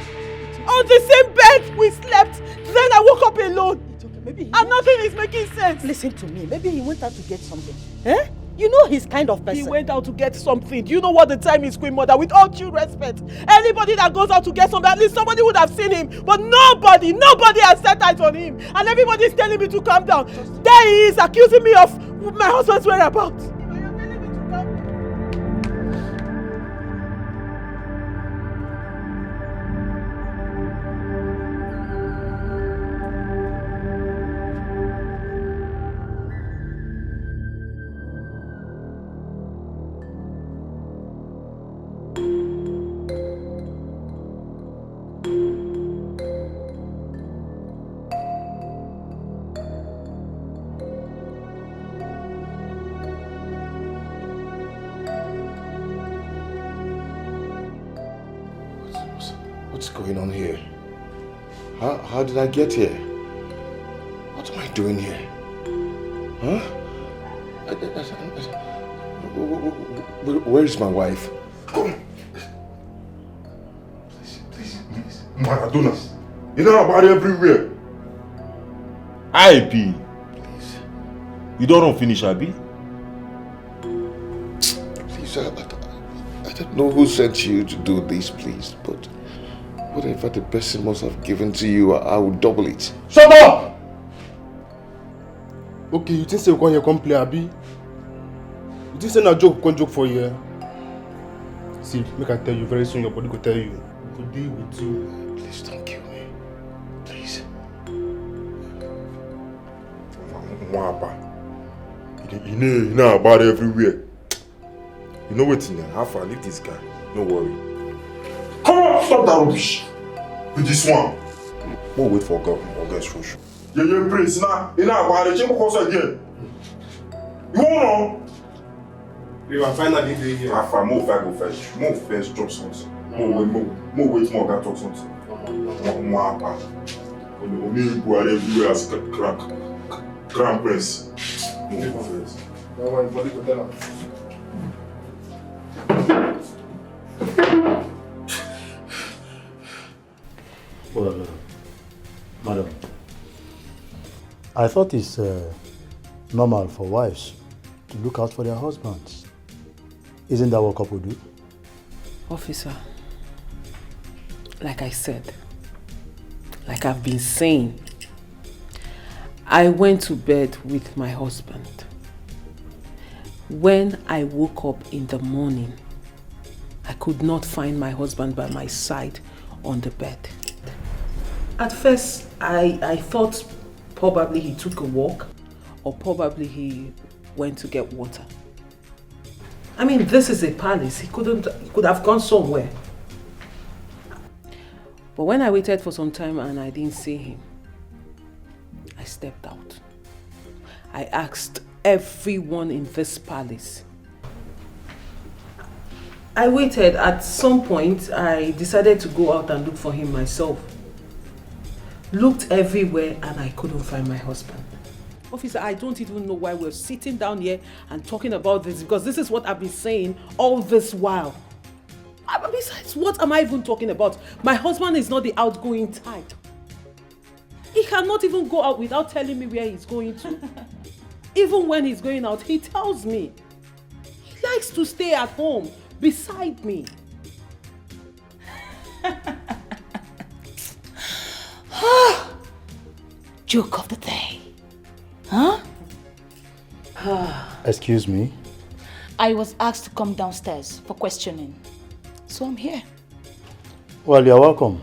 On the same bed we slept. Then I woke up alone. It's okay. Maybe and nothing is making sense. Listen to me. Maybe he went out to get something. Eh? You know he's kind of person. He went out to get something. Do you know what the time is, Queen Mother? With all due respect, anybody that goes out to get something, at least somebody would have seen him. But nobody has set eyes on him. And everybody is telling me to calm down. There he is accusing me of my husband's whereabouts. What's going on here? How did I get here? What am I doing here? Huh? Where is my wife? Please. Maradona. You know about everywhere. I be. Please. You don't finish, Abi? Please, I don't know who sent you to do this, please, but whatever the person must have given to you, I will double it. Shut up! Okay, you think say you come play, Abi? You think say na joke for you? See, make I tell you very soon, your body go tell you. Go deal with you. Please don't kill me. Please. Mwapa. You know about everywhere. You know what's in there? How far? Leave this guy. No worry. Come on, stop that rubbish. With this one. We'll wait for God. Or guys for sure. Yeah, Prince. Now, about the chamber course again. You won't know. You are finally doing here. Alpha, move, I go first. Move first, drop something. Move, wait more, God talk something. Mwapa. Only you go everywhere as Crown Prince. Move first. Don't worry, body go tell her. Well, madam, I thought it's normal for wives to look out for their husbands. Isn't that what couple do? Officer, like I said, like I've been saying, I went to bed with my husband. When I woke up in the morning, I could not find my husband by my side on the bed. At first, I thought probably he took a walk or probably he went to get water. I mean, this is a palace. He could have gone somewhere. But when I waited for some time and I didn't see him, I stepped out. I asked everyone in this palace. I waited. At some point, I decided to go out and look for him myself. Looked everywhere and I couldn't find my husband. Officer, I don't even know why we're sitting down here and talking about this, because this is what I've been saying all this while. Besides, what am I even talking about? My husband is not the outgoing type. He cannot even go out without telling me where he's going to. Even when he's going out, he tells me. He likes to stay at home beside me. Joke of the day. Huh? Excuse me? I was asked to come downstairs for questioning. So I'm here. Well, you're welcome.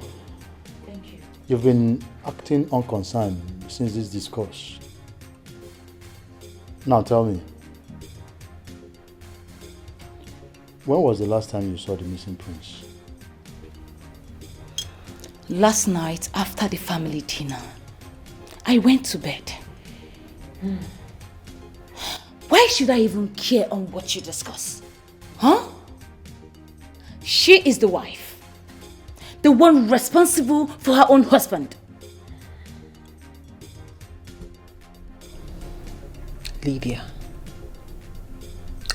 Thank you. You've been acting unconcerned since this discourse. Now tell me, when was the last time you saw the missing prince? Last night after the family dinner, I went to bed. Why should I even care on what you discuss? Huh? She is the wife. The one responsible for her own husband. Lydia,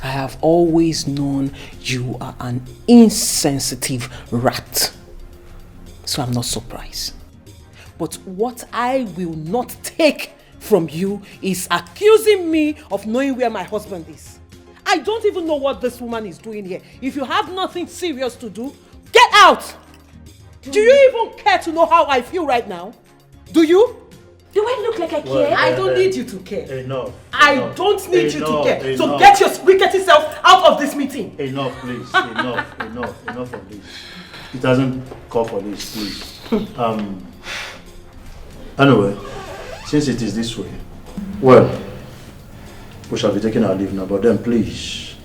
I have always known you are an insensitive rat. So I'm not surprised. But what I will not take from you is accusing me of knowing where my husband is. I don't even know what this woman is doing here. If you have nothing serious to do, get out! Do you even care to know how I feel right now? Do you? Do I look like I care? Well, I don't need you to care. Enough. I don't need you to care. So get your wicked self out of this meeting. Enough, please. Enough of this. It doesn't call for this, please. Anyway, since it is this way, well, we shall be taking our leave now, but then please,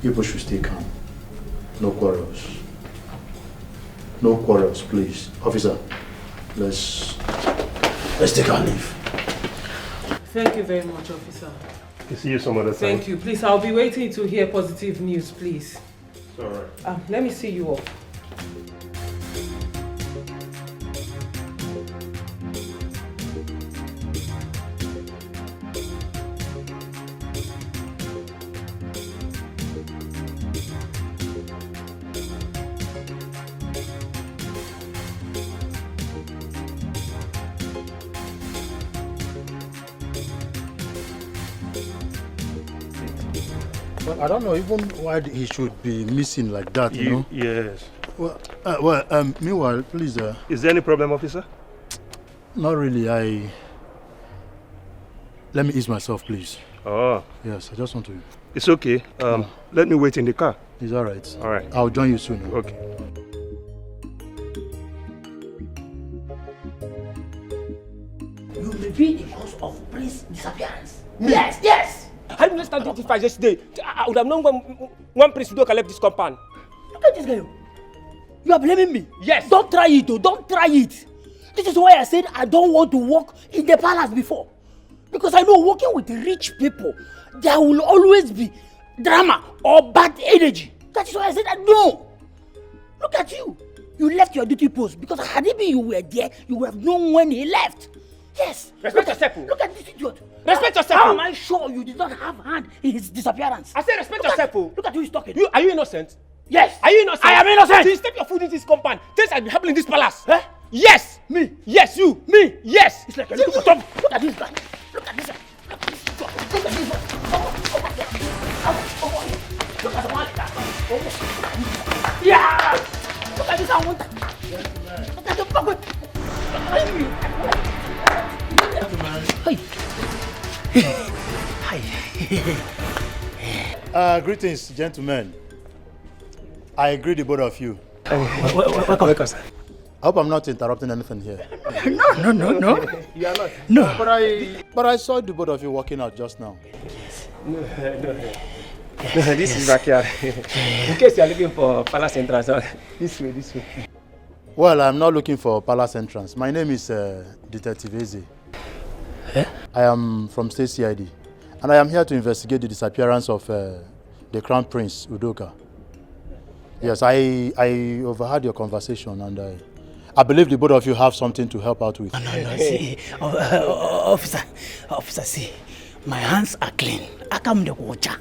people should stay calm. No quarrels. No quarrels, please. Officer, let's take our leave. Thank you very much, officer. I'll see you some other time. Thank you. Please, I'll be waiting to hear positive news, please. It's all right. Let me see you off. Well, I don't know even why he should be missing like that, you know? Yes. Well, meanwhile, please... Is there any problem, officer? Not really. Let me ease myself, please. Oh. Yes, I just want to... It's okay. Let me wait in the car. It's all right. All right. I'll join you soon. Okay. You may be the cause of Prince's disappearance. Yes, yes! I didn't start this fight yesterday. I would have known when Prince Udoka left this compound. Look at this guy. You are blaming me? Yes. Don't try it, oh. Don't try it. This is why I said I don't want to work in the palace before. Because I know working with rich people, there will always be drama or bad energy. That is why I said no. Look at you. You left your duty post because had it been you were there, you would have known when he left. Yes. Respect yourself. Look at this idiot. Respect yourself. How am I sure you did not have hand in his disappearance? I said respect yourself. Look at who he's talking. Are you innocent? Yes. Are you innocent? I am innocent. Since step your foot into this compound, things have been happening in this palace. Eh? Yes. Me. Yes, you. Me. Yes. It's like a look at this guy. Look at this guy. Look at this one. Look at the one. Yeah. Look at this one. Look at the pocket. Hi. Greetings, gentlemen. I agree with both of you. Welcome, sir. I hope I'm not interrupting anything here. No. You are not. No. But I saw the both of you walking out just now. No. This is backyard. In case you are looking for palace entrance, this way. Well, I'm not looking for palace entrance. My name is Detective Eze. I am from State CID, and I am here to investigate the disappearance of the Crown Prince Udoka. Yes, I overheard your conversation, and I believe the both of you have something to help out with. No, see, officer, see, my hands are clean. I come the water.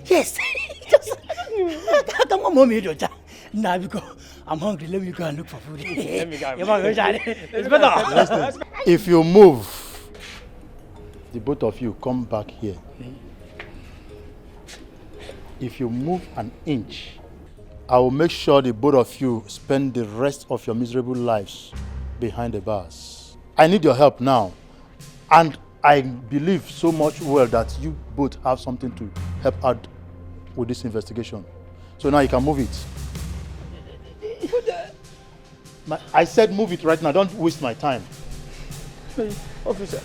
Yes, I come mommy water. Now because I'm hungry, let me go and look for food. Let me go. It's better. If you move, the both of you come back here. If you move an inch, I will make sure the both of you spend the rest of your miserable lives behind the bars. I need your help now, and I believe so much well that you both have something to help out with this investigation. So now you can move it. I said move it right now, don't waste my time. Officer,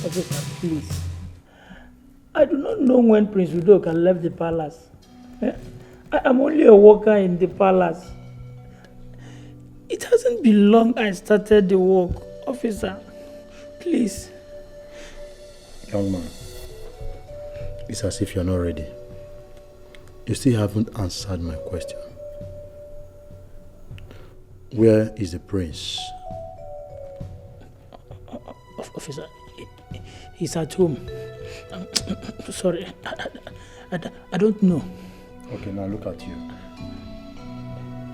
Officer, please. I do not know when Prince Udoka left the palace. I am only a worker in the palace. It hasn't been long I started the work. Officer, please. Young man, it's as if you're not ready. You still haven't answered my question. Where is the prince? Officer, he's at home. Sorry, I don't know. Okay, now look at you.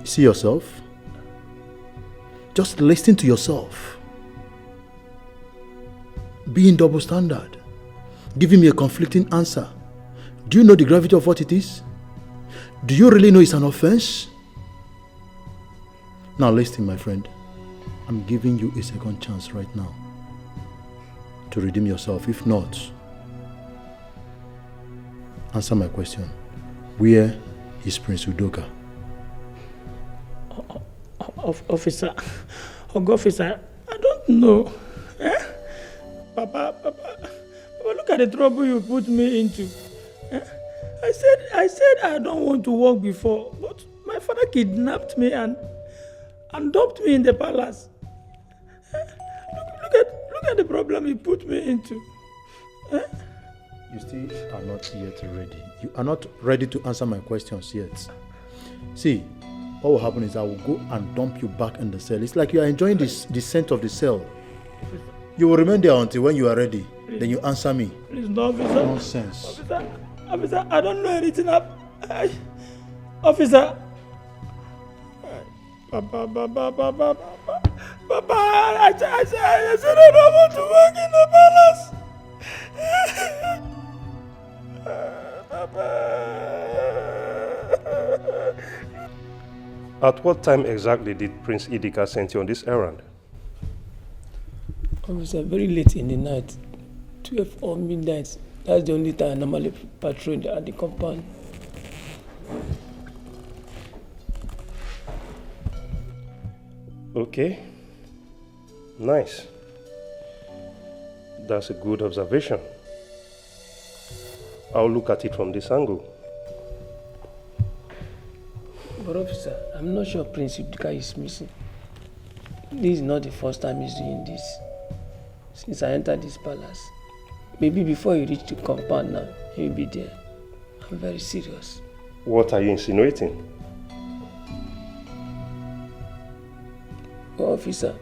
See yourself? Just listen to yourself. Be in double standard. Giving me a conflicting answer. Do you know the gravity of what it is? Do you really know it's an offense? Now listen, my friend. I'm giving you a second chance right now to redeem yourself. If not, answer my question. Where is Prince Udoka? Officer, I don't know. Papa, look at the trouble you put me into. I said I don't want to work before, but my father kidnapped me and dumped me in the palace. Look at the problem he put me into. You still are not yet ready. You are not ready to answer my questions yet. See, what will happen is I will go and dump you back in the cell. It's like you are enjoying the scent of the cell. You will remain there until when you are ready. Please. Then you answer me. Please, no, officer. Nonsense. Officer, I don't know anything. Officer. Papa. Papa, I said I don't want to work in the palace. Papa. At what time exactly did Prince Idika send you on this errand? Officer, very late in the night, 12 or midnight. That's the only time I normally patrol at the compound. Okay. Nice. That's a good observation. I'll look at it from this angle. But officer, I'm not sure Prince Idika is missing. This is not the first time he's doing this. Since I entered this palace. Maybe before you reach the compound now, he'll be there. I'm very serious. What are you insinuating? Oh, officer,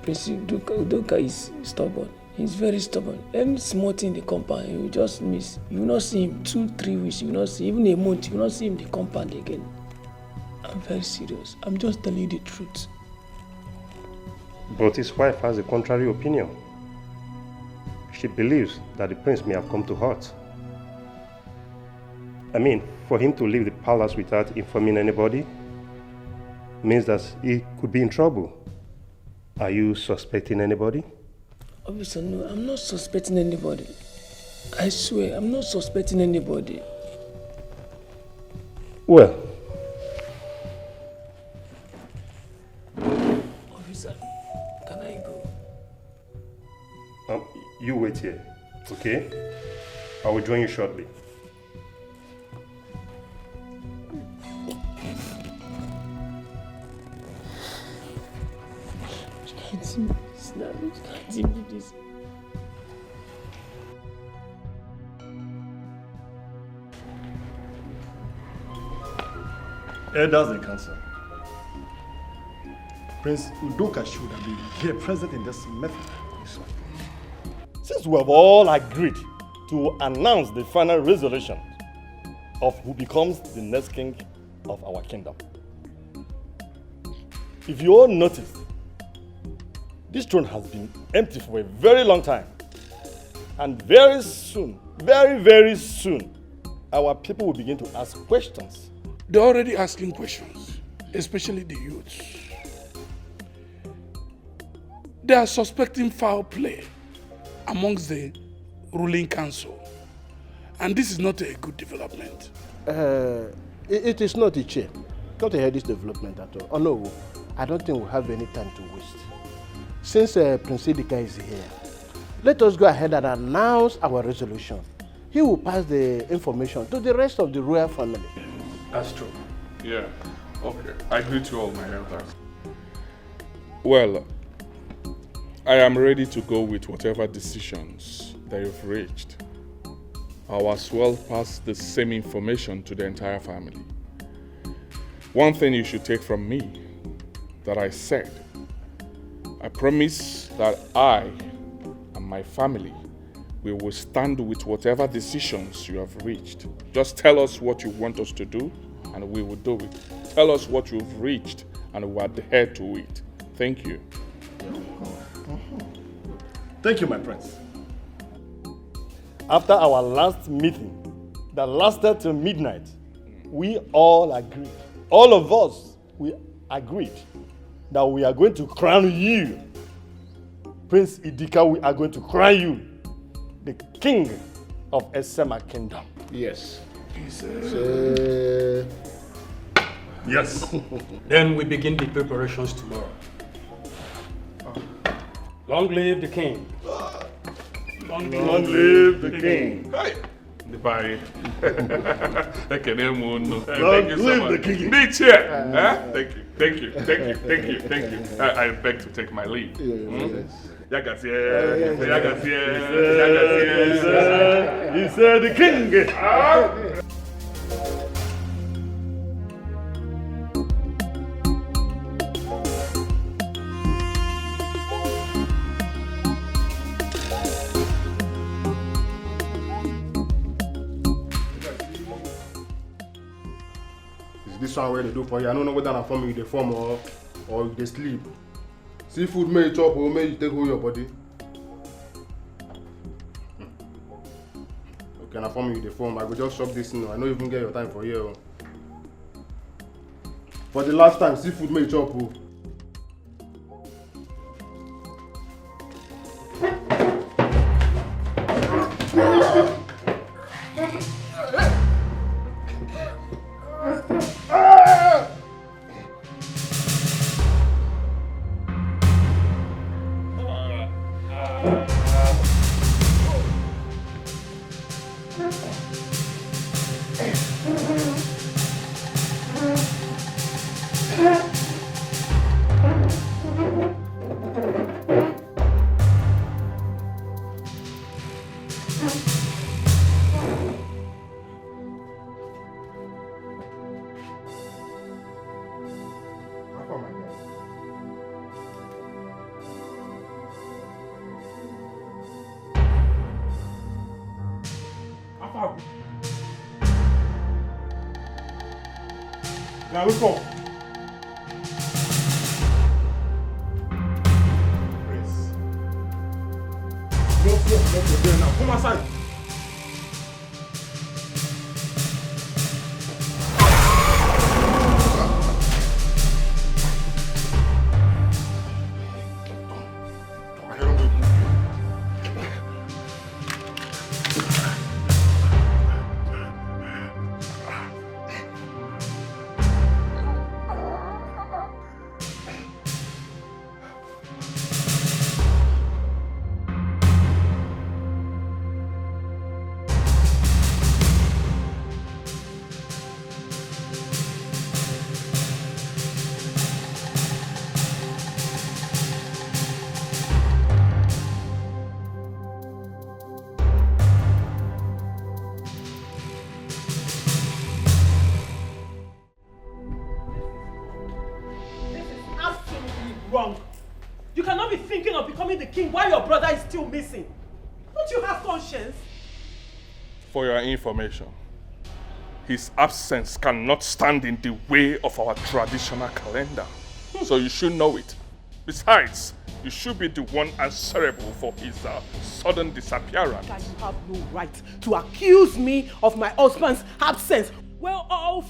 Prince Udoka is stubborn. He's very stubborn. Any small thing in the compound, he will just miss. You will not see him 2-3 weeks. You will not see even a month. You will not see him in the compound again. I'm very serious. I'm just telling you the truth. But his wife has a contrary opinion. She believes that the prince may have come to hurt. I mean, for him to leave the palace without informing anybody means that he could be in trouble. Are you suspecting anybody? Officer, no, I'm not suspecting anybody. I swear, I'm not suspecting anybody. Well, officer, can I go? You wait here, okay? I will join you shortly. Elders in council. Prince Udoka should have been here present in this method. Since we have all agreed to announce the final resolution of who becomes the next king of our kingdom. If you all noticed, this throne has been empty for a very long time. And very soon, very soon, our people will begin to ask questions. They're already asking questions, especially the youths. They are suspecting foul play amongst the ruling council. And this is not a good development. It is not, Iche. Not a this development at all. Oh no, I don't think we'll have any time to waste. Since Prince Idika is here, let us go ahead and announce our resolution. He will pass the information to the rest of the royal family. That's true. Yeah. Okay. I greet you all, my elders. Well, I am ready to go with whatever decisions that you've reached. I'll as well pass the same information to the entire family. One thing you should take from me that I said, I promise that I and my family we will stand with whatever decisions you have reached. Just tell us what you want us to do and we will do it. Tell us what you've reached and we'll adhere to it. Thank you. Thank you, my prince. After our last meeting that lasted till midnight, we all agreed, all of us, we agreed that we are going to crown you. Prince Idika, we are going to crown you the king of Esema Kingdom. Yes. Yes. Then we begin the preparations tomorrow. Long live the king. Long live the king. Hey. Bye. Thank you so much. Meet here. Thank you. I beg to take my leave. Yagazie. He said the king. This one where they do for you. I don't know whether I'm forming the form or they sleep. Seafood may you chop or may you take hold your body. Okay, now for me with the phone. I will just shop this now. I don't even get your time for here. For the last time, seafood may you chop. Now look up. Prince. Look there now. Come outside. Missing. Don't you have conscience? For your information, his absence cannot stand in the way of our traditional calendar. So you should know it. Besides, you should be the one answerable for his sudden disappearance. You have no right to accuse me of my husband's absence. Well, all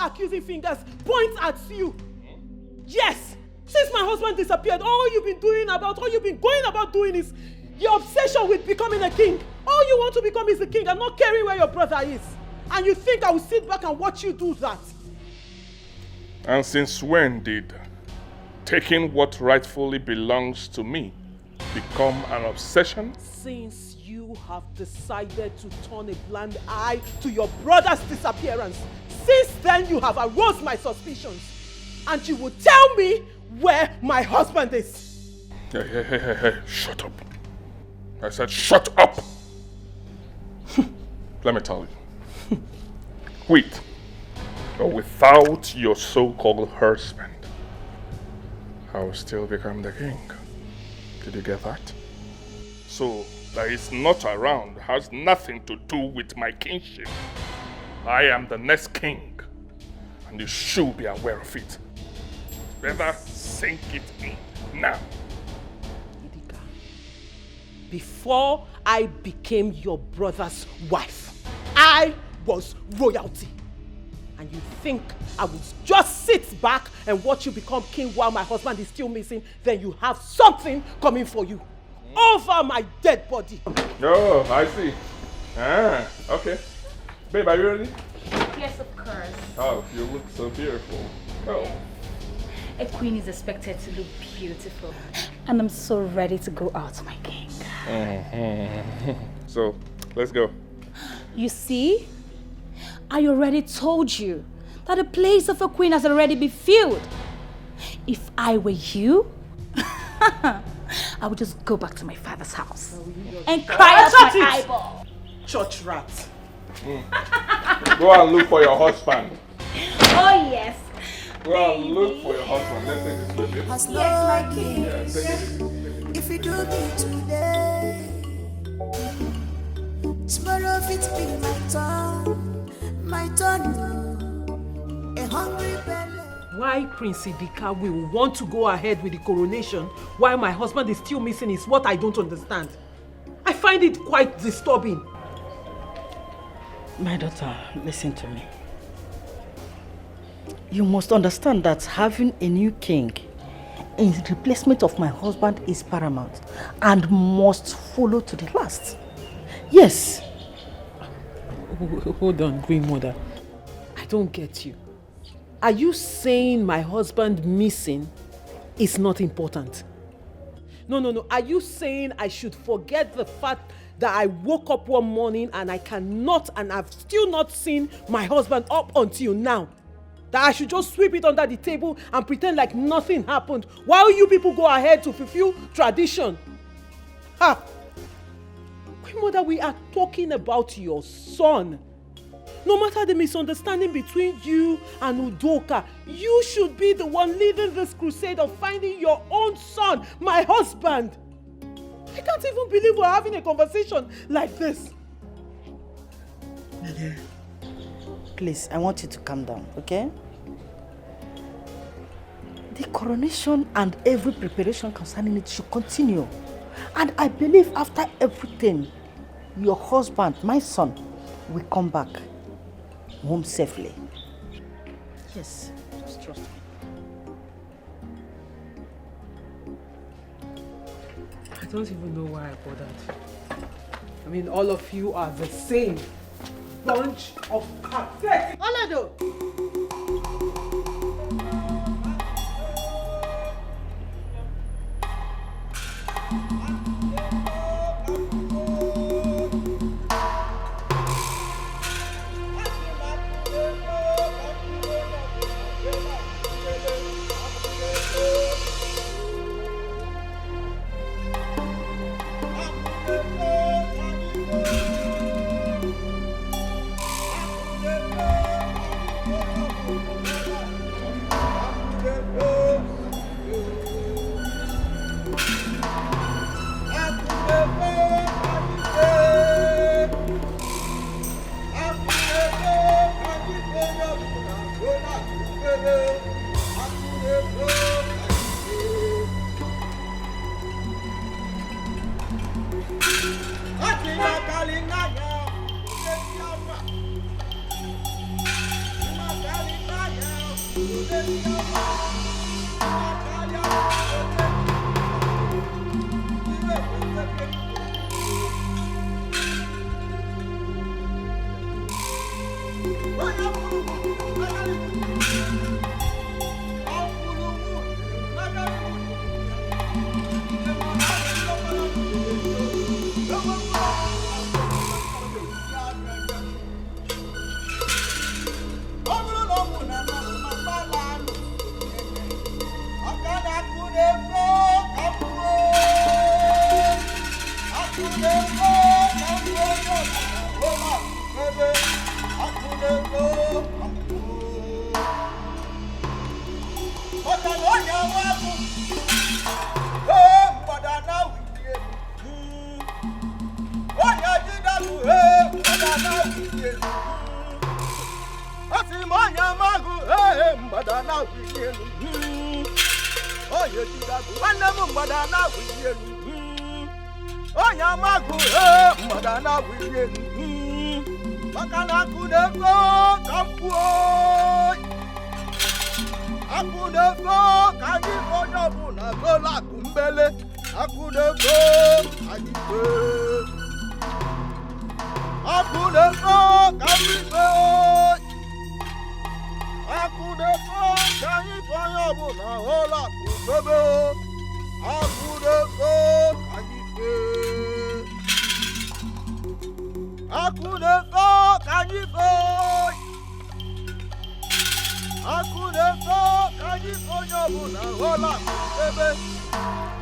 accusing fingers point at you. Yes! Since my husband disappeared, all you've been going about doing is your obsession with becoming a king. All you want to become is a king and not caring where your brother is. And you think I will sit back and watch you do that? And since when did taking what rightfully belongs to me become an obsession? Since you have decided to turn a blind eye to your brother's disappearance. Since then you have aroused my suspicions. And you will tell me where my husband is. Hey, shut up. I said shut up! Let me tell you. With or without your so-called husband, I will still become the king. Did you get that? So, that he's not around has nothing to do with my kingship. I am the next king, and you should be aware of it. Better sink it in now. Before I became your brother's wife, I was royalty. And you think I would just sit back and watch you become king while my husband is still missing? Then you have something coming for you. Over my dead body. Oh, I see. Okay. Babe, are you ready? Yes, of course. Oh, you look so beautiful. Oh. A queen is expected to look beautiful. And I'm so ready to go out, my king. So, let's go. You see? I already told you that the place of a queen has already been filled. If I were you, I would just go back to my father's house and cry out my eyeball. Church rat. Go and look for your husband. Oh, yes. Go and look for your husband. Let's take this with you. As yes, my king. Yeah, if you do me today, tomorrow it be my turn, a hungry belly. Why Prince Idika will want to go ahead with the coronation while my husband is still missing is what I don't understand. I find it quite disturbing. My daughter, listen to me. You must understand that having a new king in replacement of my husband is paramount and must follow to the last. Yes. Hold on, Queen Mother. I don't get you. Are you saying my husband missing is not important? No. Are you saying I should forget the fact that I woke up one morning and I cannot and I've still not seen my husband up until now? That I should just sweep it under the table and pretend like nothing happened while you people go ahead to fulfill tradition? Ah! Queen Mother, we are talking about your son. No matter the misunderstanding between you and Udoka, you should be the one leading this crusade of finding your own son, my husband. I can't even believe we're having a conversation like this. Please, I want you to calm down, okay? The coronation and every preparation concerning it should continue. And I believe after everything, your husband, my son, will come back home safely. Yes, just trust me. I don't even know why I bothered. I mean, all of you are the same bunch of pathetic. Oledo!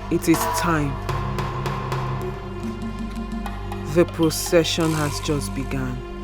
It is time. The procession has just begun.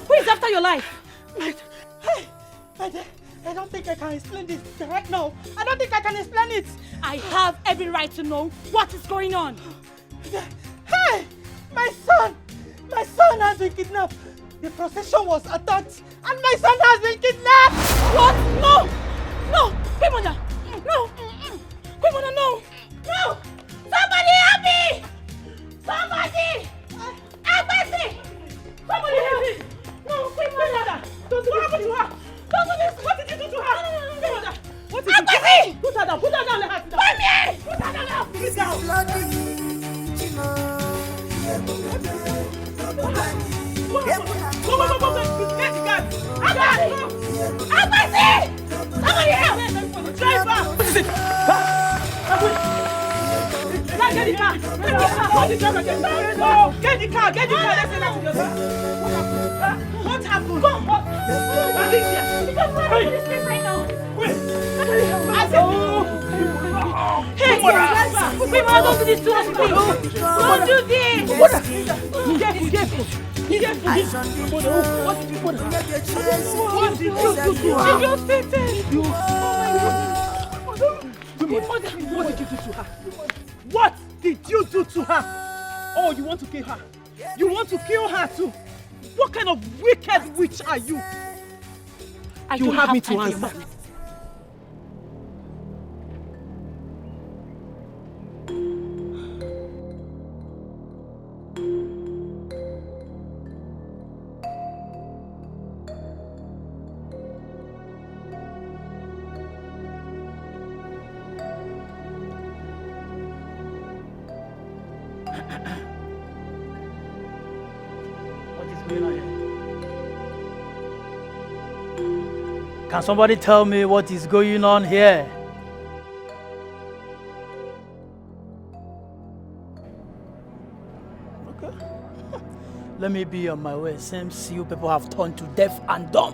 Who is after your life? I don't think I can explain this right now. I don't think I can explain it. I have every right to know what is going on. Hey! My son! My son has been kidnapped. The procession was attacked and my son has been kidnapped! What? No! No! Queen Mother! No! Queen Mother, no! No! Somebody help me! Somebody! Help me! Somebody help me! No, Queen Mother! Don't do this to her! Don't do this! What did you do to her? Queen Mother! What did you do? Put her down! Put her down! Let her sit down! Put her down now! Put her down! Get the gun! Somebody help! Driver! What is it? Get the car! Get the car! Get the car! Let's send her to the car. What happened? Go! What is here? Hey! Right now. Hey, driver! Don't do this to us, please! Don't do this! Careful! What did you do to her? Oh, you want to kill her? You want to kill her too? What kind of wicked witch are you? You have me to answer. Can somebody tell me what is going on here? Okay. Let me be on my way. Seems you people have turned to deaf and dumb.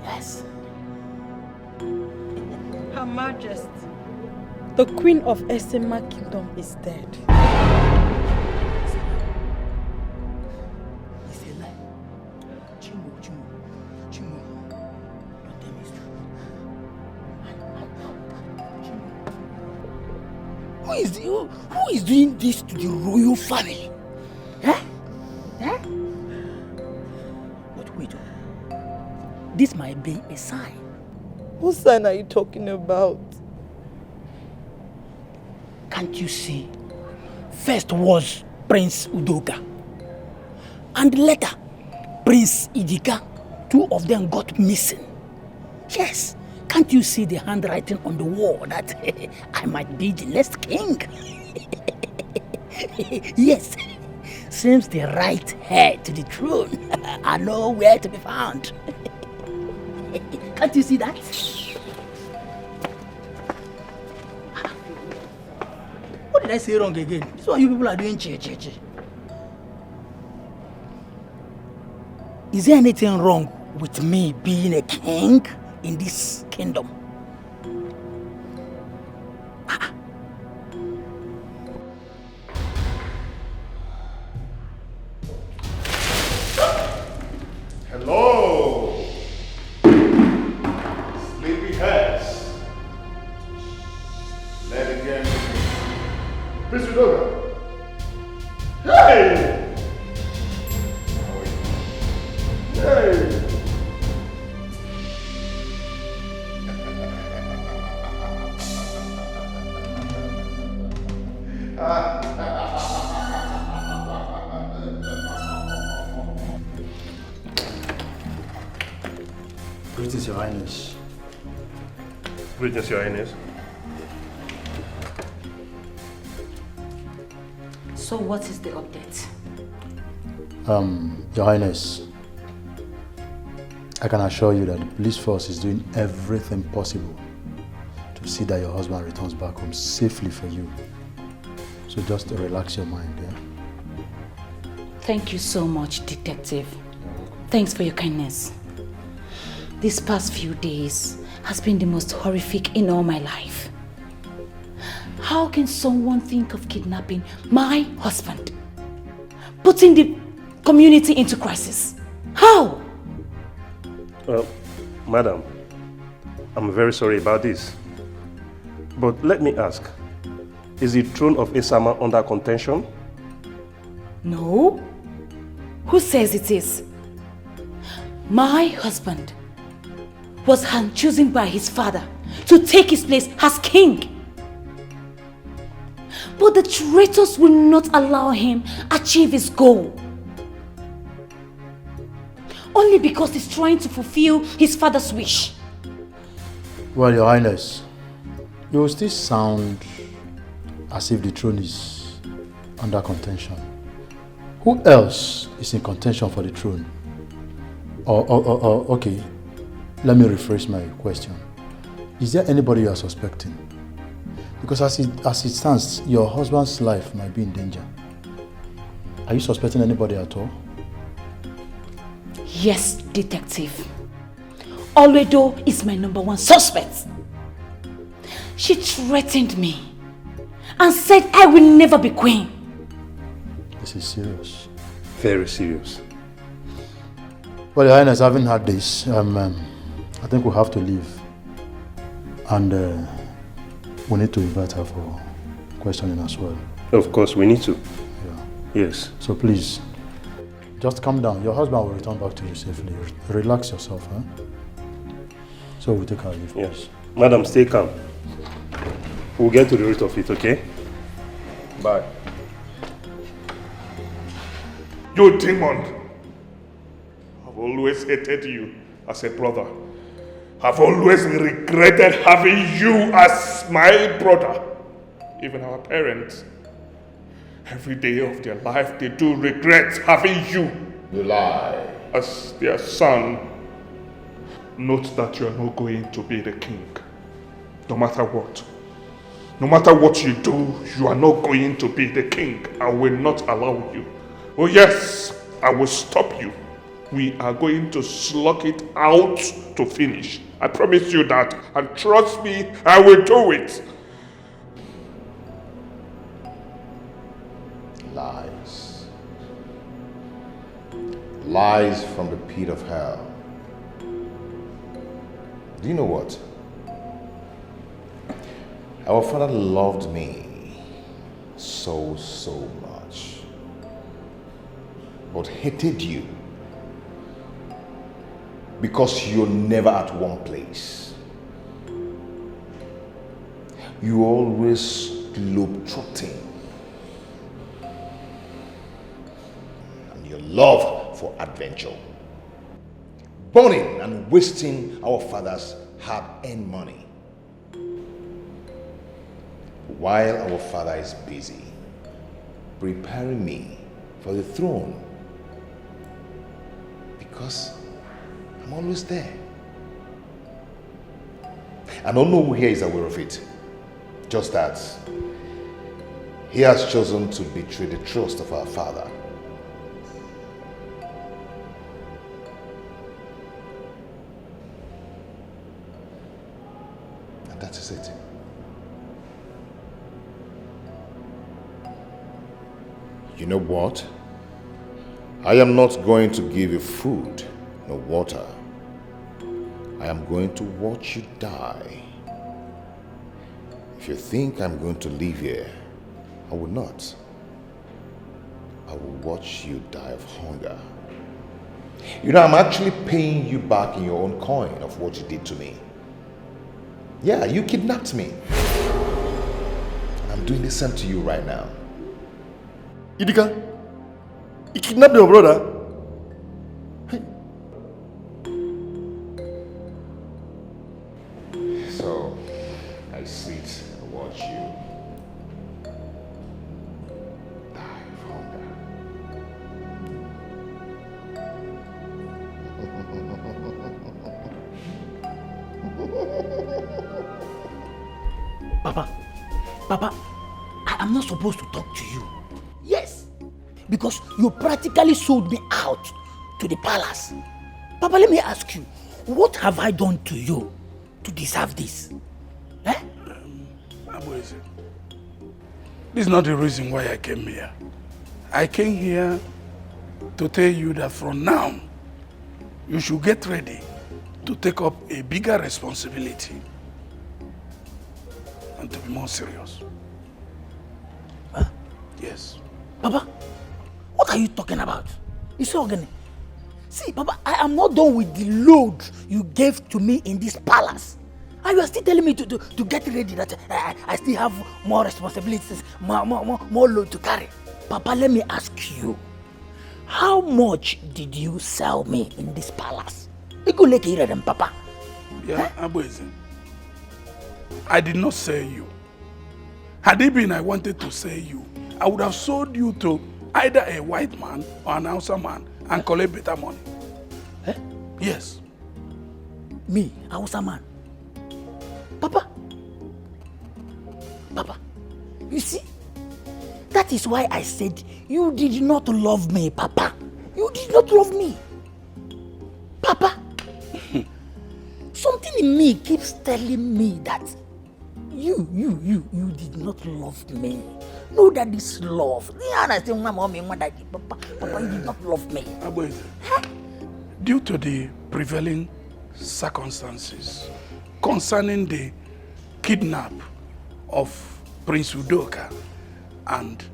Yes. Her Majesty, the Queen of Esema Kingdom is dead. Who is doing this to the royal family? But wait, this might be a sign. What sign are you talking about? Can't you see? First was Prince Udoka, and later Prince Idika. Two of them got missing. Yes. Can't you see the handwriting on the wall that I might be the next king? Yes, seems the right heir to the throne are nowhere to be found. Can't you see that? What did I say wrong again? This is what you people are doing, che. Is there anything wrong with me being a king in this kingdom? Hello, sleepy heads. Let it get Prince Udoka. Hey! Greetings, Your Highness. Greetings, Your Highness. So what is the update? Your Highness, I can assure you that the police force is doing everything possible to see that your husband returns back home safely for you. So just relax your mind, yeah? Thank you so much, Detective. Thanks for your kindness. These past few days has been the most horrific in all my life. How can someone think of kidnapping my husband? Putting the community into crisis? How? Madam, I'm very sorry about this. But let me ask, is the throne of Esama under contention? No. Who says it is? My husband was hand-chosen by his father to take his place as king. But the traitors will not allow him achieve his goal. Only because he's trying to fulfill his father's wish. Well, Your Highness, you will still sound as if the throne is under contention. Who else is in contention for the throne? Okay, let me rephrase my question. Is there anybody you are suspecting? Because as it stands, your husband's life might be in danger. Are you suspecting anybody at all? Yes, Detective. Oledo is my #1 suspect. She threatened me and said I will never be queen. This is serious. Very serious. Well, Your Highness, having had this, I think we'll have to leave. And we need to invite her for questioning as well. Of course, we need to. Yeah. Yes. So please, just calm down. Your husband will return back to you safely. Relax yourself, huh? So we'll take our leave. Yes. Madam, stay calm. We'll get to the root of it, okay? Bye. You demon! I've always hated you as a brother. I've always regretted having you as my brother. Even our parents. Every day of their life they do regret having you. You lie. As their son. Note that you are not going to be the king. No matter what. No matter what you do, you are not going to be the king. I will not allow you. Oh yes, I will stop you. We are going to slug it out to finish. I promise you that. And trust me, I will do it. Lies. Lies from the pit of hell. Do you know what? Our father loved me so much, but hated you because you're never at one place. You always globe-trotting. And your love for adventure. Burning and wasting our father's hard-earned money. While our father is busy preparing me for the throne. Because I'm always there. I don't know who here is aware of it. Just that he has chosen to betray the trust of our father. And that is it. You know what? I am not going to give you food, no water. I am going to watch you die. If you think I'm going to live here, I will not. I will watch you die of hunger. You know, I'm actually paying you back in your own coin of what you did to me. Yeah, you kidnapped me. And I'm doing the same to you right now. Idika, you kidnapped your brother? Hey. Papa, I am not supposed to talk to you. Yes, because you practically sold me out to the palace. Papa, let me ask you, what have I done to you to deserve this? Eh? Abueze, this is not the reason why I came here. I came here to tell you that from now, you should get ready to take up a bigger responsibility and to be more serious. Huh? Yes. Papa, what are you talking about? You see, Ogene, see, Papa, I am not done with the load you gave to me in this palace. And you are still telling me to get ready, that I still have more responsibilities, more load to carry. Papa, let me ask you, how much did you sell me in this palace? Papa. Yeah, Abueze, I did not sell you. Had it been I wanted to sell you, I would have sold you to either a white man or an Hausa man and collect better money. Eh? Yes. Me, Hausa man? Papa, you see, that is why I said you did not love me, Papa. You did not love me. Papa, something in me keeps telling me that you did not love me. No, that is love. Papa, you did not love me. Due to the prevailing circumstances concerning the kidnap of Prince Udoka and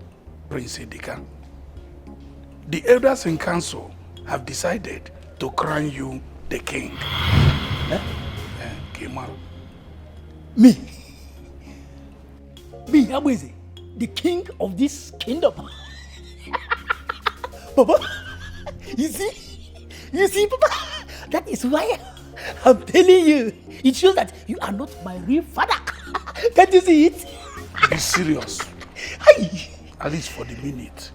Prince Idika, the elders in council have decided to crown you the king. Kimaru. Me, Abueze, the king of this kingdom. Papa, you see, Papa, that is why I'm telling you. It shows that you are not my real father. Can't you see it? Be serious. At least for the minute.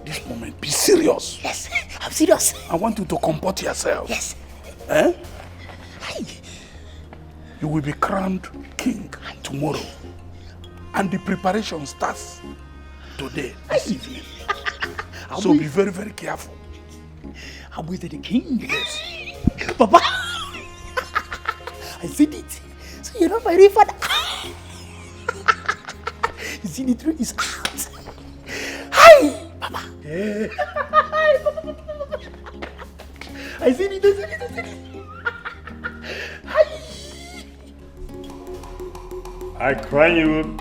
This moment, be serious. Yes, I'm serious. I want you to comport yourself. Yes. Eh? You will be crowned king tomorrow. And the preparation starts today, this evening. So be very, very careful. I'm with the king. Yes. Papa, I see it. So you're not my real father. You see, the truth is out. Hi, Papa. I see it. Hi. I crown you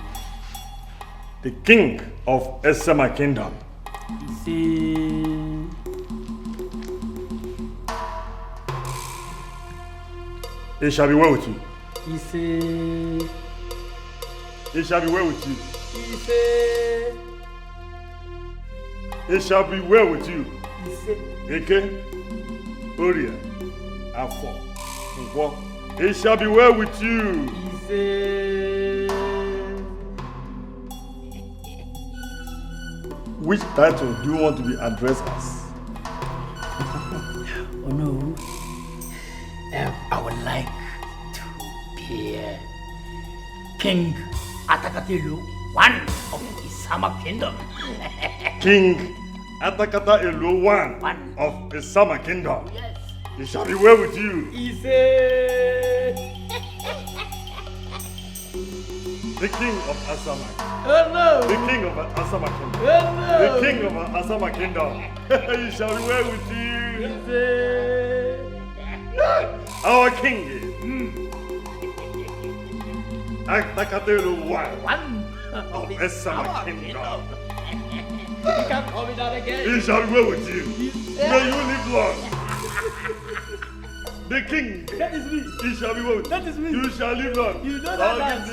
the king of Esema Kingdom. See. It shall be well with you. He say. It shall be well with you. He say. It shall be well with you. He say. Eke, Oria, Afo, Nkwo. It shall be well with you. He say. Which title do you want to be addressed as? Oh no. I would like to be King Atakatelu, one of Isama Kingdom. King Atakata Elu, one of Isama Kingdom. Yes. It shall be well with you. The king of Asama. Oh no. The king of Asama Kingdom. Oh no. The king of Asama Kingdom. It shall be well with you. Our king. Atakatelu, one of Asama Kingdom. You can't call me that again. It shall be well with you. May you live long. The king. That is me. It shall be well with you. That is me. You shall live long. You know that dance.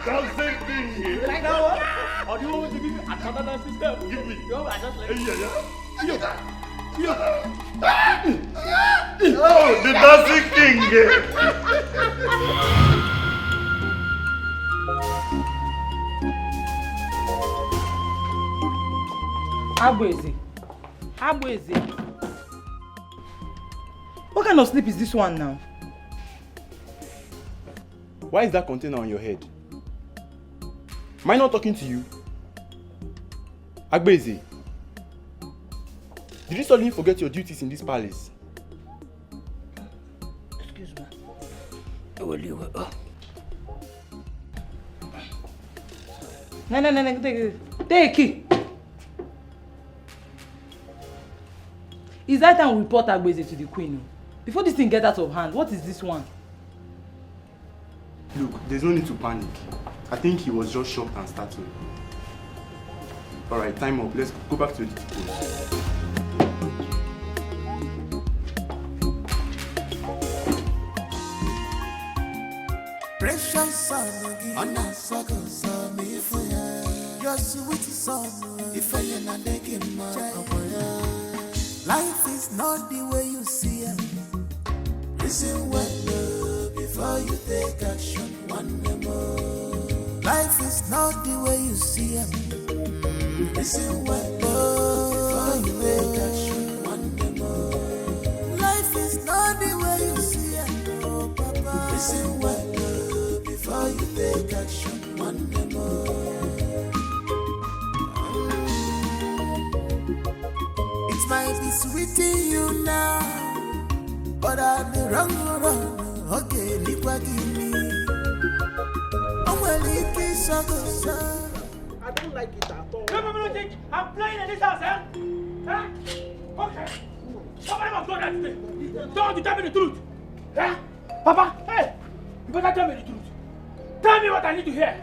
Dancing king. You like that one? Or do you want me to give you another dance system? Give me. You want me to just like Oh, the dancing king. What kind of sleep is this one now? Why is that container on your head? Am I not talking to you? Agbeze, did you suddenly forget your duties in this palace? Excuse me. Will you? No, take it. It's that time we report Agbeze to the queen. Before this thing gets out of hand, what is this one? Look, there's no need to panic. I think he was just shocked and startled. Alright, time up. Let's go back to the post. Precious son, Anna Sago, son, if you're sweet son, if I am a game, life is not the way you see it. Listen well before you take action. One more. Life is not the way you see it. Listen well before you take action. One more. Life is not the way you see it. Oh, Papa. Listen well before you take action. One more. It might be sweet in you now, but I'm the wrong one. Okay, Nikwa give me. Oh, well, it is so good. I don't like it at all. I'm playing in this house, eh? Huh? Okay. Somebody must go that way. Don't tell me the truth. Huh? Papa, hey! You better tell me the truth. Tell me what I need to hear.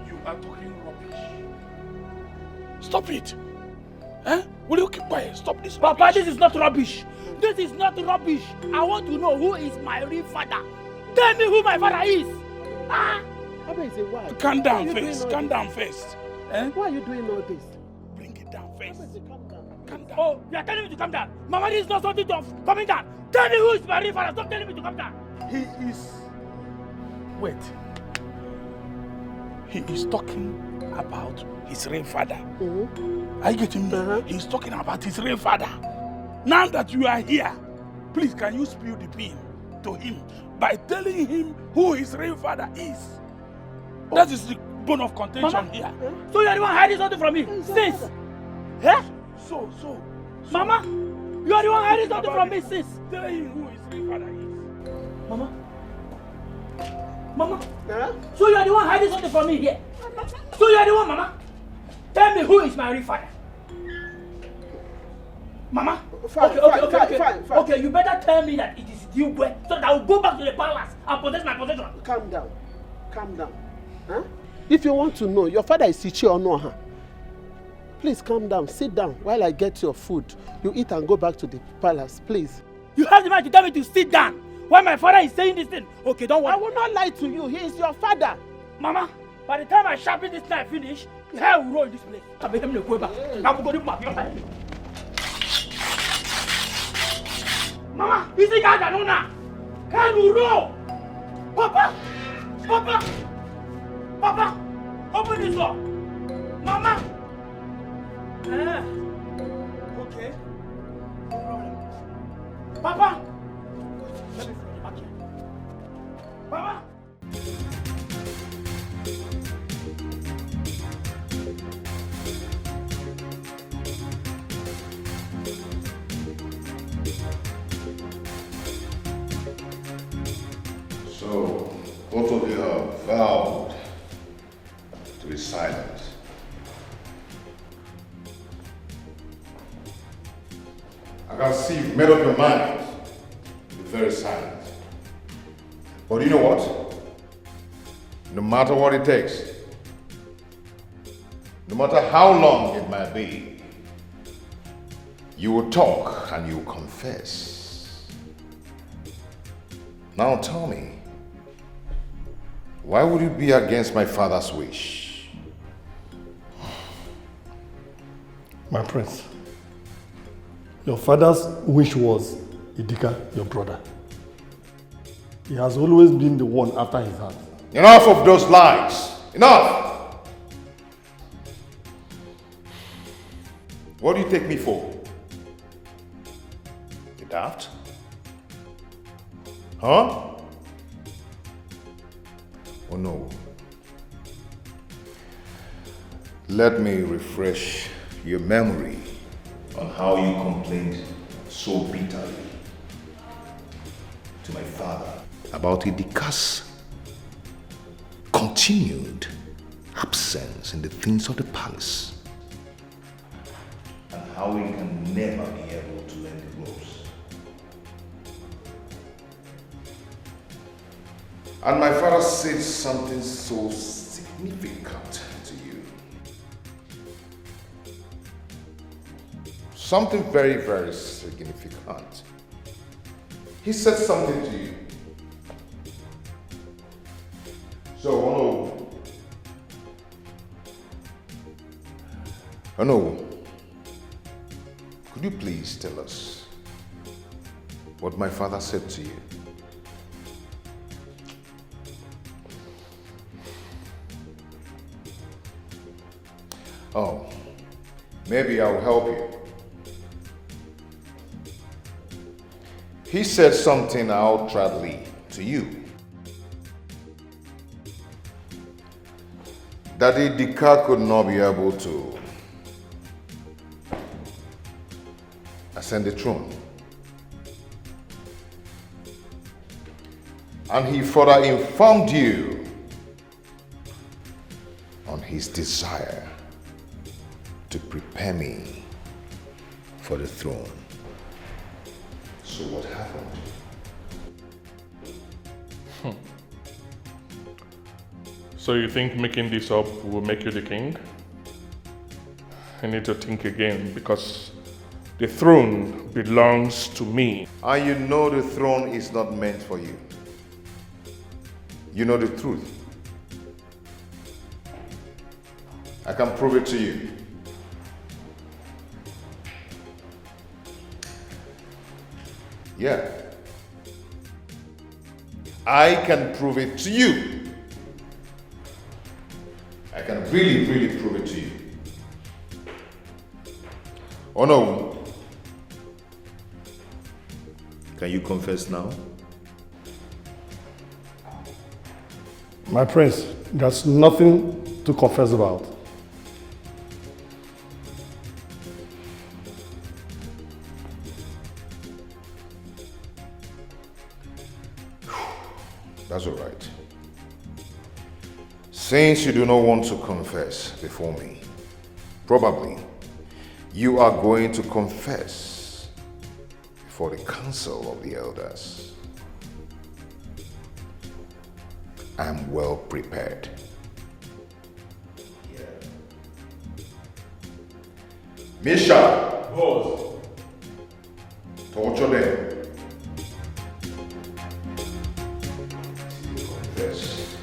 You are talking rubbish. Stop it. Huh? Will you keep quiet? Stop this. Papa, this is not rubbish. This is not rubbish. I want to know who is my real father. Tell me who my father is. Ah! Why? Calm down first. Calm down first. Eh? Why are you doing all this? Bring it down first. Calm down. Oh, you are telling me to calm down. Mama, this is not something to coming down. Tell me who is my real father. Stop telling me to calm down. He is... Wait. He is talking about his real father. Are you getting me? He's talking about his real father. Now that you are here, please can you spill the bean to him by telling him who his real father is? That is the bone of contention Mama, here. So you are the one hiding something from me? Since? Eh? So. Mama, you are the one hiding something from me since? Tell him who his real father is. Mama? Mama? So you are the one hiding something from me here? So you are the one, Mama? Tell me who is my real father? Mama? Fine. Okay, you better tell me that it is you, so that I will go back to the palace and possess my possession. Calm down. Huh? If you want to know, your father is Ichi or no? Huh? Please calm down. Sit down while I get your food. You eat and go back to the palace, please. You have the mind to tell me to sit down while my father is saying this thing. Okay, don't worry. I will not lie to you. He is your father. Mama, by the time I sharpen this knife finish, hell will roll in this place. I be him to go back. I'm going to my Mama, you think I don't know? Hell will roll. Papa, open this door. Mama. Okay. No problem. Papa. Let me throw you back here. Papa. So, both of you have vowed to be silent. I can see you've made up your mind to be very silent. But you know what? No matter what it takes, no matter how long it might be, you will talk and you will confess. Now tell me, why would you be against my father's wish? My prince, your father's wish was Idika, your brother. He has always been the one after his heart. Enough of those lies! Enough! What do you take me for? You daft? Huh? Oh no. Let me refresh your memory on how you complained so bitterly to my father about Idika's continued absence in the things of the palace and how he can never be able to learn the ropes. And my father said something so significant to you. Something very, very significant. He said something to you. So, Ono, could you please tell us what my father said to you? Oh, maybe I'll help you. He said something outwardly to you. That Idika could not be able to ascend the throne. And he further informed you on his desire to prepare me for the throne. So what happened? So you think making this up will make you the king? I need to think again because the throne belongs to me. And you know the throne is not meant for you. You know the truth. I can prove it to you. Yeah. I can prove it to you. I can really, really prove it to you. Oh no. Can you confess now? My prince, there's nothing to confess about. That's all right. Since you do not want to confess before me, probably you are going to confess before the council of the elders. I am well prepared. Yeah. Misha! Boss. Torture them. Confess.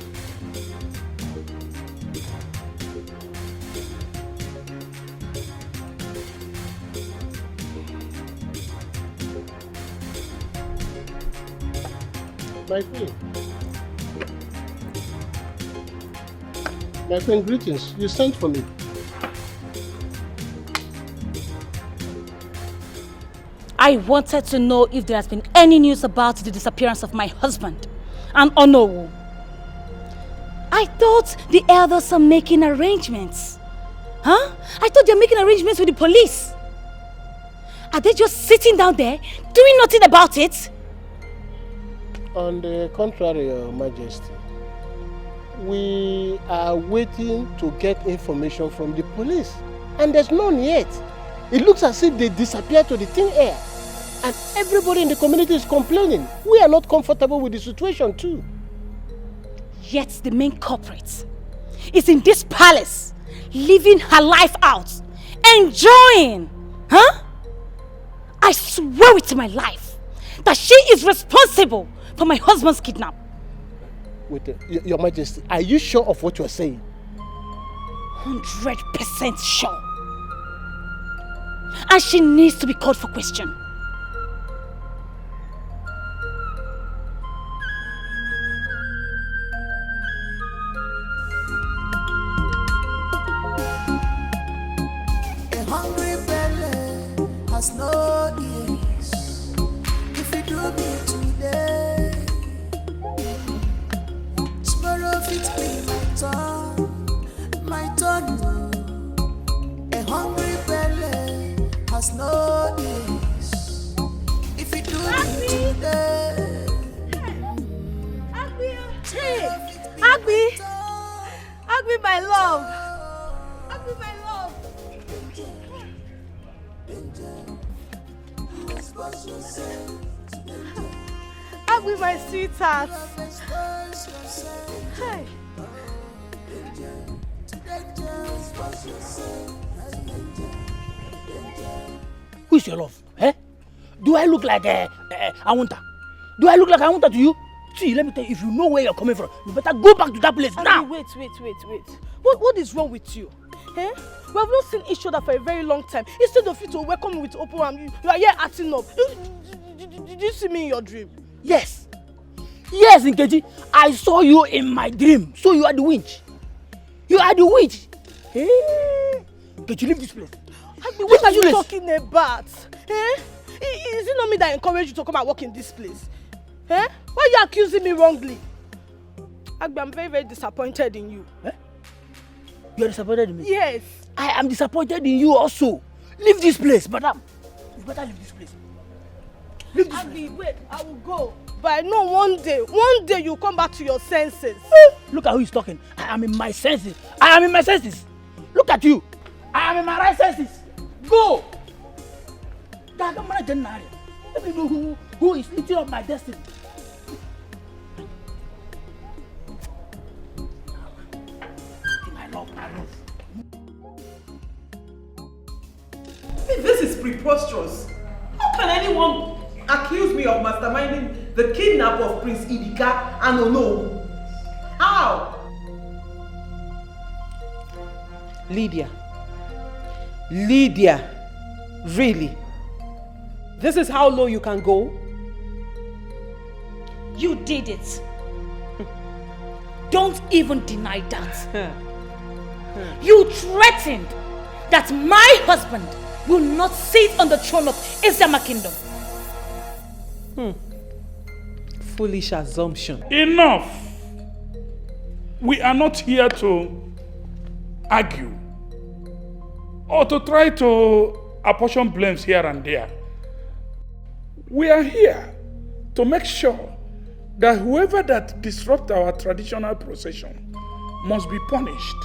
My queen. My queen, greetings. You sent for me. I wanted to know if there has been any news about the disappearance of my husband and Onowu. I thought the elders are making arrangements. Huh? I thought they're making arrangements with the police. Are they just sitting down there doing nothing about it? On the contrary, Your Majesty, we are waiting to get information from the police, and there's none yet. It looks as if they disappeared to the thin air, and everybody in the community is complaining. We are not comfortable with the situation too. Yet the main culprit is in this palace, living her life out, enjoying, huh? I swear it to my life that she is responsible for my husband's kidnap. Wait, Your Majesty, are you sure of what you're saying? 100% sure. And she needs to be called for question. A hungry belly has no ears. If you do me today, tomorrow fit be my turn. A hungry belly has no ease. If you do it today, Hey, Agbi, my love. Agbi, my love. Agbi, my sweetheart. Hey. Who's your love? Eh? Do I look like Awunta? Do I look like Awunta to you? See, let me tell you, if you know where you're coming from, you better go back to that place now. Wait. What is wrong with you? Eh? We have not seen each other for a very long time. Instead of you to welcome me with open arms, you are here acting up. Did you see me in your dream? Yes. Yes, Nkechi. I saw you in my dream. So you are the witch. You are the witch. Hey. Nkechi, leave this place. What are you talking about? Eh? Is it not me that encouraged you to come and work in this place? Eh? Why are you accusing me wrongly? Agbi, I'm very, very disappointed in you. Eh? You are disappointed in me? Yes. I am disappointed in you also. Leave this place, madam. You better leave this place. Leave this place. Wait, I will go. But I know one day you'll come back to your senses. Look at who is talking. I am in my senses. I am in my senses. Look at you. I am in my right senses. Go. Let me know who is eating up my destiny. My love. This is preposterous. How can anyone accuse me of masterminding the kidnap of Prince Idika and Ono? How? Lydia, really? This is how low you can go? You did it. Don't even deny that. You threatened that my husband will not sit on the throne of Isiama Kingdom. Foolish assumption. Enough! We are not here to argue or to try to apportion blames here and there. We are here to make sure that whoever that disrupts our traditional procession must be punished.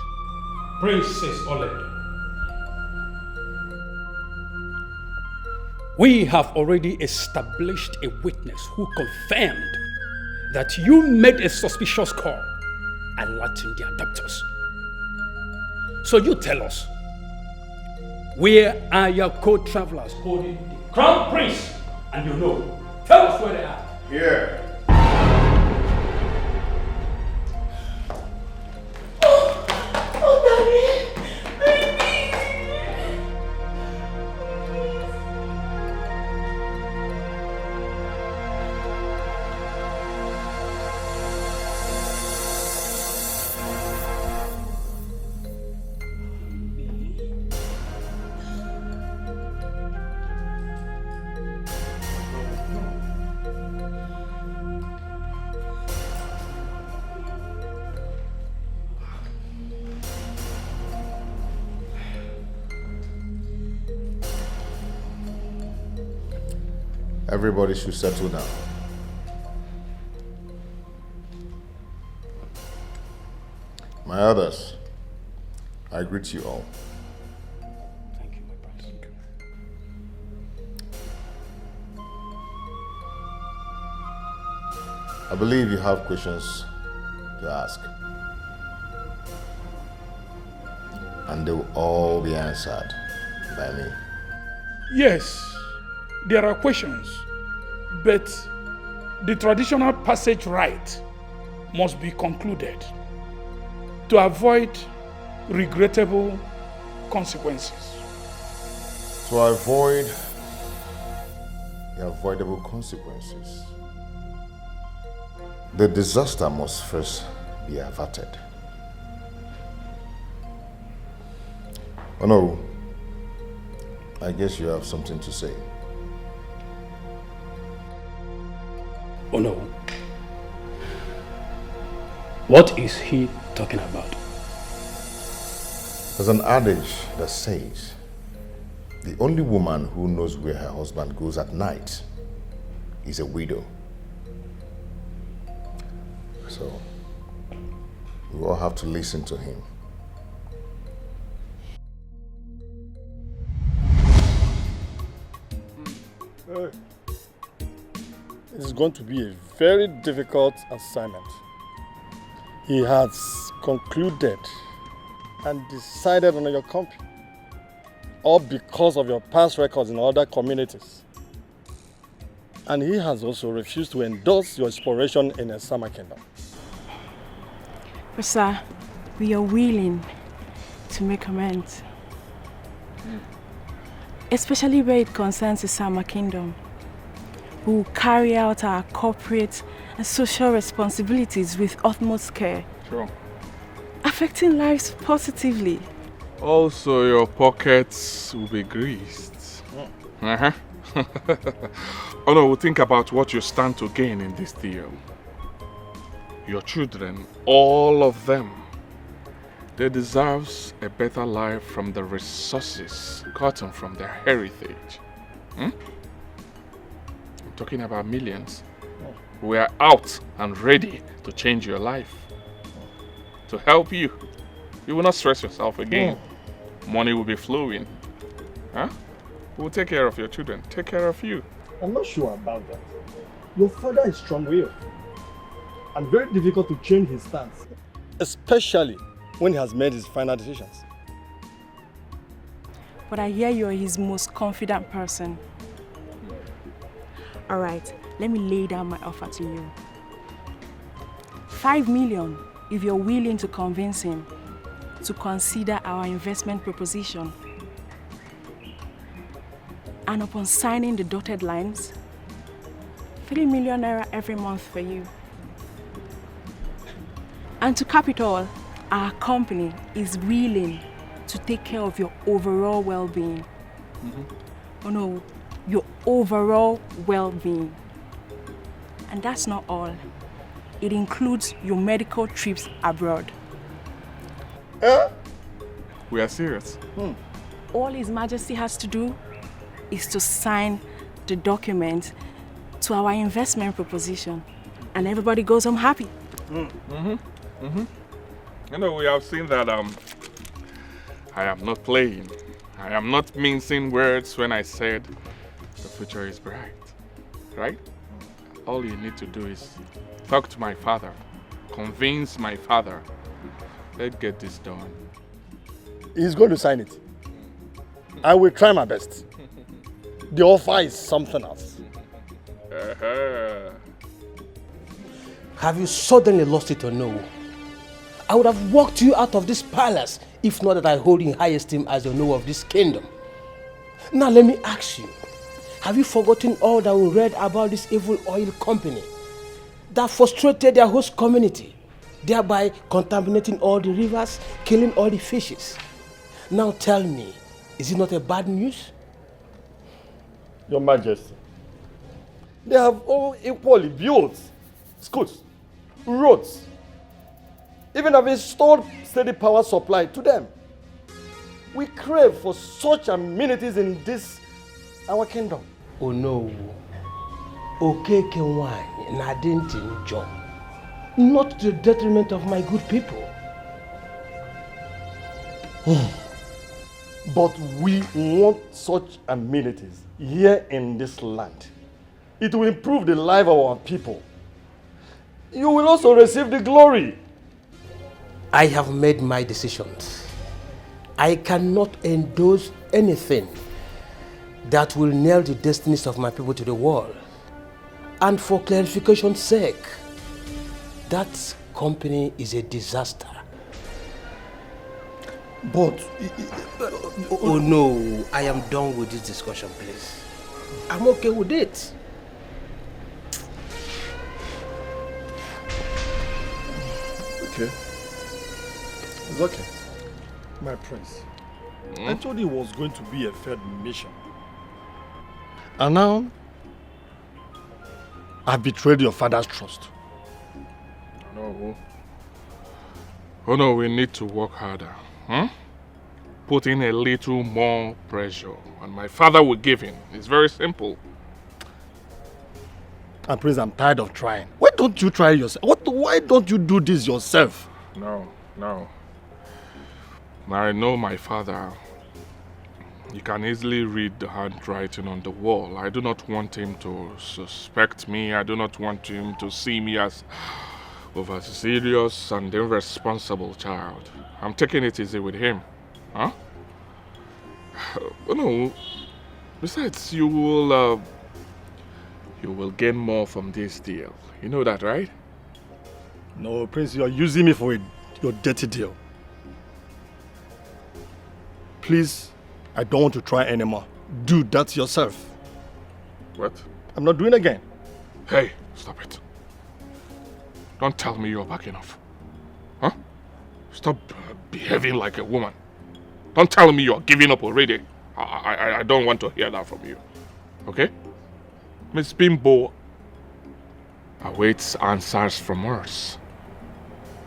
Princess Oleg, we have already established a witness who confirmed that you made a suspicious call alerting their doctors. So you tell us, where are your co-travelers holding the crown prince? And you know, tell us where they are. Here. Oh, Daddy. Everybody should settle down. My others, I greet you all. Thank you, my brother. Thank you. I believe you have questions to ask. And they will all be answered by me. Yes, there are questions, but the traditional passage rite must be concluded to avoid regrettable consequences. To avoid the avoidable consequences, the disaster must first be averted. Oh no, I guess you have something to say. Oh no. What is he talking about? There's an adage that says, the only woman who knows where her husband goes at night is a widow. So, we all have to listen to him. It is going to be a very difficult assignment. He has concluded and decided on your company, all because of your past records in other communities. And he has also refused to endorse your exploration in the Summer Kingdom. But sir, we are willing to make amends. Especially where it concerns the Summer Kingdom. We will carry out our corporate and social responsibilities with utmost care. Sure. Affecting lives positively. Also, your pockets will be greased. Uh-huh. Oh no, think about what you stand to gain in this deal. Your children, all of them, they deserve a better life from the resources gotten from their heritage. I'm talking about millions. We are out and ready to change your life. To help you. You will not stress yourself again. Money will be flowing. We'll take care of your children. Take care of you. I'm not sure about that. Your father is strong-willed and very difficult to change his stance, especially when he has made his final decisions. But I hear you are his most confident person. Alright, let me lay down my offer to you. 5 million if you're willing to convince him to consider our investment proposition. And upon signing the dotted lines, 3 million naira every month for you. And to cap it all, our company is willing to take care of your overall well-being. Oh no, your overall well-being. And that's not all. It includes your medical trips abroad. We are serious. All His Majesty has to do is to sign the document to our investment proposition. And everybody goes home happy. You know, we have seen that I am not playing. I am not mincing words when I said the future is bright. Right? All you need to do is talk to my father. Convince my father. Let's get this done. He's going to sign it. I will try my best. The offer is something else. Have you suddenly lost it or no? I would have walked you out of this palace if not that I hold you in high esteem as the owner of this kingdom. Now let me ask you, have you forgotten all that we read about this evil oil company that frustrated their host community, thereby contaminating all the rivers, killing all the fishes? Now tell me, is it not a bad news? Your Majesty, they have all equally built schools, roads, even have installed steady power supply to them. We crave for such amenities in this, our kingdom. Oh no. Okeke wine na didn't enjoy. Not to the detriment of my good people. But we want such amenities here in this land. It will improve the life of our people. You will also receive the glory. I have made my decisions. I cannot endorse anything that will nail the destinies of my people to the wall. And for clarification's sake, that company is a disaster. But... Oh no, I am done with this discussion, please. I'm okay with it. Okay. It's okay. My prince, I told you it was going to be a failed mission. And now, I betrayed your father's trust. No. Oh no, we need to work harder. Put in a little more pressure, and my father will give in. It's very simple. And Prince, I'm tired of trying. Why don't you try yourself? Why don't you do this yourself? No. I know my father. He can easily read the handwriting on the wall. I do not want him to suspect me. I do not want him to see me as over-serious and irresponsible child. I'm taking it easy with him. Huh? No. Besides, you will gain more from this deal. You know that, right? No, Prince, you are using me for your dirty deal. Please, I don't want to try anymore. Do that yourself. What? I'm not doing it again. Hey, stop it. Don't tell me you're backing off. Huh? Stop behaving like a woman. Don't tell me you're giving up already. I don't want to hear that from you. Okay? Miss Bimbo awaits answers from us.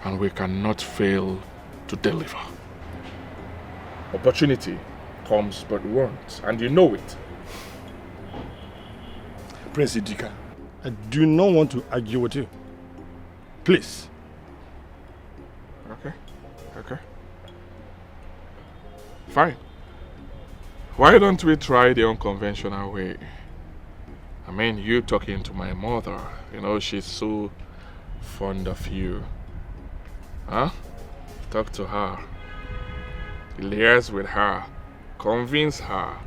And we cannot fail to deliver. Opportunity comes but once, and you know it. Prince Idika, I do not want to argue with you. Please. Okay. Fine. Why don't we try the unconventional way? I mean, you talking to my mother. You know, she's so fond of you. Huh? Talk to her. Liaise with her. Convince her.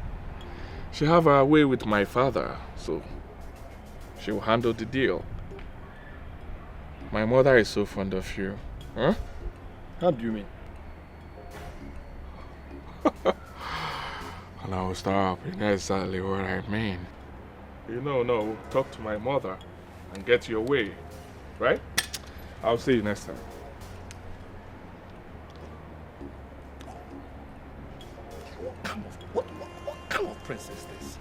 She have her way with my father, so she will handle the deal. My mother is so fond of you. Huh? How do you mean? No, stop. You know exactly what I mean. You know, no, talk to my mother and get your way. Right? I'll see you next time. What kind of prince is this?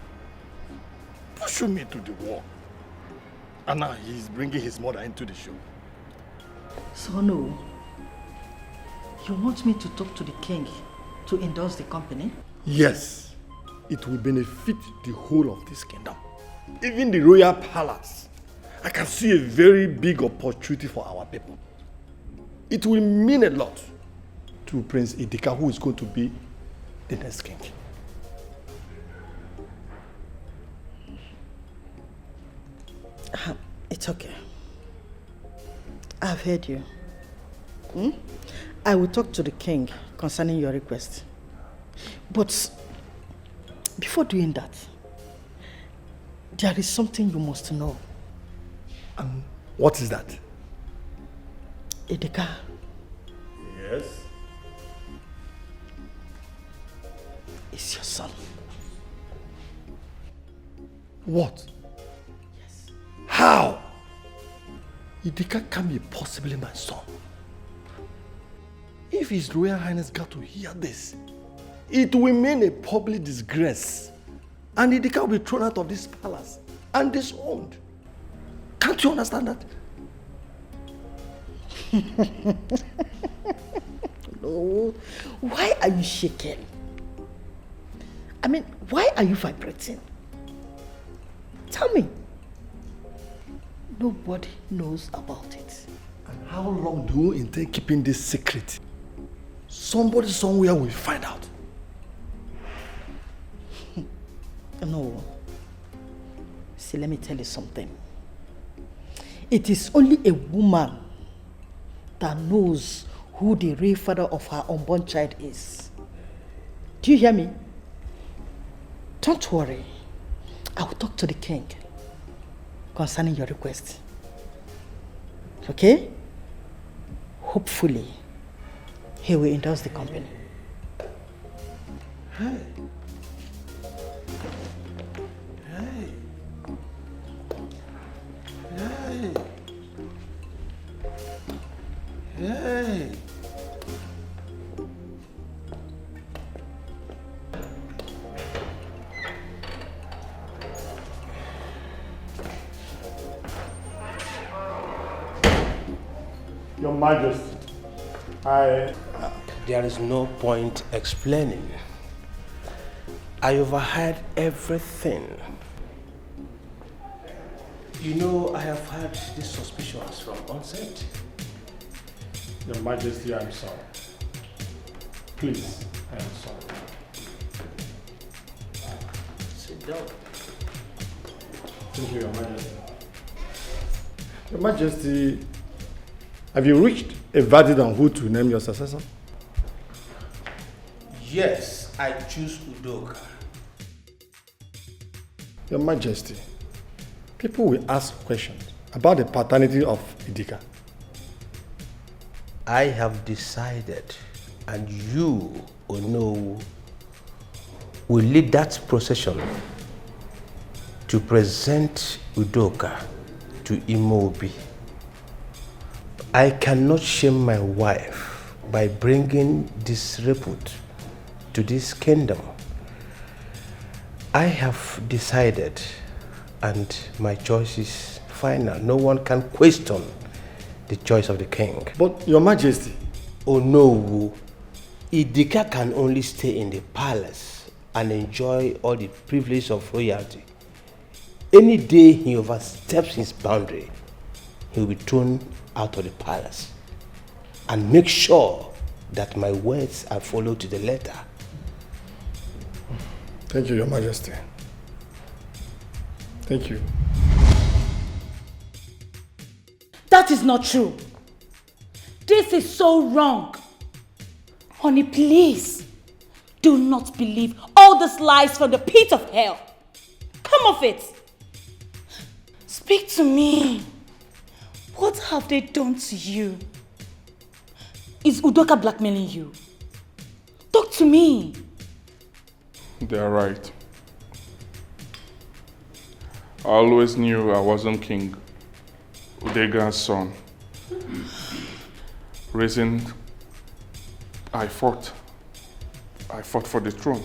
Pushing me to the wall. And now he's bringing his mother into the show. So no, you want me to talk to the king to endorse the company? Yes. It will benefit the whole of this kingdom. Even the royal palace. I can see a very big opportunity for our people. It will mean a lot to Prince Idika, who is going to be the next king. It's okay. I've heard you. I will talk to the king concerning your request. But before doing that, there is something you must know. And what is that? Idika. Yes? Is your son. What? Yes. How? Idika can't be possibly my son. If His Royal Highness got to hear this, it will mean a public disgrace. And Idika will be thrown out of this palace and disowned. Can't you understand that? No. Why are you shaking? I mean, why are you vibrating? Tell me. Nobody knows about it. And how long do you intend keeping this secret? Somebody somewhere will find out. No. See, let me tell you something. It is only a woman that knows who the real father of her unborn child is. Do you hear me? Don't worry. I will talk to the king concerning your request. Okay? Hopefully, he will endorse the company. Hey. Hey. Hey. Hey. Your Majesty, There is no point explaining. I overheard everything. You know, I have had these suspicions from onset. Your Majesty, I'm sorry. Please, I am sorry. Sit down. Thank you, Your Majesty. Your Majesty, have you reached a verdict on who to name your successor? Yes, I choose Udoka. Your Majesty, people will ask questions about the paternity of Idika. I have decided, and you, Ono, will lead that procession to present Udoka to Imobi. I cannot shame my wife by bringing disrepute to this kingdom. I have decided, and my choice is final. No one can question the choice of the king. But Your Majesty... Oh no, Idika can only stay in the palace and enjoy all the privileges of royalty. Any day he oversteps his boundary, he will be thrown out of the palace. And make sure that my words are followed to the letter. Thank you, Your Majesty. Thank you. That is not true. This is so wrong. Honey, please do not believe all these lies from the pit of hell. Come off it. Speak to me. What have they done to you? Is Udoka blackmailing you? Talk to me. They're right. I always knew I wasn't King Udega's son. Reason I fought for the throne.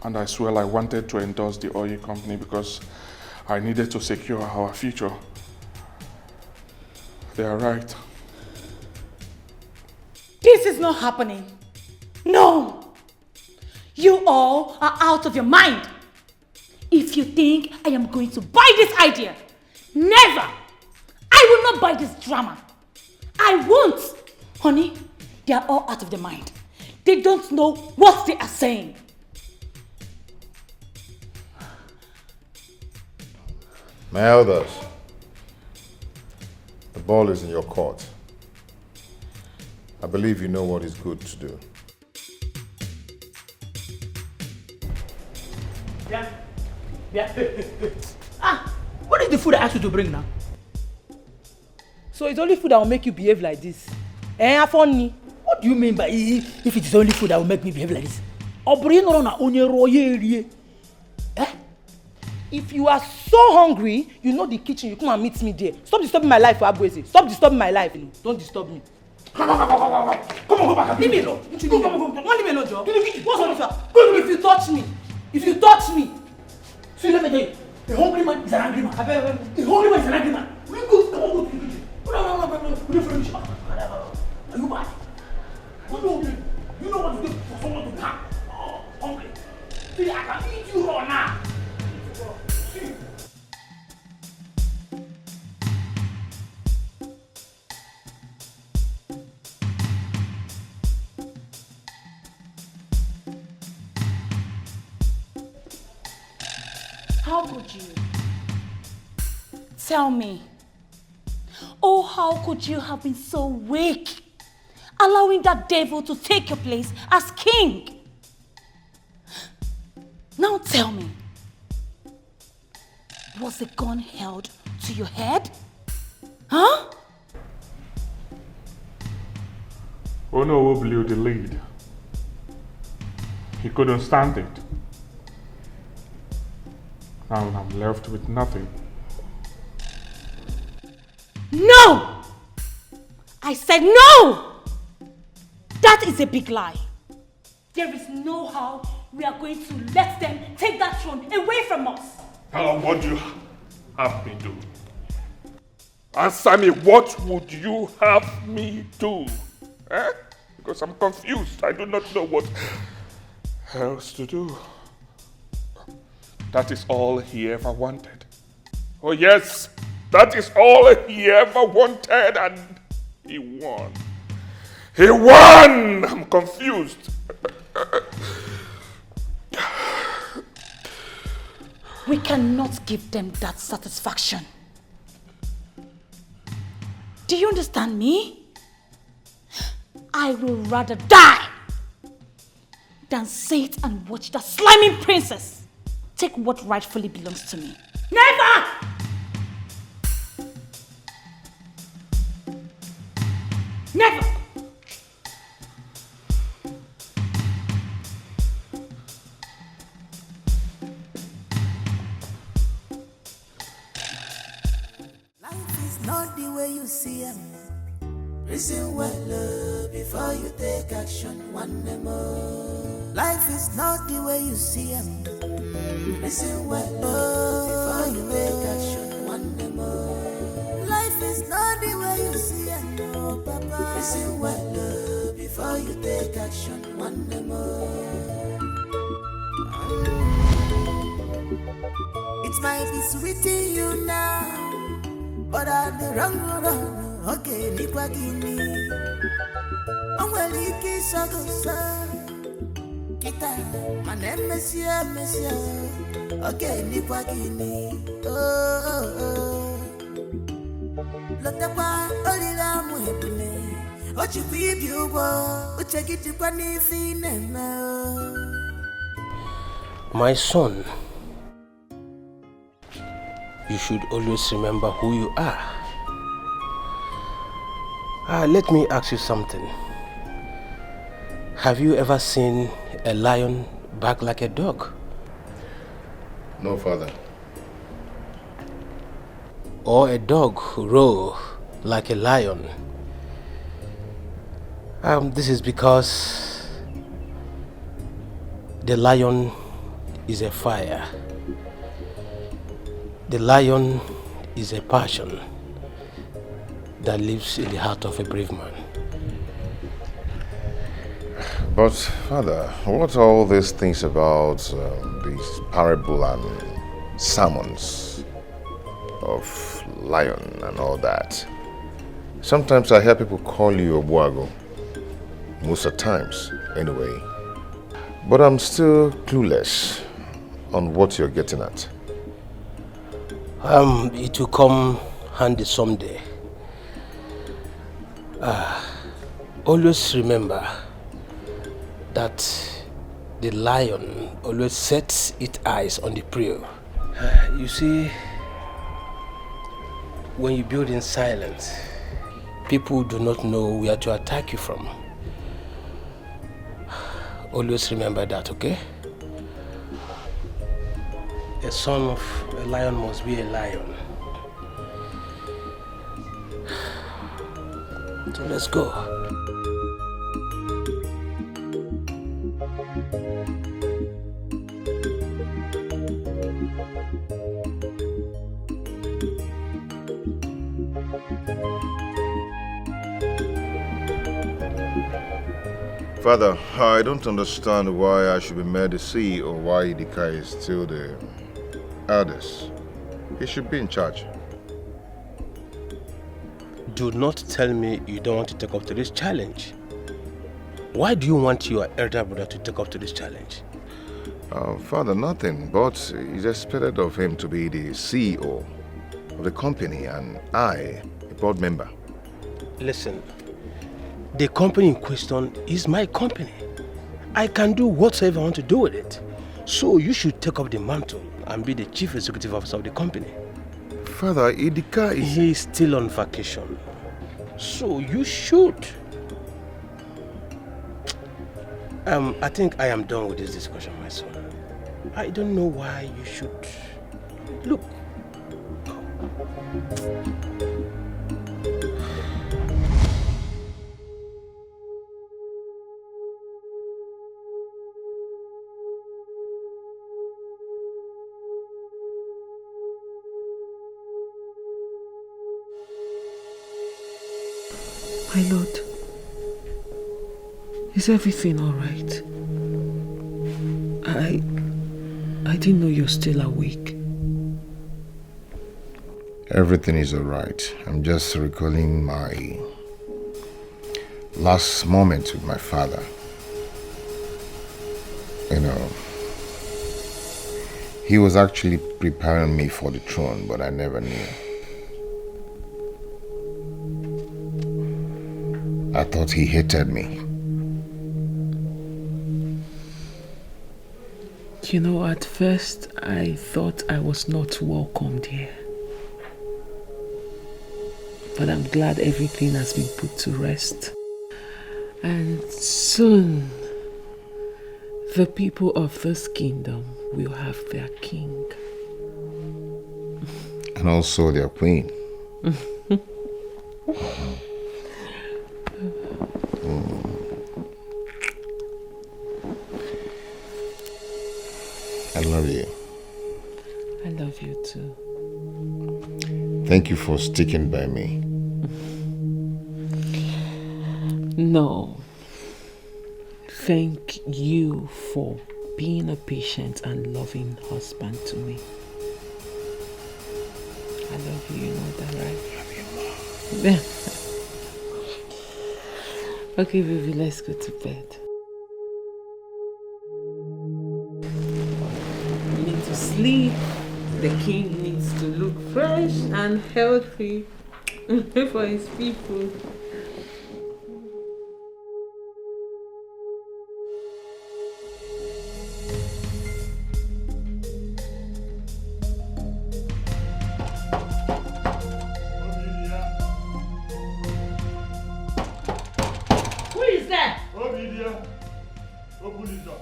And I swear I wanted to endorse the oil company because I needed to secure our future. They are right. This is not happening. No. You all are out of your mind. If you think I am going to buy this idea, never. I will not buy this drama. I won't. Honey, they are all out of their mind. They don't know what they are saying. My elders, the ball is in your court. I believe you know what is good to do. What is the food I asked you to bring now? So it's only food that will make you behave like this? Funny. What do you mean by if it is only food that will make me behave like this? If you are so hungry, you know the kitchen, you come and meet me there. Stop disturbing my life, Abueze. Stop disturbing my life. Don't disturb me. Come on, go back. Leave me alone. Come on, leave me alone, Joe. What's wrong with you? If you touch me. See, let me tell you. A hungry man is an angry man. A hungry man is an angry man. We go to the kitchen. No. Are you mad? What do you do? You know what to do for someone to come hungry. See, I can eat you raw now. See. How could you? Tell me. Oh, how could you have been so weak? Allowing that devil to take your place as king. Now tell me. Was the gun held to your head? Huh? Ono blew the lead. He couldn't stand it. Now I'm left with nothing. No! I said no! That is a big lie. There is no how we are going to let them take that throne away from us. What do you have me do? Answer me, what would you have me do? Because I'm confused. I do not know what else to do. That is all he ever wanted. Oh yes, that is all he ever wanted, and he won. He won! I'm confused. We cannot give them that satisfaction. Do you understand me? I will rather die than sit and watch that slimy princess take what rightfully belongs to me. Never! Never! Life is not the way you see it. Listen well before you take action one more. Life is not the way you see it. Listen well before you take action one more. Life is not the way you see it, no, Papa. Listen well before you take action one more. It might be sweet in you now, but I'm the wrong road. Okay, nikwa gini. Onweli kisagosa. Kita, manem mesia. Okay, nikwa gini. Oh. Lotepa, olila muhebune. Ochi bibiubo, uchegiti kwa nifinema. My son, you should always remember who you are. Let me ask you something. Have you ever seen a lion bark like a dog? No, father. Or a dog roar like a lion? This is because the lion is a fire. The lion is a passion that lives in the heart of a brave man. But, Father, what are all these things about these parable and sermons of lion and all that? Sometimes I hear people call you a Buago. Most of the times, anyway. But I'm still clueless on what you're getting at. It will come handy someday. Always remember that the lion always sets its eyes on the prey. You see, when you build in silence, people do not know where to attack you from. Always remember that, okay? A son of a lion must be a lion. So let's go. Father, I don't understand why I should be made the CEO or why Idika is still the eldest. He should be in charge. Do not tell me you don't want to take up to this challenge. Why do you want your elder brother to take up to this challenge? Father, nothing, but it's expected of him to be the CEO of the company and I, a board member. Listen, the company in question is my company. I can do whatever I want to do with it. So you should take up the mantle and be the chief executive officer of the company. Father, Idika is... He is still on vacation. So you should. I think I am done with this discussion, my son. I don't know why you should... Look. My lord, Is everything all right? I didn't know you're still awake. Everything is all right. I'm just recalling my last moment with my father. You know, he was actually preparing me for the throne, but I never knew. I thought he hated me. You know, at first I thought I was not welcomed here. But I'm glad everything has been put to rest. And soon, the people of this kingdom will have their king. And also their queen. I love you. I love you too. Thank you for sticking by me. No. Thank you for being a patient and loving husband to me. I love you, you know that, right? I love you, Mom. Okay, baby, let's go to bed. You need to sleep. The king needs to look fresh and healthy for his people. Who is there? Obidia, open the door.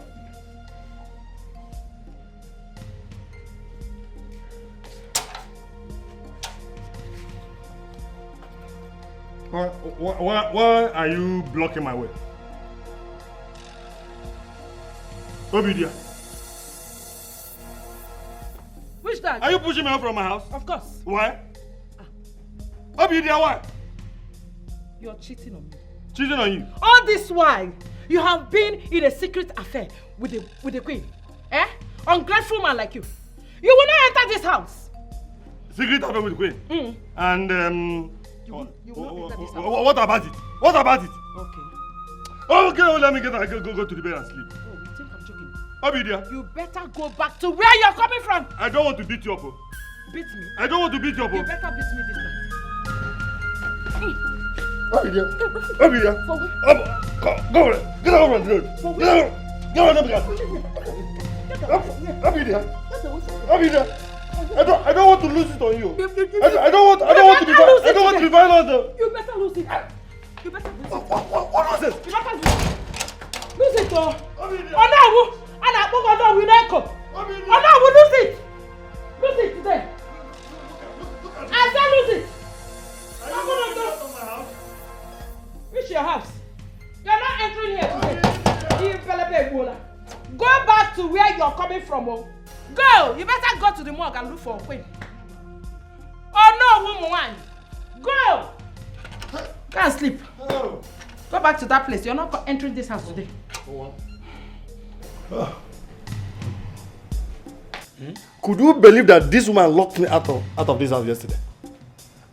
Why are you blocking my way? Obidia. Which dad? Are you pushing me out from my house? Of course. Why? Obidia, why? You're cheating on me. Cheating on you? All this while, you have been in a secret affair with the queen. Eh? Ungrateful man like you. You will not enter this house. Secret affair with the queen? Mm. And You will not enter this house. what about it? What about it? Okay. Okay, let me go to the bed and sleep. Oh, you think I'm joking? Obidia. You better go back to where you're coming from. I don't want to beat you up. Beat me? I don't want to beat you up. You better beat me this time. Obidia. Obidia. Go over there. Get over on the road. Get over there. Obidia. Obidia. I don't want to lose it on you. I don't want to be violent. You better lose it. You better lose it. What was this? You better lose it. Lose it, oh. Oh, no. And I spoke on with Echo. Oh, no, we lose it. Lose it today. I said lose it. I'm going to go. Reach your house. You're not entering here today. Go back to where you're coming from, oh. Go! You better go to the morgue and look for a queen. Oh no, woman! Go! Go and sleep. Go back to that place. You're not entering this house today. Could you believe that this woman locked me out of this house yesterday?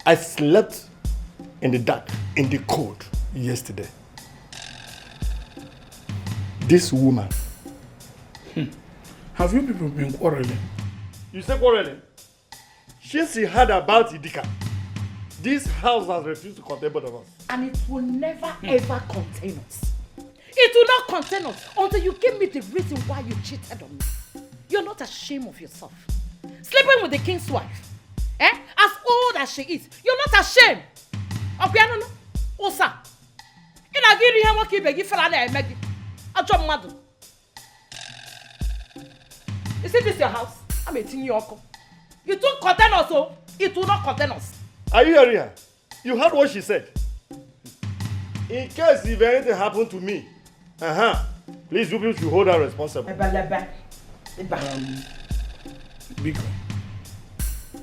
I slept in the dark, in the cold yesterday. This woman. Have you people been quarreling? You say quarreling? Since he heard about Idika, this house has refused to contain both of us. And it will never ever contain us. It will not contain us until you give me the reason why you cheated on me. You're not ashamed of yourself. Sleeping with the king's wife. As old as she is, you're not ashamed. Obiano, Osa. In a giri hemo ki begi fela na emegi. Ajo madu. Is this your house? I'm eating your uncle. You took contain us, so it will not contain us. Are you hearing her? You heard what she said. In case if anything happened to me, please you people should hold her responsible. Biko,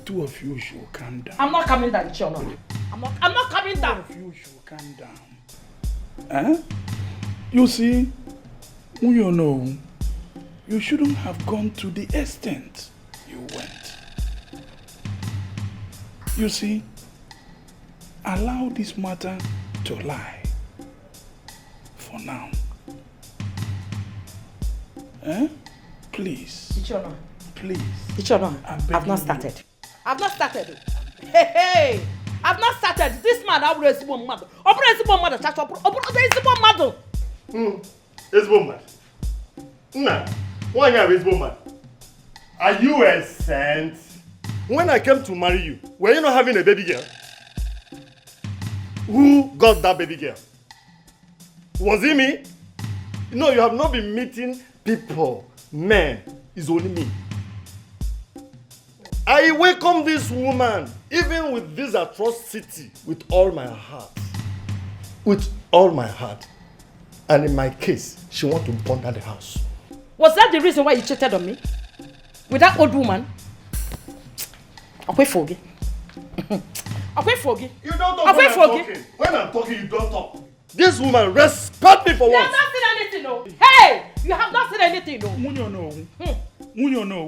two of you should calm down. I'm not coming down, Chiono. I'm not coming down. Two of you should calm down. You see, you know, you shouldn't have gone to the extent you went. You see, allow this matter to lie for now. Please. Ichiono. Please. Ichiono, I've not started. I've not started. Hey! I've not started. This man, I'll raise one mother. I'll raise one mother. I'll raise one mother. It's woman. Nah, why are you woman? Are you a saint? When I came to marry you, were you not having a baby girl? Who got that baby girl? Was it me? No, you have not been meeting people. Men, it's only me. I welcome this woman, even with this atrocity, with all my heart. With all my heart. And in my case, she wants to burn down the house. Was that the reason why you cheated on me? With that old woman? I'll wait for you. I'll wait for you. You don't talk when I'm talking. When I'm talking, you don't talk. This woman, respect me for once. You have not seen anything, no. Hey! You have not seen anything, no. Munyo no.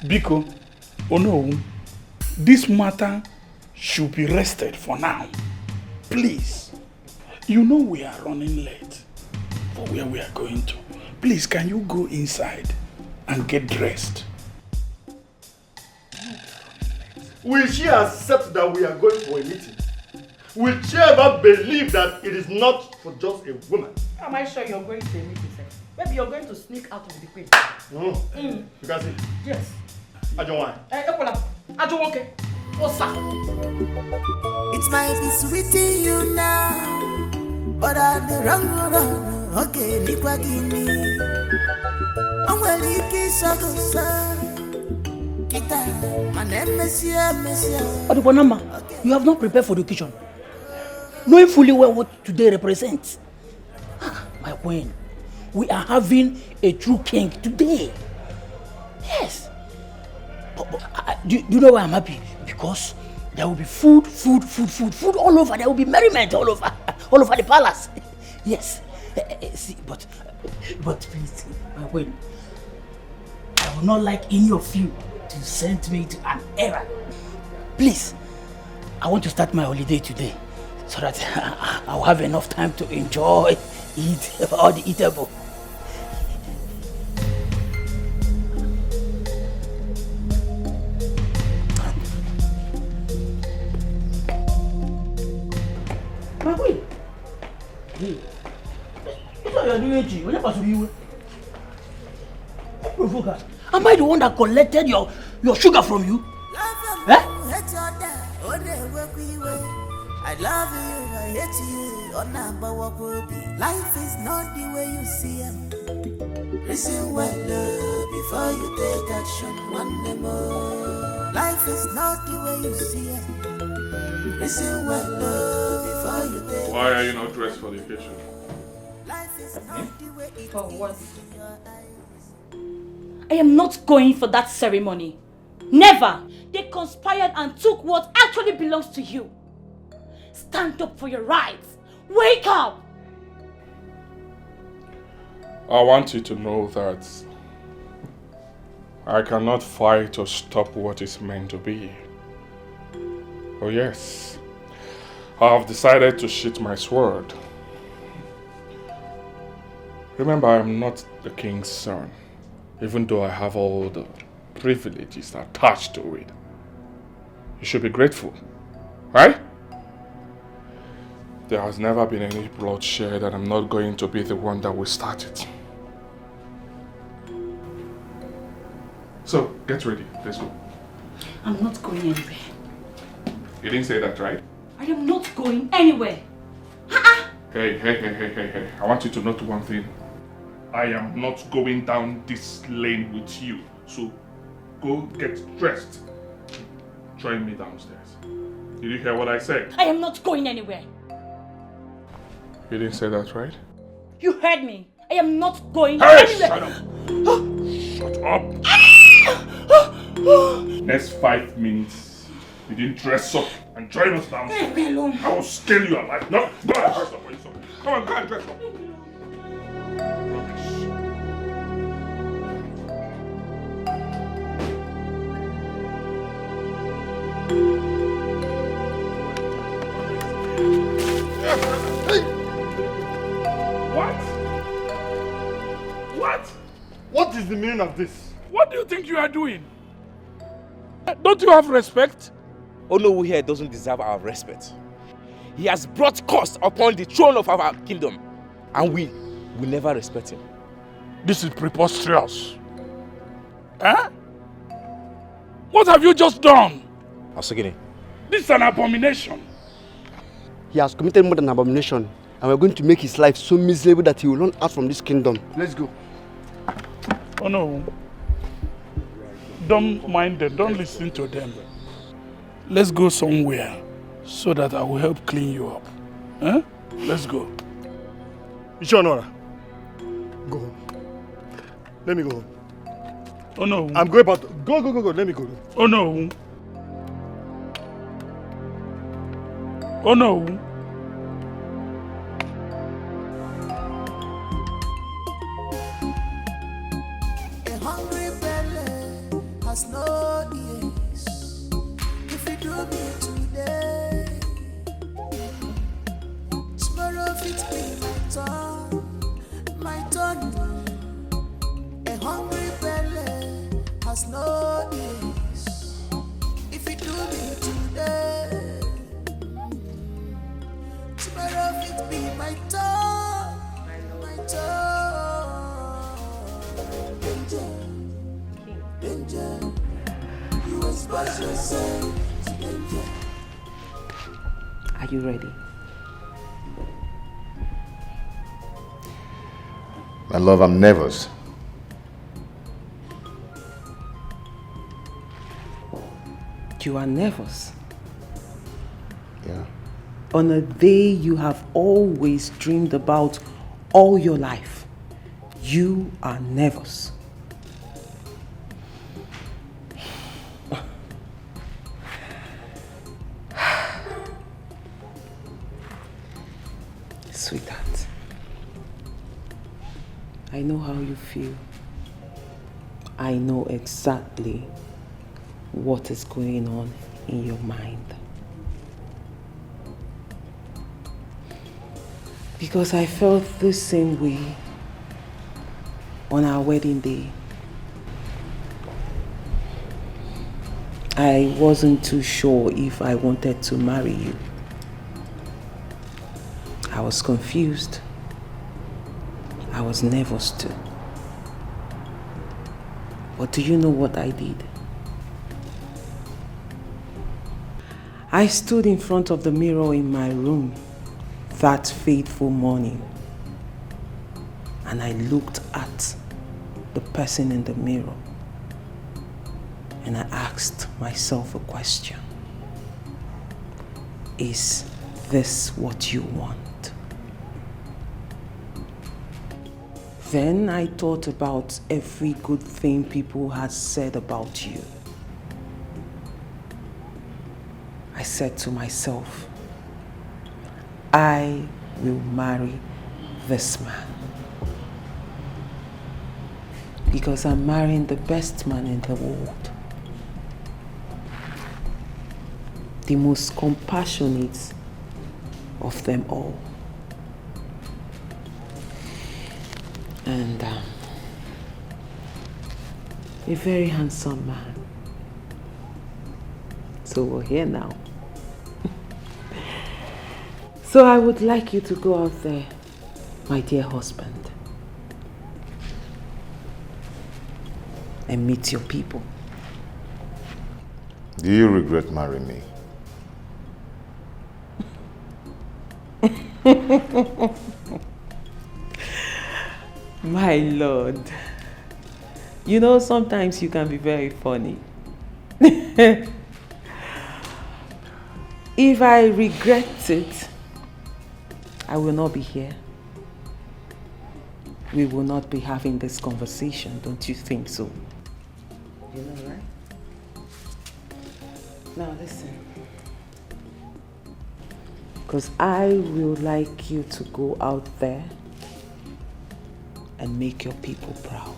Biko, oh no. This matter should be rested for now. Please. You know we are running late for where we are going to. Please, can you go inside and get dressed? Will she accept that we are going for a meeting? Will she ever believe that it is not for just a woman? Am I sure you're going to a meeting, sir? Maybe you're going to sneak out with the queen. You can see? Yes. Ajowan. Ajowan. What's up? It might be sweet to you now, but I'm the wrong one. Okay, Nikwagini. I'm well, my name is Monsieur. Odukonama, you have not prepared for the occasion. Knowing fully well what today represents. My queen, we are having a true king today. Yes. Do you know why I'm happy? Because there will be food all over. There will be merriment all over the palace. Yes. See, but please, my queen, I would not like any of you to send me to an errand. Please, I want to start my holiday today so that I'll have enough time to enjoy, eat all the eatable. My queen, what are you doing? What are you doing? Am I the one that collected your sugar from you? I love you, I hate you. On number what will be. Life is not the way you see it. Listen well, before you take action, one more. Life is not the way you see it. Listen well, before you take. Why are you not dressed for the occasion? Life is not the way it For what? I am not going for that ceremony. Never! They conspired and took what actually belongs to you. Stand up for your rights. Wake up! I want you to know that I cannot fight to stop what is meant to be. Oh yes, I have decided to sheath my sword. Remember, I am not the king's son, even though I have all the privileges attached to it. You should be grateful, right? There has never been any bloodshed, and I'm not going to be the one that will start it. So, get ready. Let's go. I'm not going anywhere. You didn't say that, right? I am not going anywhere. Hey. I want you to note one thing. I am not going down this lane with you. So, go get dressed. Join me downstairs. Did you hear what I said? I am not going anywhere. You didn't say that, right? You heard me. I am not going Hey, anywhere. Shut up! Next 5 minutes, you didn't dress up and join us downstairs. Leave me alone. I will scale you alive. No, go and dress up for yourself. Come on, go and dress up. What? What is the meaning of this? What do you think you are doing? Don't you have respect? Onowu here doesn't deserve our respect. He has brought curse upon the throne of our kingdom, and we will never respect him. This is preposterous. Eh? What have you just done? Asogini. This is an abomination. He has committed more than an abomination, and we're going to make his life so miserable that he will run out from this kingdom. Let's go. Oh no. Don't mind them. Don't listen to them. Let's go somewhere so that I will help clean you up. Huh? Let's go. Ishonora, go home. Let me go home. Oh no. I'm going back. Go. Let me go. Oh no. Oh no. A hungry belly has no ears. If you do me today, tomorrow it be my turn. A hungry belly has no ears. If you do me today, tomorrow it be my turn. My turn. Danger, you expose yourself to danger. Are you ready? My love, I'm nervous. You are nervous? Yeah. On a day you have always dreamed about all your life, you are nervous. Sweetheart, I know how you feel. I know exactly what is going on in your mind. Because I felt the same way on our wedding day. I wasn't too sure if I wanted to marry you. I was confused. I was nervous too. But do you know what I did? I stood in front of the mirror in my room that fateful morning, and I looked at the person in the mirror, and I asked myself a question. Is this what you want? Then I thought about every good thing people had said about you. I said to myself, I will marry this man. Because I'm marrying the best man in the world. The most compassionate of them all. And a very handsome man. So we're here now. So I would like you to go out there, my dear husband, and meet your people. Do you regret marrying me? My Lord, you know sometimes you can be very funny. If I regret it, I will not be here. We will not be having this conversation, don't you think so? You know, right? Now listen. Because I will like you to go out there and make your people proud.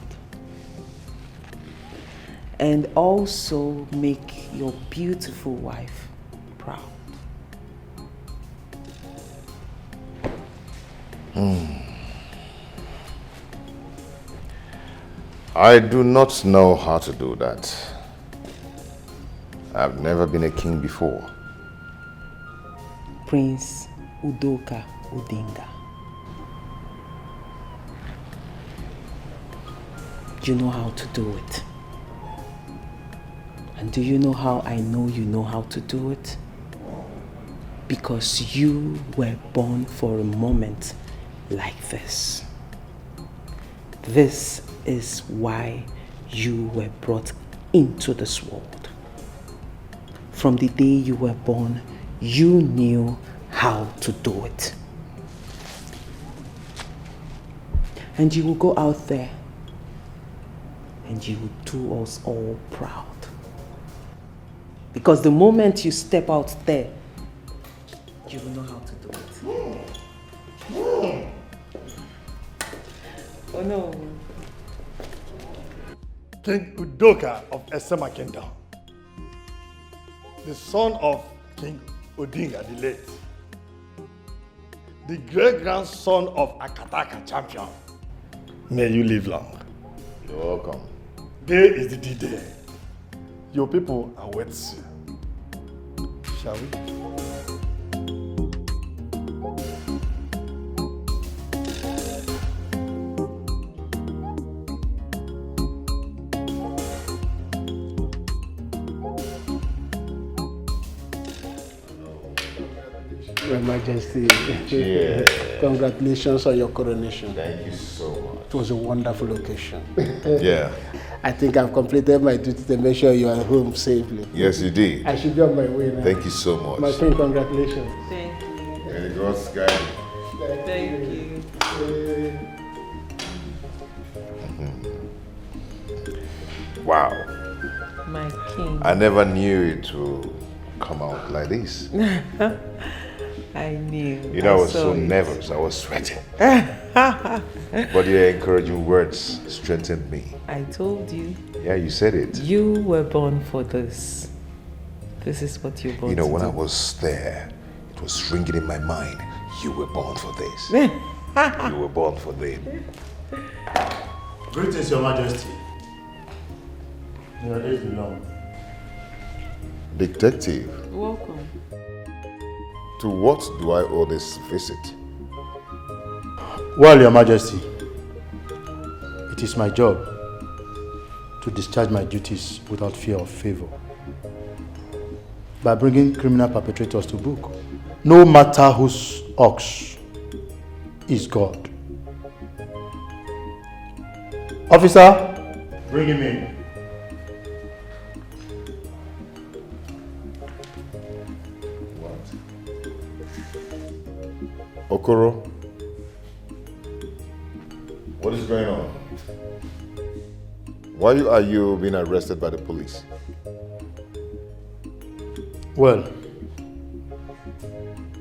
And also make your beautiful wife proud. I do not know how to do that. I've never been a king before. Prince Udoka Odinga. You know how to do it. And do you know how I know you know how to do it? Because you were born for a moment like this. This is why you were brought into this world. From the day you were born, you knew how to do it. And you will go out there and you will do us all proud. Because the moment you step out there, you will know how to do it. Oh no. King Udoka of Esema Kingdom, the son of King Odinga the late, the great-grandson of Akataka champion. May you live long. You're welcome. Day is the D-Day. Your people are waiting. Shall we? Your Majesty, Yeah. Congratulations on your coronation. Thank you so much. It was a wonderful occasion. Yeah. I think I've completed my duty to make sure you are home safely. Yes, you did. I should be on my way now. Thank you so much. My friend, congratulations. Thank you. May the gods guide you. Thank you. Wow. My king. I never knew it would come out like this. I knew. You know, I was saw so it. nervous. I was sweating. But your encouraging words strengthened me. I told you. Yeah, you said it. You were born for this. This is what you're born You know, to when do. I was there, it was ringing in my mind. You were born for this. You were born for this. Greetings, Your Majesty. Your days be long. Detective, Welcome. to what do I owe this visit? Well, Your Majesty, it is my job to discharge my duties without fear of favor by bringing criminal perpetrators to book, no matter whose ox is God. Officer, bring him in. Okoro, what is going on? Why are you being arrested by the police? Well,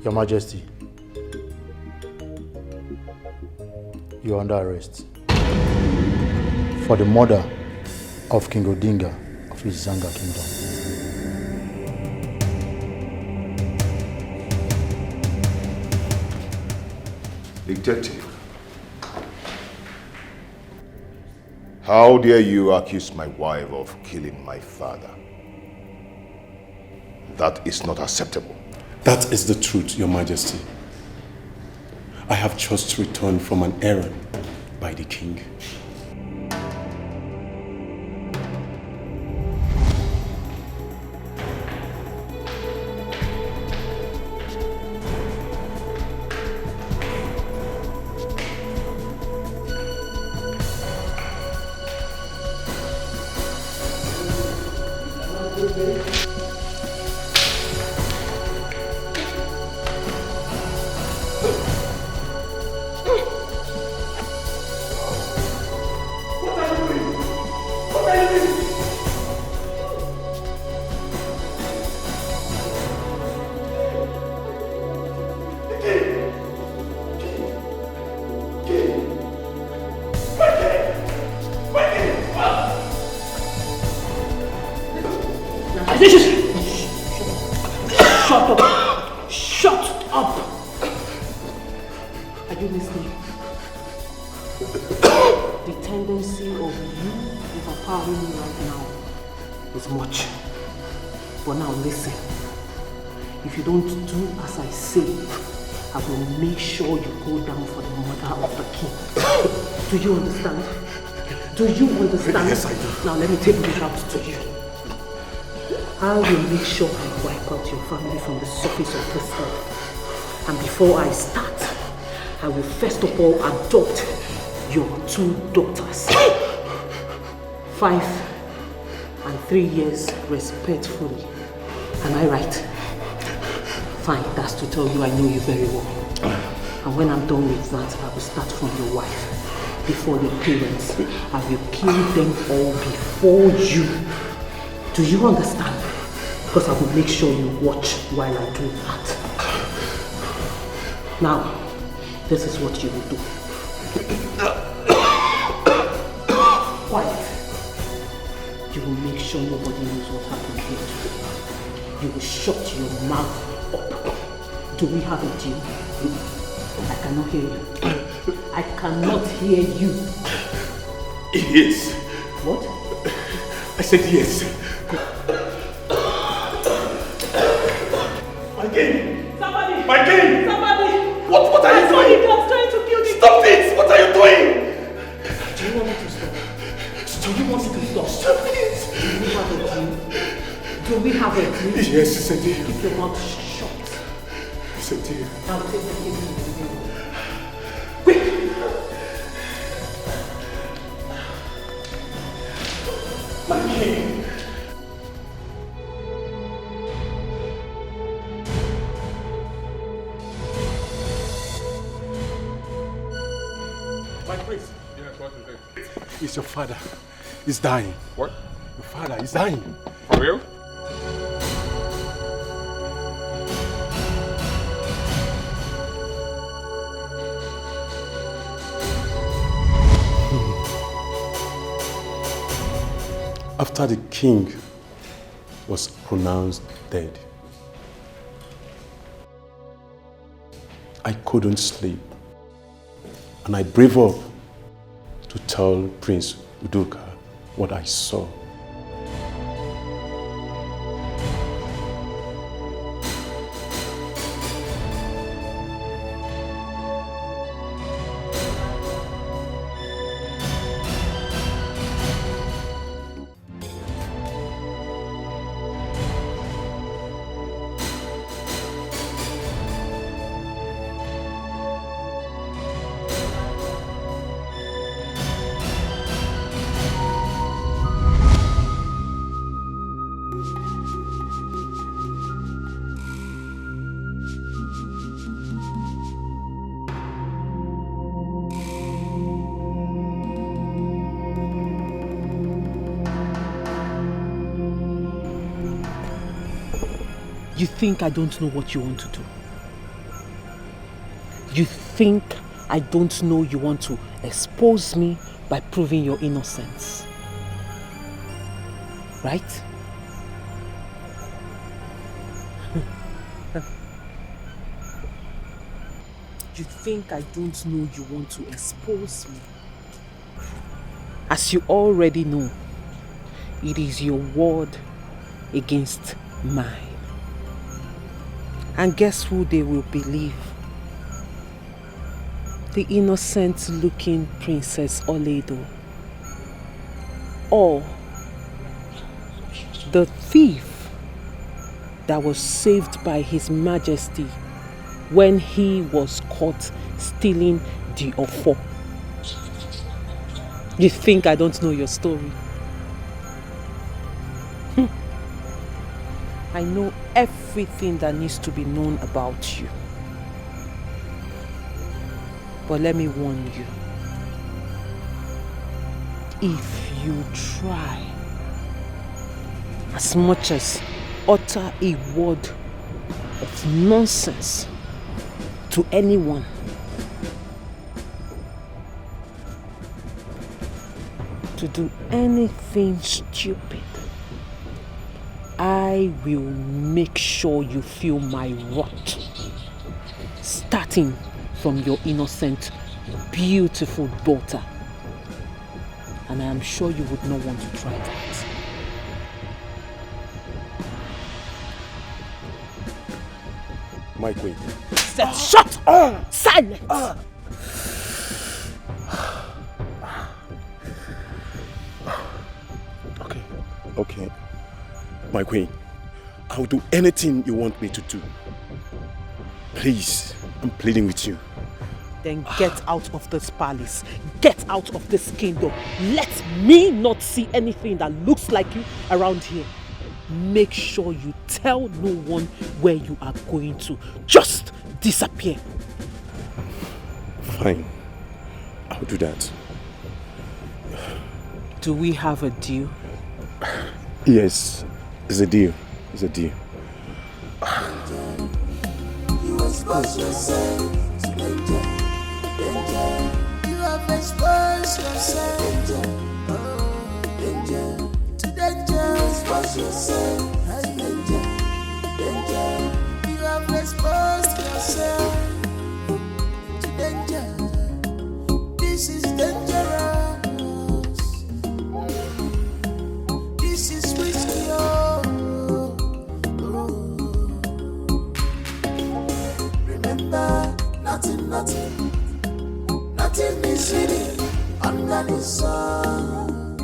Your Majesty, you are under arrest for the murder of King Odinga of his Zanga kingdom. Detective, how dare you accuse my wife of killing my father? That is not acceptable. That is the truth, Your Majesty. I have just returned from an errand by the king. Shut up! Shut up! Are you listening? The tendency of you overpowering me right now is much. But now listen. If you don't do as I say, I will make sure you go down for the murder of the king. Do you understand? Do you understand? Yes, I do. Now let me take this out to you. I will make sure I wipe out your family from the surface of this earth. And before I start, I will first of all adopt your 2 daughters. 5 and 3 years respectfully. Am I right? Fine, that's to tell you I know you very well. And when I'm done with that, I will start from your wife. Before your parents, I will kill them all before you. Do you understand? Because I will make sure you watch while I do that. Now, this is what you will do. Quiet. You will make sure nobody knows what happened here today. You will shut your mouth up. Do we have a deal? I cannot hear you. I cannot hear you. Yes. What? I said yes. My king! Somebody! My king! Somebody! What are you doing? Somebody was trying to kill me! Stop this! What are you doing? Do you want me to stop? Do you want me to stop? Stop it! Do we have a deal? Yes, it's a deal. Keep your mouth shut. It's a deal. Now take the king to the room. My king! My prince. Yes, what is it? It's your father. He's dying. What? Your father is dying. For real? After the king was pronounced dead, I couldn't sleep. And I brave up to tell Prince Udoka what I saw. You think I don't know what you want to do? You think I don't know you want to expose me by proving your innocence? Right? You think I don't know you want to expose me? As you already know, it is your word against mine. And guess who they will believe? The innocent-looking Princess Oledo. Or the thief that was saved by His Majesty when he was caught stealing the ofo. You think I don't know your story? I know everything that needs to be known about you. But let me warn you. If you try as much as utter a word of nonsense to anyone, to do anything stupid, I will make sure you feel my wrath, starting from your innocent, beautiful daughter. And I am sure you would not want to try that. My queen. Shut up! Silence! Okay. My queen, I'll do anything you want me to do. Please, I'm pleading with you. Then get out of this palace. Get out of this kingdom. Let me not see anything that looks like you around here. Make sure you tell no one where you are going to. Just disappear. Fine. I'll do that. Do we have a deal? Yes, it's a deal. It's a deal. You expose yourself to danger, danger. You have exposed yourself danger, to danger. Expose yourself to danger, danger. You have exposed yourself to danger. This is dangerous. This is risky. Remember, nothing is hidden under the sun.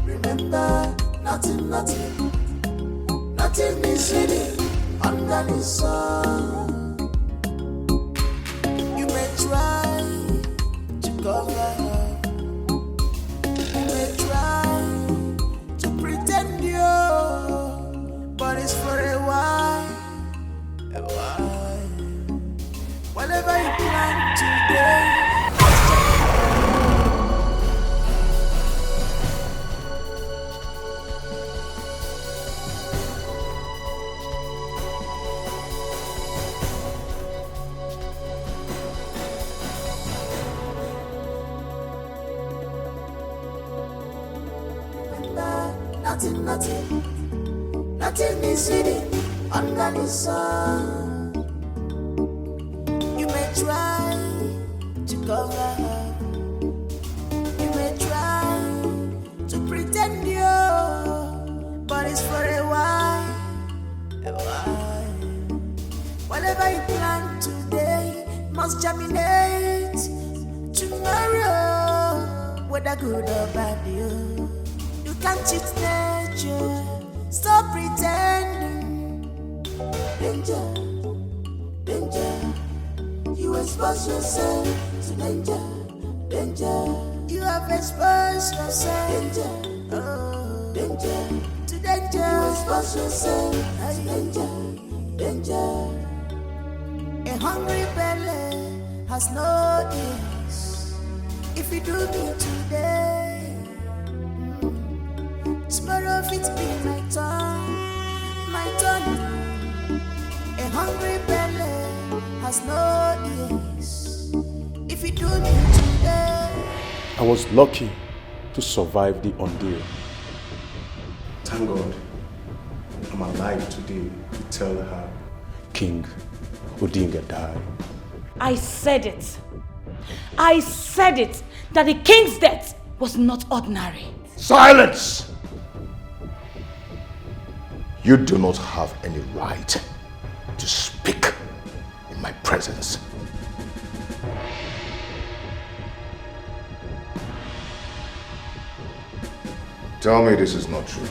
Remember, nothing is hidden under the sun. You may try to cover up, you may try to pretend you, but it's for a while. Whatever you plan today, nothing is hidden under the sun. You may try to cover up, you may try to pretend you, but it's for a while, a while. Whatever you plan today must germinate tomorrow, whether good or bad. You can't cheat nature, stop pretending. Danger, danger. You expose yourself to danger, danger. You have exposed yourself danger, danger, to danger. You expose yourself to danger, danger. A hungry belly has no ears. If you do me today, tomorrow it be my turn, my turn. A hungry belly has no ears. If you do me today, I was lucky to survive the ordeal. Thank God I'm alive today to tell her King Odinga died. I said it. I said it, that the king's death was not ordinary. Silence! You do not have any right to speak in my presence. Tell me this is not true.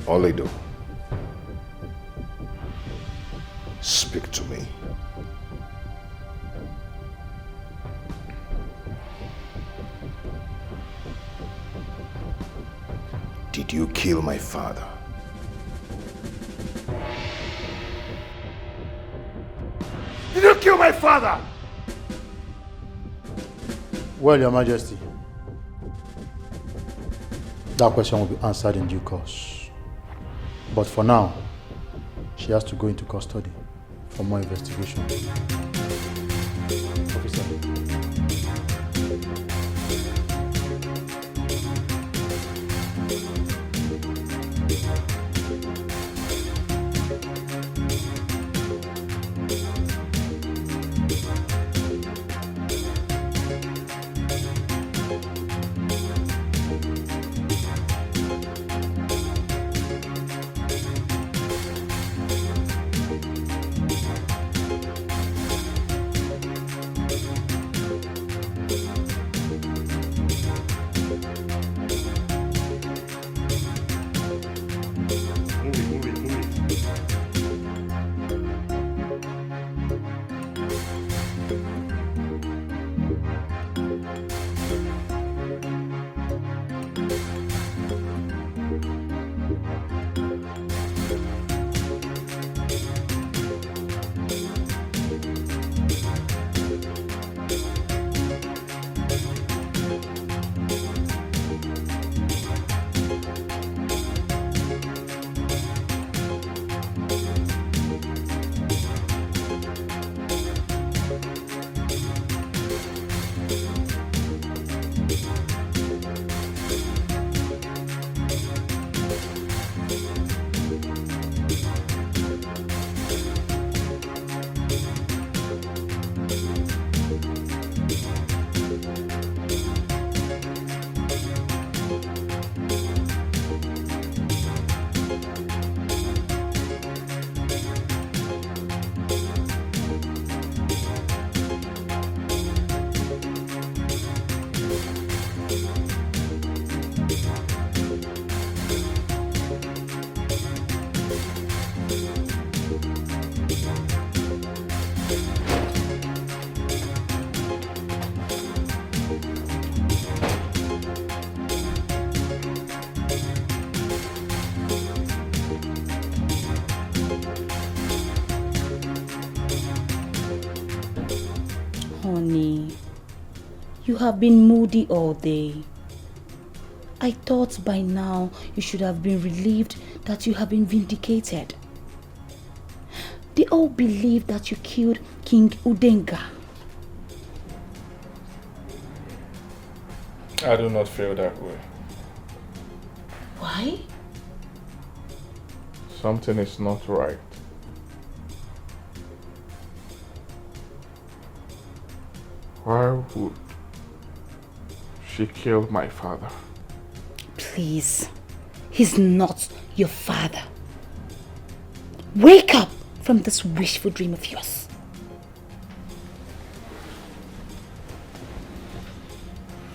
Olido, speak to me. Did you kill my father? Did you kill my father? Well, Your Majesty, that question will be answered in due course. But for now, she has to go into custody for more investigation. Officer. Honey, you have been moody all day. I thought by now you should have been relieved that you have been vindicated. They all believe that you killed King Udenga. I do not feel that way. Why? Something is not right. Why would she kill my father? Please, he's not your father. Wake up from this wishful dream of yours.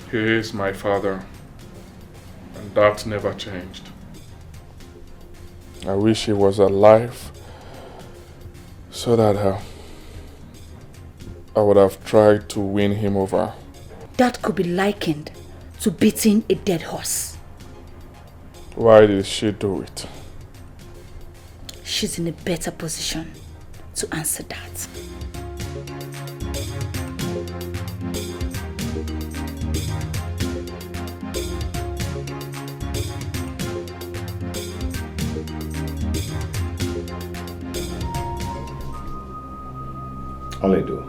He is my father, and that never changed. I wish he was alive so that I would have tried to win him over. That could be likened to beating a dead horse. Why did she do it? She's in a better position to answer that. Aledo,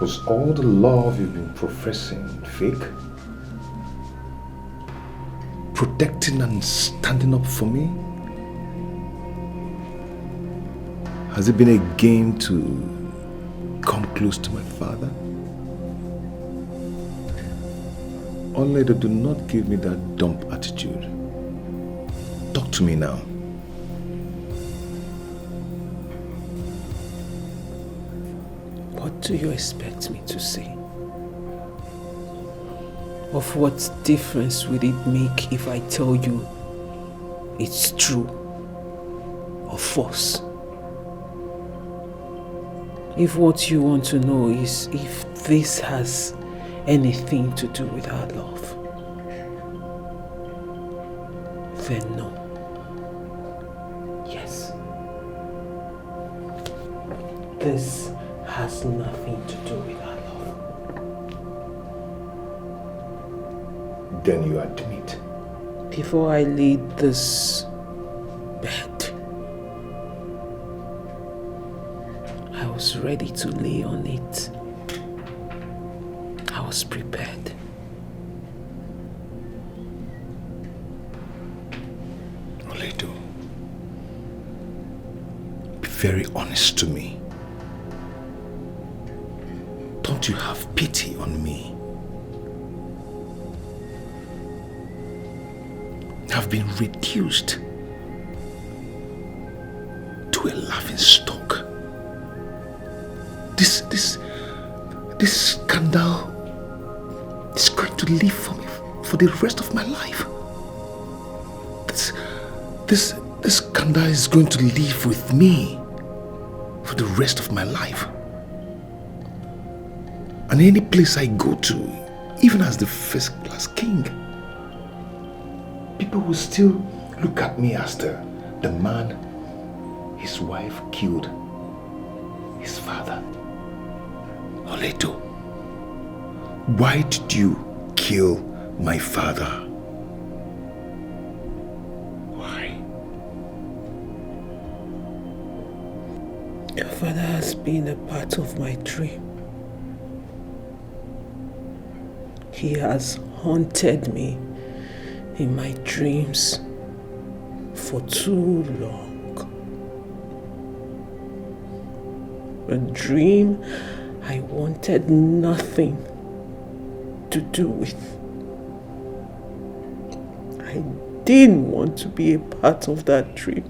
was all the love you've been professing fake? Protecting and standing up for me? Has it been a game to come close to my father? Aledo, do not give me that dumb attitude. Talk to me now. What do you expect me to say? Of what difference would it make if I tell you it's true or false? If what you want to know is if this has anything to do with our love, then no. Yes. This has nothing to do with our love. Then you admit. Before I laid this bed, I was ready to lay on it. I was prepared. Aledo, be very honest to me. Don't you have pity on me? I've been reduced to a laughing stock. This scandal is going to live for me for the rest of my life. This scandal is going to live with me for the rest of my life. And any place I go to, even as the first class king, people will still look at me as the man his wife killed his father. Aledo, why did you kill my father? Why? Your father has been a part of my dream. He has haunted me in my dreams for too long. A dream I wanted nothing to do with. I didn't want to be a part of that dream.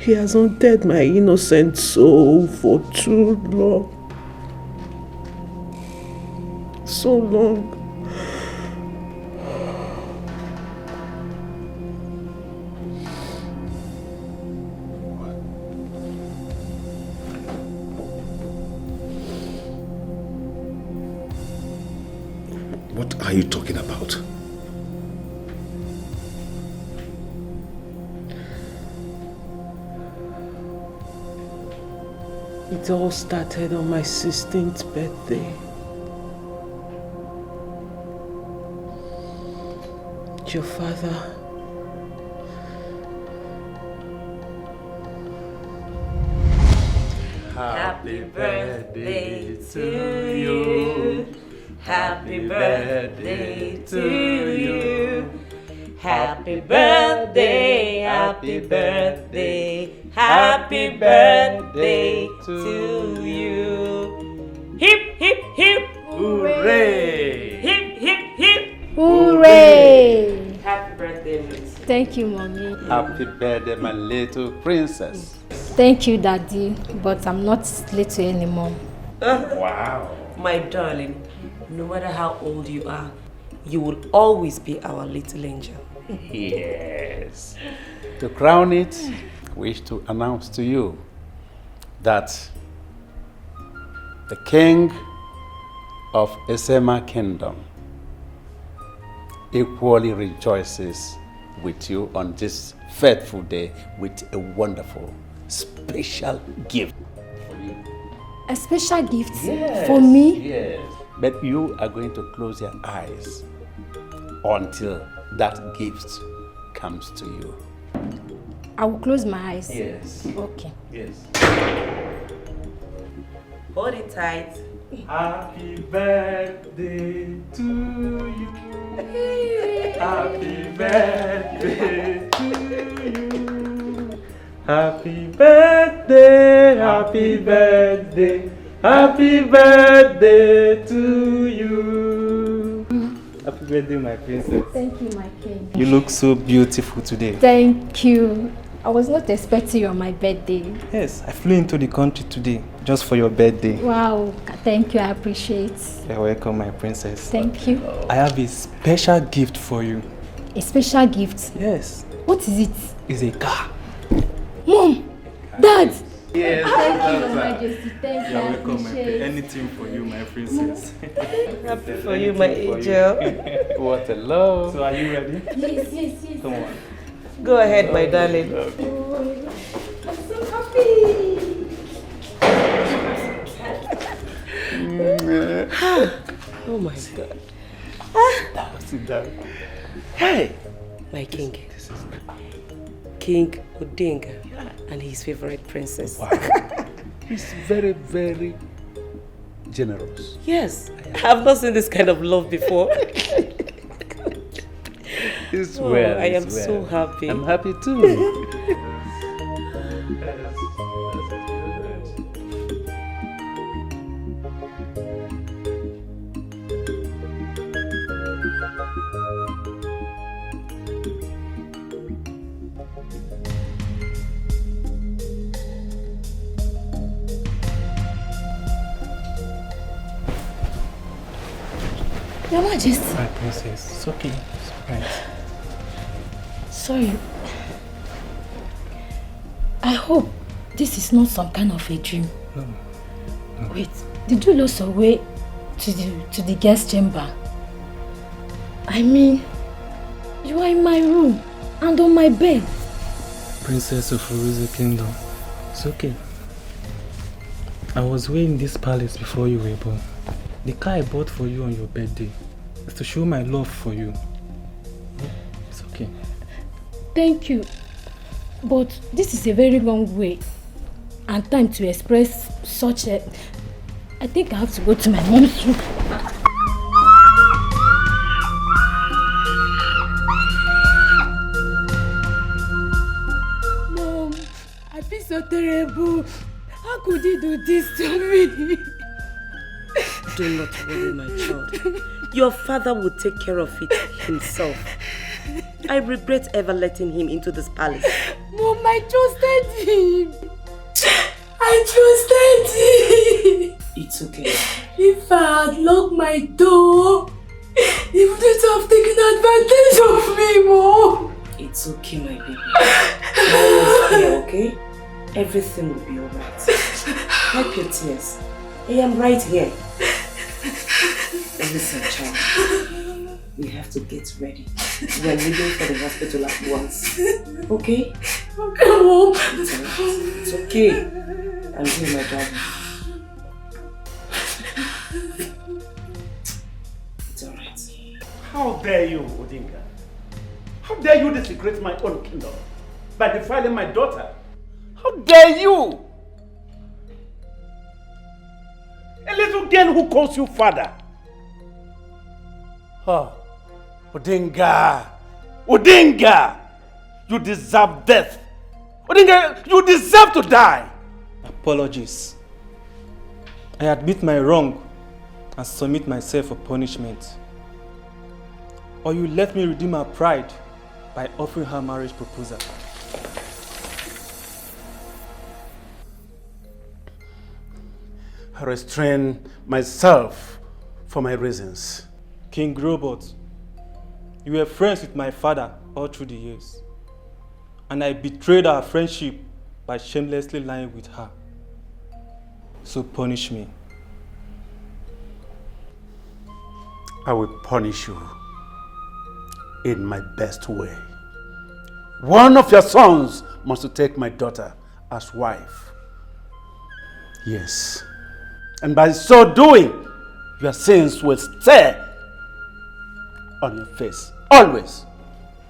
He has haunted my innocent soul for too long. So long. What are you talking about? It all started on my 16th birthday. Your father Happy birthday to you. Happy birthday to you. Happy birthday, happy birthday, happy birthday to you. Hip, hip, hip. Hooray! Hip, hip, hip. Hooray! Happy birthday, Ruth. Thank you, Mommy. Happy birthday, my little princess. Thank you, Daddy, but I'm not little anymore. Wow. My darling, no matter how old you are, you will always be our little angel. Yes. To crown it, I wish to announce to you that the king of Esema Kingdom equally rejoices with you on this fateful day with a wonderful, special gift for you. A special gift Yes, for me? Yes. But you are going to close your eyes until that gift comes to you. I will close my eyes. Yes. Okay. Yes. Hold it tight. Happy birthday to you. Happy birthday to you. Happy birthday, happy birthday, happy birthday to you. Happy birthday, my princess. Thank you, my king. You look so beautiful today. Thank you. I was not expecting you on my birthday. Yes, I flew into the country today just for your birthday. Wow, thank you, I appreciate. You're welcome, my princess. Thank you. I have a special gift for you. A special gift? Yes. What is it? It's a car. Mom! Dad! Yes. Thank you, Your Majesty. Thank you, You're I welcome, my appreciate. Anything for you, my princess. Happy for you, my angel. What a love. So are you ready? Yes, yes, yes. Come on. Go ahead, my darling. Oh, I'm so happy. Oh my God. Sit down. Hey, my king. King Odinga and his favorite princess. Wow. He's very, very generous. Yes, I've not seen this kind of love before. It's Oh, well. I am it's so well. happy. I'm happy too. Your Majesty. My princess, it's okay. It's alright. Sorry. I hope this is not some kind of a dream. No. Wait, did you lose your way to the guest chamber? I mean, you are in my room and on my bed. Princess of Uruze Kingdom, it's okay. I was way in this palace before you were born. The car I bought for you on your birthday is to show my love for you. It's okay. Thank you. But this is a very long way and time to express such a... I think I have to go to my mom's room. Mom, I feel so terrible. How could he do this to me? Do not worry, my child. Your father will take care of it himself. I regret ever letting him into this palace. Mom, I trusted him. I trusted him. It's okay. If I had locked my door, he wouldn't have taken advantage of me, Mom. It's okay, my baby. Mom is here, okay? Everything will be alright. Wipe your tears. I am right here. Listen, child. We have to get ready. We are leaving for the hospital at once. Okay? Okay, Mom. It's okay. and do my job. It's alright. How dare you, Odinga? How dare you desecrate my own kingdom by defiling my daughter? How dare you? A little girl who calls you father. Oh, Odinga! Odinga! You deserve death. Odinga, you deserve to die. Apologies. I admit my wrong and submit myself for punishment. Or you let me redeem her pride by offering her marriage proposal. I restrain myself for my reasons. King Robot, you were friends with my father all through the years. And I betrayed our friendship by shamelessly lying with her. So punish me. I will punish you in my best way. One of your sons must take my daughter as wife. Yes. And by so doing, your sins will stay on your face, always,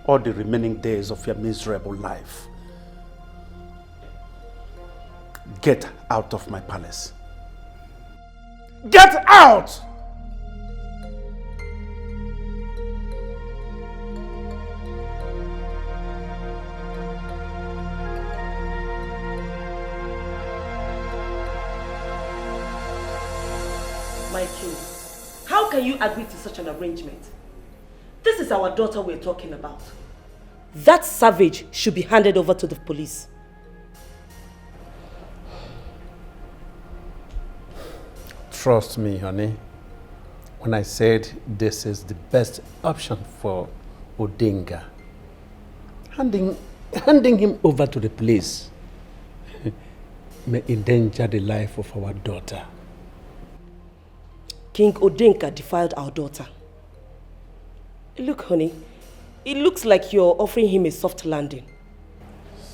all the remaining days of your miserable life. Get out of my palace. Get out! My king, how can you agree to such an arrangement? This is our daughter we're talking about. That savage should be handed over to the police. Trust me, honey, when I said this is the best option for Odinga. Handing him over to the police may endanger the life of our daughter. King Odinga defiled our daughter. Look, honey, it looks like you're offering him a soft landing.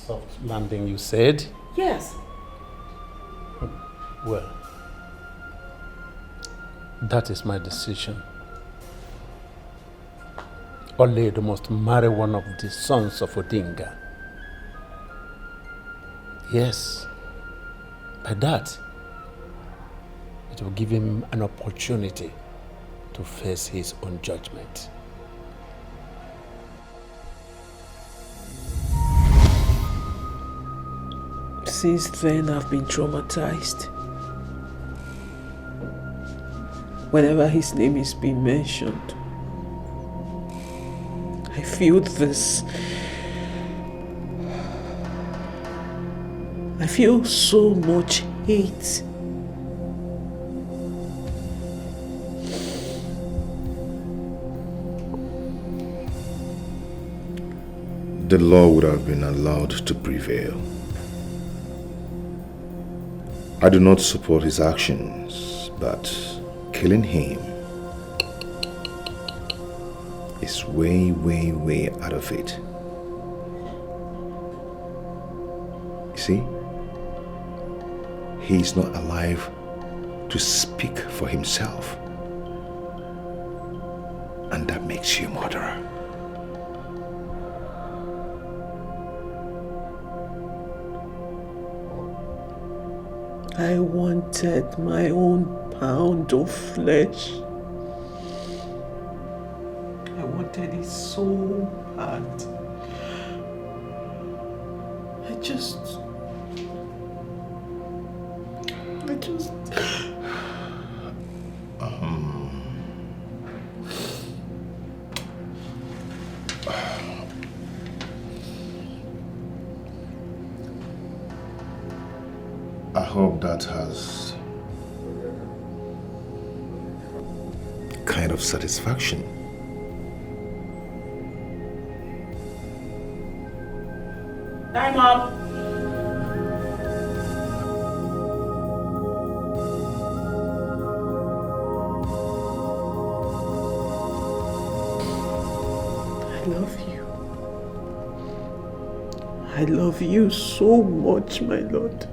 Soft landing, you said? Yes. Well, that is my decision. Oledo must marry one of the sons of Odinga. Yes. By that, it will give him an opportunity to face his own judgment. Since then, I've been traumatized. Whenever his name is being mentioned, I feel this. I feel so much hate. The law would have been allowed to prevail. I do not support his actions, but killing him is way, way, way out of it. You see, he is not alive to speak for himself, and that makes you a murderer. I wanted my own pound of flesh. I wanted it so bad. I hope that has kind of satisfaction. Time up. I love you. I love you so much, my Lord.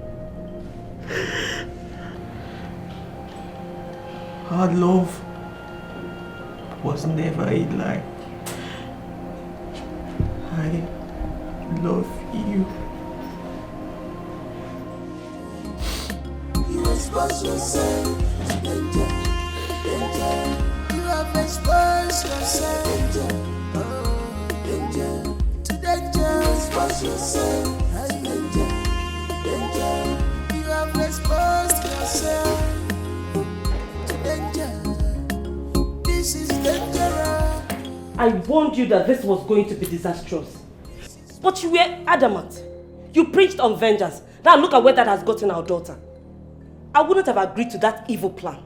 Our love was never a lie. I love you. You expose yourself to danger, danger. You have exposed yourself danger, to danger. You expose yourself to danger, danger. You have exposed yourself to danger. This is dangerous. I warned you that this was going to be disastrous. But you were adamant. You preached on vengeance. Now look at where that has gotten our daughter. I wouldn't have agreed to that evil plan.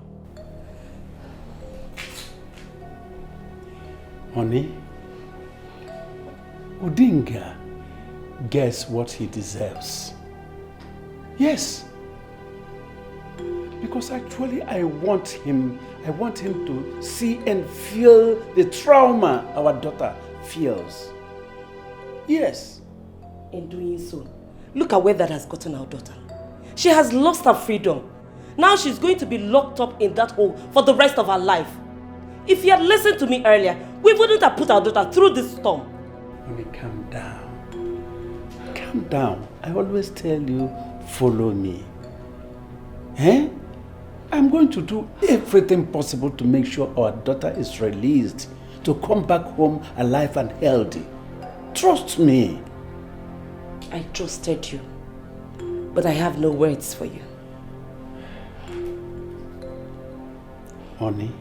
Honey, Odinga gets what he deserves. Yes. Because actually I want him to see and feel the trauma our daughter feels. Yes. In doing so, look at where that has gotten our daughter. She has lost her freedom. Now she's going to be locked up in that hole for the rest of her life. If you had listened to me earlier, we wouldn't have put our daughter through this storm. Honey, calm down. Calm down. I always tell you, follow me. I'm going to do everything possible to make sure our daughter is released, to come back home alive and healthy. Trust me. I trusted you, but I have no words for you. Honey?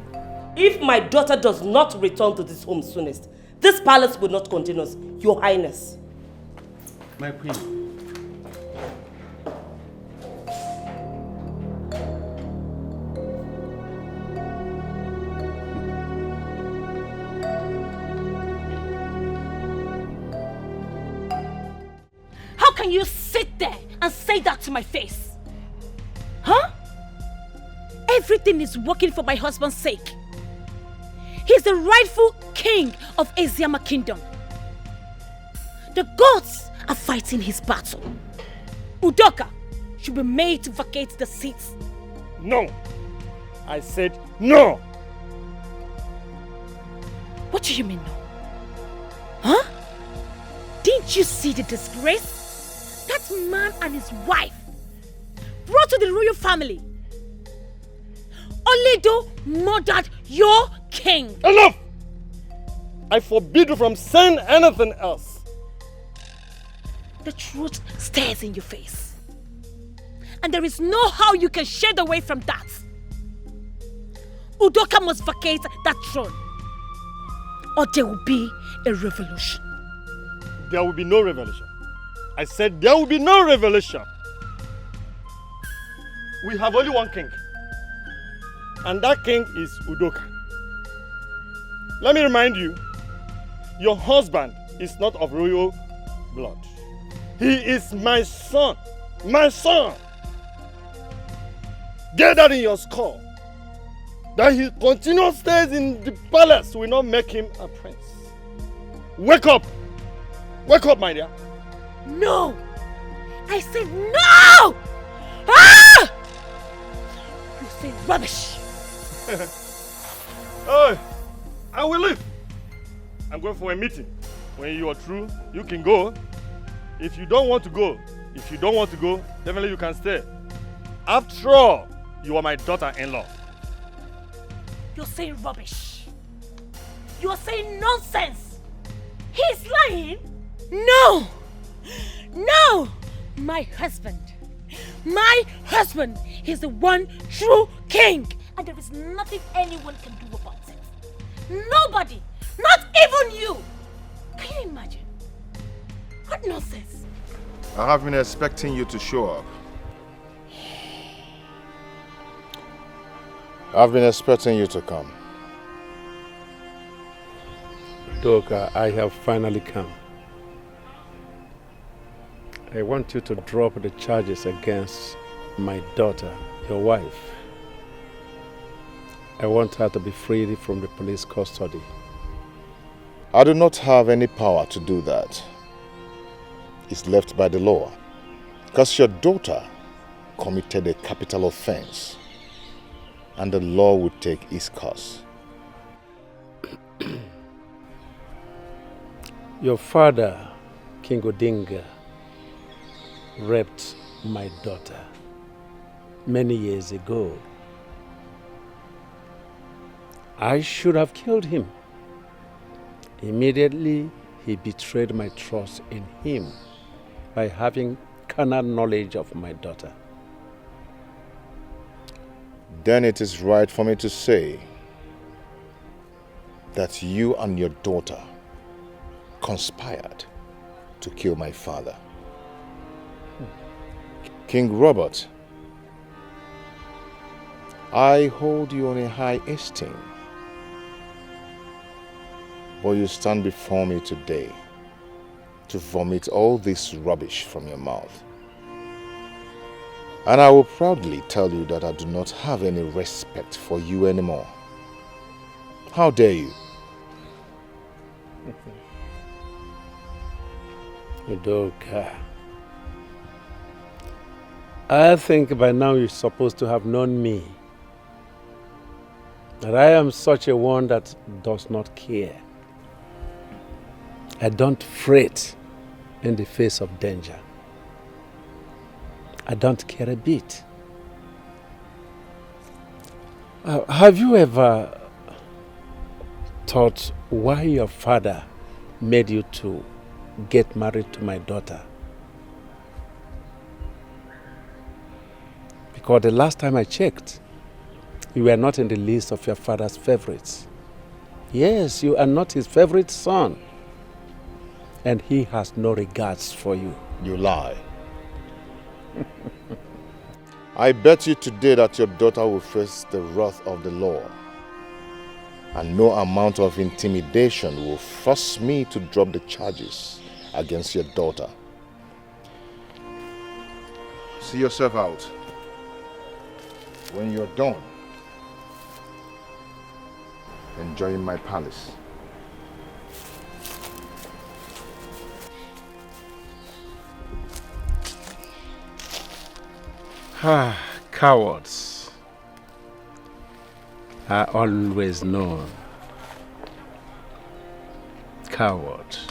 If my daughter does not return to this home soonest, this palace will not continue, Your Highness. My queen. How can you sit there and say that to my face? Huh? Everything is working for my husband's sake. He's the rightful king of Eziama Kingdom. The gods are fighting his battle. Udoka should be made to vacate the seats. No. I said no. What do you mean no? Huh? Didn't you see the disgrace that man and his wife brought to the royal family? Oledo murdered your king. Enough! I forbid you from saying anything else. The truth stares in your face. And there is no how you can shed away from that. Udoka must vacate that throne, or there will be a revolution. There will be no revolution. I said there will be no revolution. We have only one king. And that king is Udoka. Let me remind you, your husband is not of royal blood. He is my son. My son. Get that in your skull. That he continually stays in the palace will not make him a prince. Wake up. Wake up, my dear. No! I said no! Ah! You say rubbish. Hey, I will leave. I'm going for a meeting. When you are through, you can go. If you don't want to go, definitely you can stay. After all, you are my daughter-in-law. You're saying rubbish. You're saying nonsense. He's lying. No! No! My husband. He's the one true king. And there is nothing anyone can do about it. Nobody. Not even you. Can you imagine? What nonsense. I have been expecting you to show up. I've been expecting you to come. Doka, I have finally come. I want you to drop the charges against my daughter, your wife. I want her to be freed from the police custody. I do not have any power to do that. It's left by the law. Because your daughter committed a capital offense, and the law would take its course. Your father, King Odinga, raped my daughter many years ago. I should have killed him. Immediately, he betrayed my trust in him by having carnal knowledge of my daughter. Then it is right for me to say that you and your daughter conspired to kill my father. King Robert, I hold you in a high esteem, but you stand before me today to vomit all this rubbish from your mouth. And I will proudly tell you that I do not have any respect for you anymore. How dare you? Udoka, I think by now you're supposed to have known me. That I am such a one that does not care. I don't fret in the face of danger. I don't care a bit. Have you ever thought why your father made you to get married to my daughter? Because the last time I checked, you were not in the list of your father's favorites. Yes, you are not his favorite son. And he has no regards for you. You lie. I bet you today that your daughter will face the wrath of the law. And no amount of intimidation will force me to drop the charges against your daughter. See yourself out. When you're done enjoying my palace. Cowards are always known. Cowards.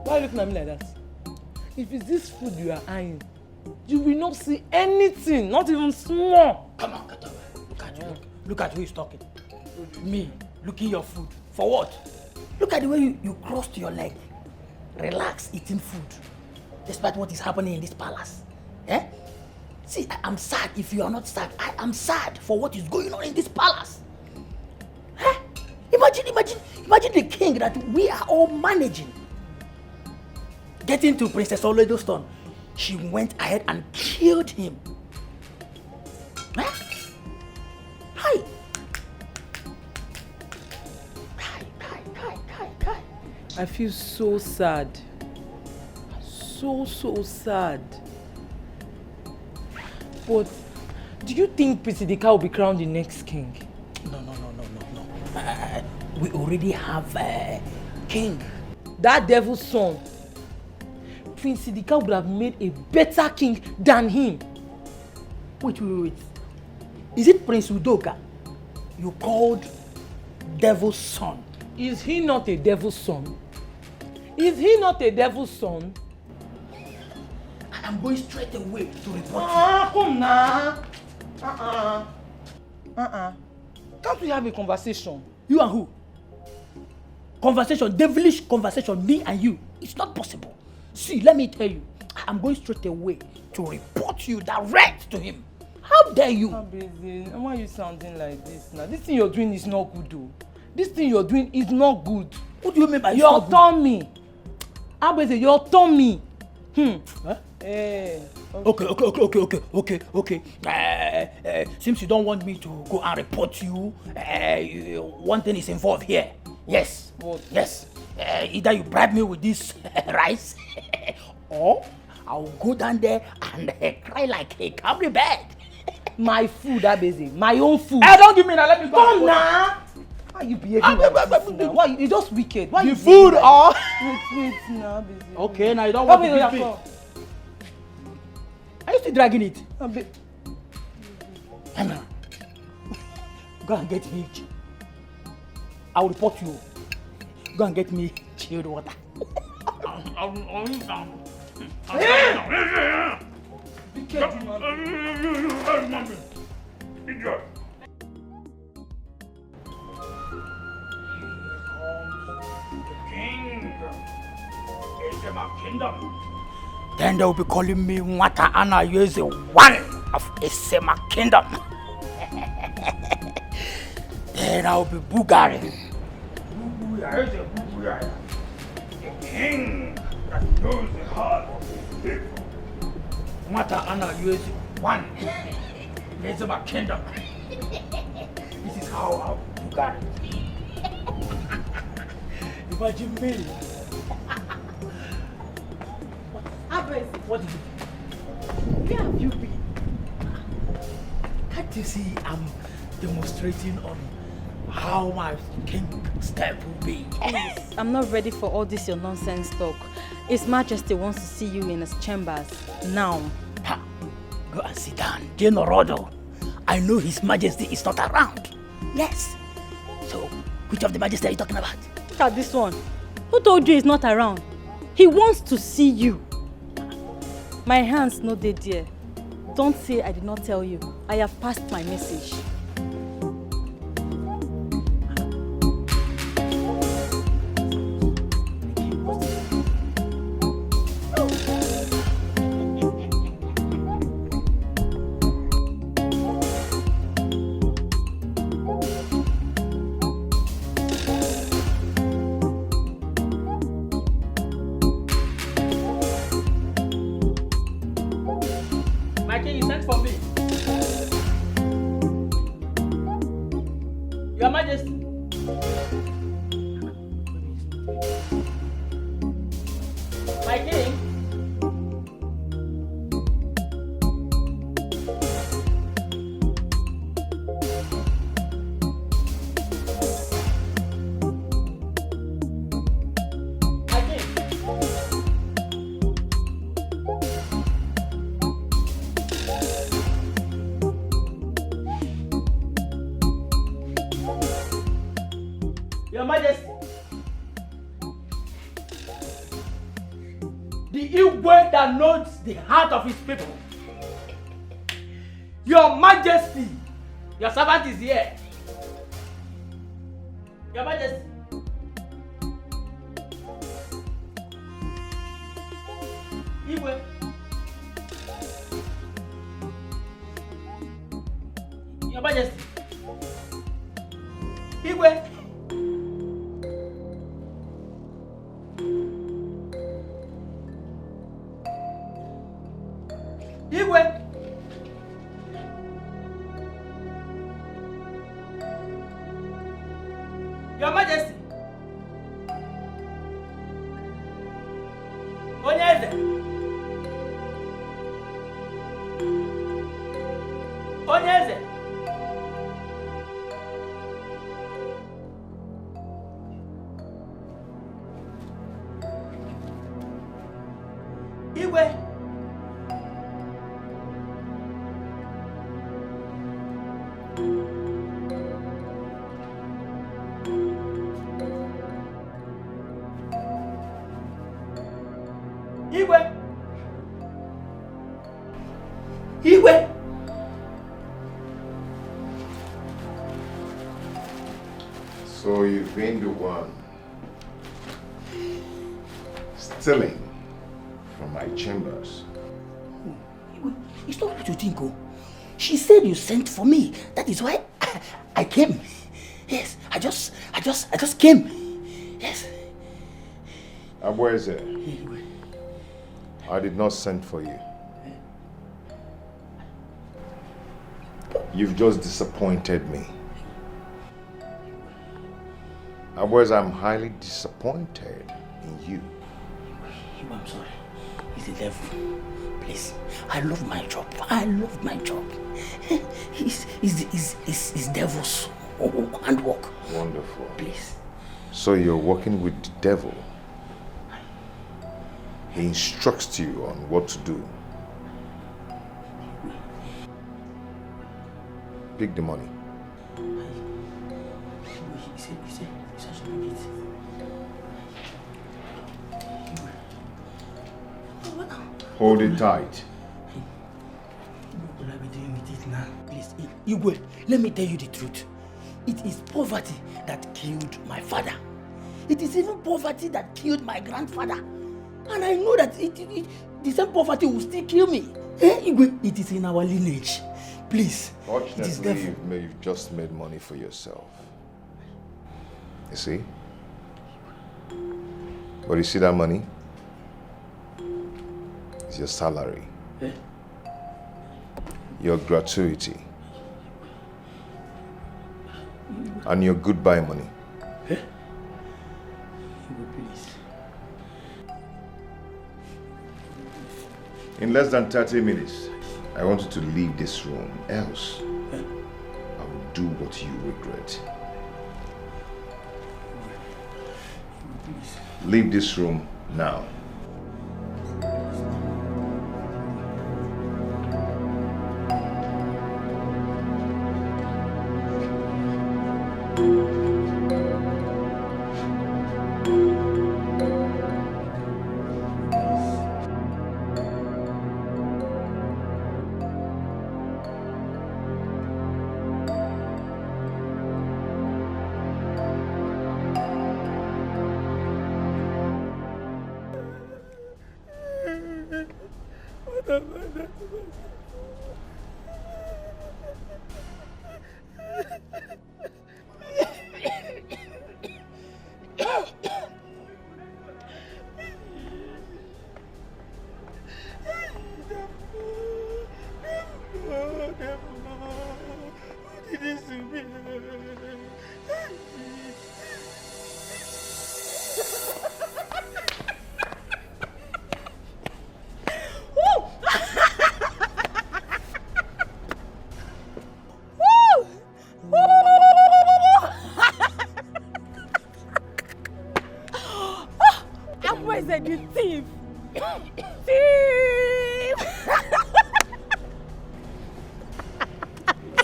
Why are you looking at me like that? If it's this food you are eyeing, you will not see anything, not even small. Come on, get away. Look at who is talking. Me, looking your food. For what? Look at the way you crossed your leg. Relax, eating food. Despite what is happening in this palace. Eh? See, I'm sad if you are not sad. I am sad for what is going on in this palace. Eh? Imagine the king that we are all managing. Getting to Princess Oledo's son, she went ahead and killed him. Eh? Hi. I feel so sad. So sad. But do you think Prisidika will be crowned the next king? No. We already have a king. That devil's son. Prince Sidika would have made a better king than him. Wait. Is it Prince Udoka you called devil's son? Is he not a devil's son? Is he not a devil's son? I'm going straight away to report you. Come now. Can't we have a conversation? You and who? Conversation, devilish conversation, me and you. It's not possible. See, let me tell you, I'm going straight away to report you direct to him. How dare you? Abeze, why are you sounding like this now? This thing you're doing is not good though. This thing you're doing is not good. What do you mean by your tummy? Abeze, your tummy. Huh? Okay. Since you don't want me to go and report you, one thing is involved here. Yes. Yes. Either you bribe me with this rice, or I'll go down there and cry like a camry bed. My food, Abeze. My own food. Hey, don't give me that. Let me go. Come now. Why you behaving like this now? Why you just wicked? Why the you food or? Wait now, Abeze. Okay, now you don't want to give me. Are you still dragging it? Emma, go and get me. I will report you. Go and get me chilled water. Then they will be calling me Nwata Ana Yeze, one of Esema Kingdom. Then I will be Bulgarian. The king that knows the heart of his people. Nwata Ana Yeze, one. Esema Kingdom. This is how I will be Bulgarian. Imagine me. What did you do? Where have you been? Can't you see I'm demonstrating on how my king step will be? Please, I'm not ready for all this your nonsense talk. His Majesty wants to see you in his chambers now. Ha. Go and sit down, Generodo. I know His Majesty is not around. Yes. So, which of the Majesty are you talking about? Look at this one. Who told you he's not around? He wants to see you. My hands no dey there. Don't say I did not tell you. I have passed my message. Your Majesty. My king. Your Majesty, the Igwe that knows the heart of his people. Your Majesty, your servant is here. Your Majesty. Igwe. Your Majesty. Igwe. Igwe. Your Majesty. Onyeze. Onyeze. Igwe. Igwe. Igwe. So you've been the one stealing from my chambers. It's not what you think, oh. She said you sent for me. That is why I came. Yes, I just came. Yes. Abweze, I did not send for you. You've just disappointed me. Otherwise, I'm highly disappointed in you. I'm sorry. He's the devil. Please. I love my job. I love my job. He's devil's handwork. Wonderful. Please. So you're working with the devil. He instructs you on what to do. Pick the money. Hold it tight. What will I be doing with it now? Please, Igwe, let me tell you the truth. It is poverty that killed my father. It is even poverty that killed my grandfather. And I know that the same poverty will still kill me. Igwe, it is in our lineage. Please. Fortunately, you've just made money for yourself. You see? But you see that money? It's your salary. Your gratuity. And your goodbye money. In less than 30 minutes, I want you to leave this room. Else, I will do what you regret. Leave this room now.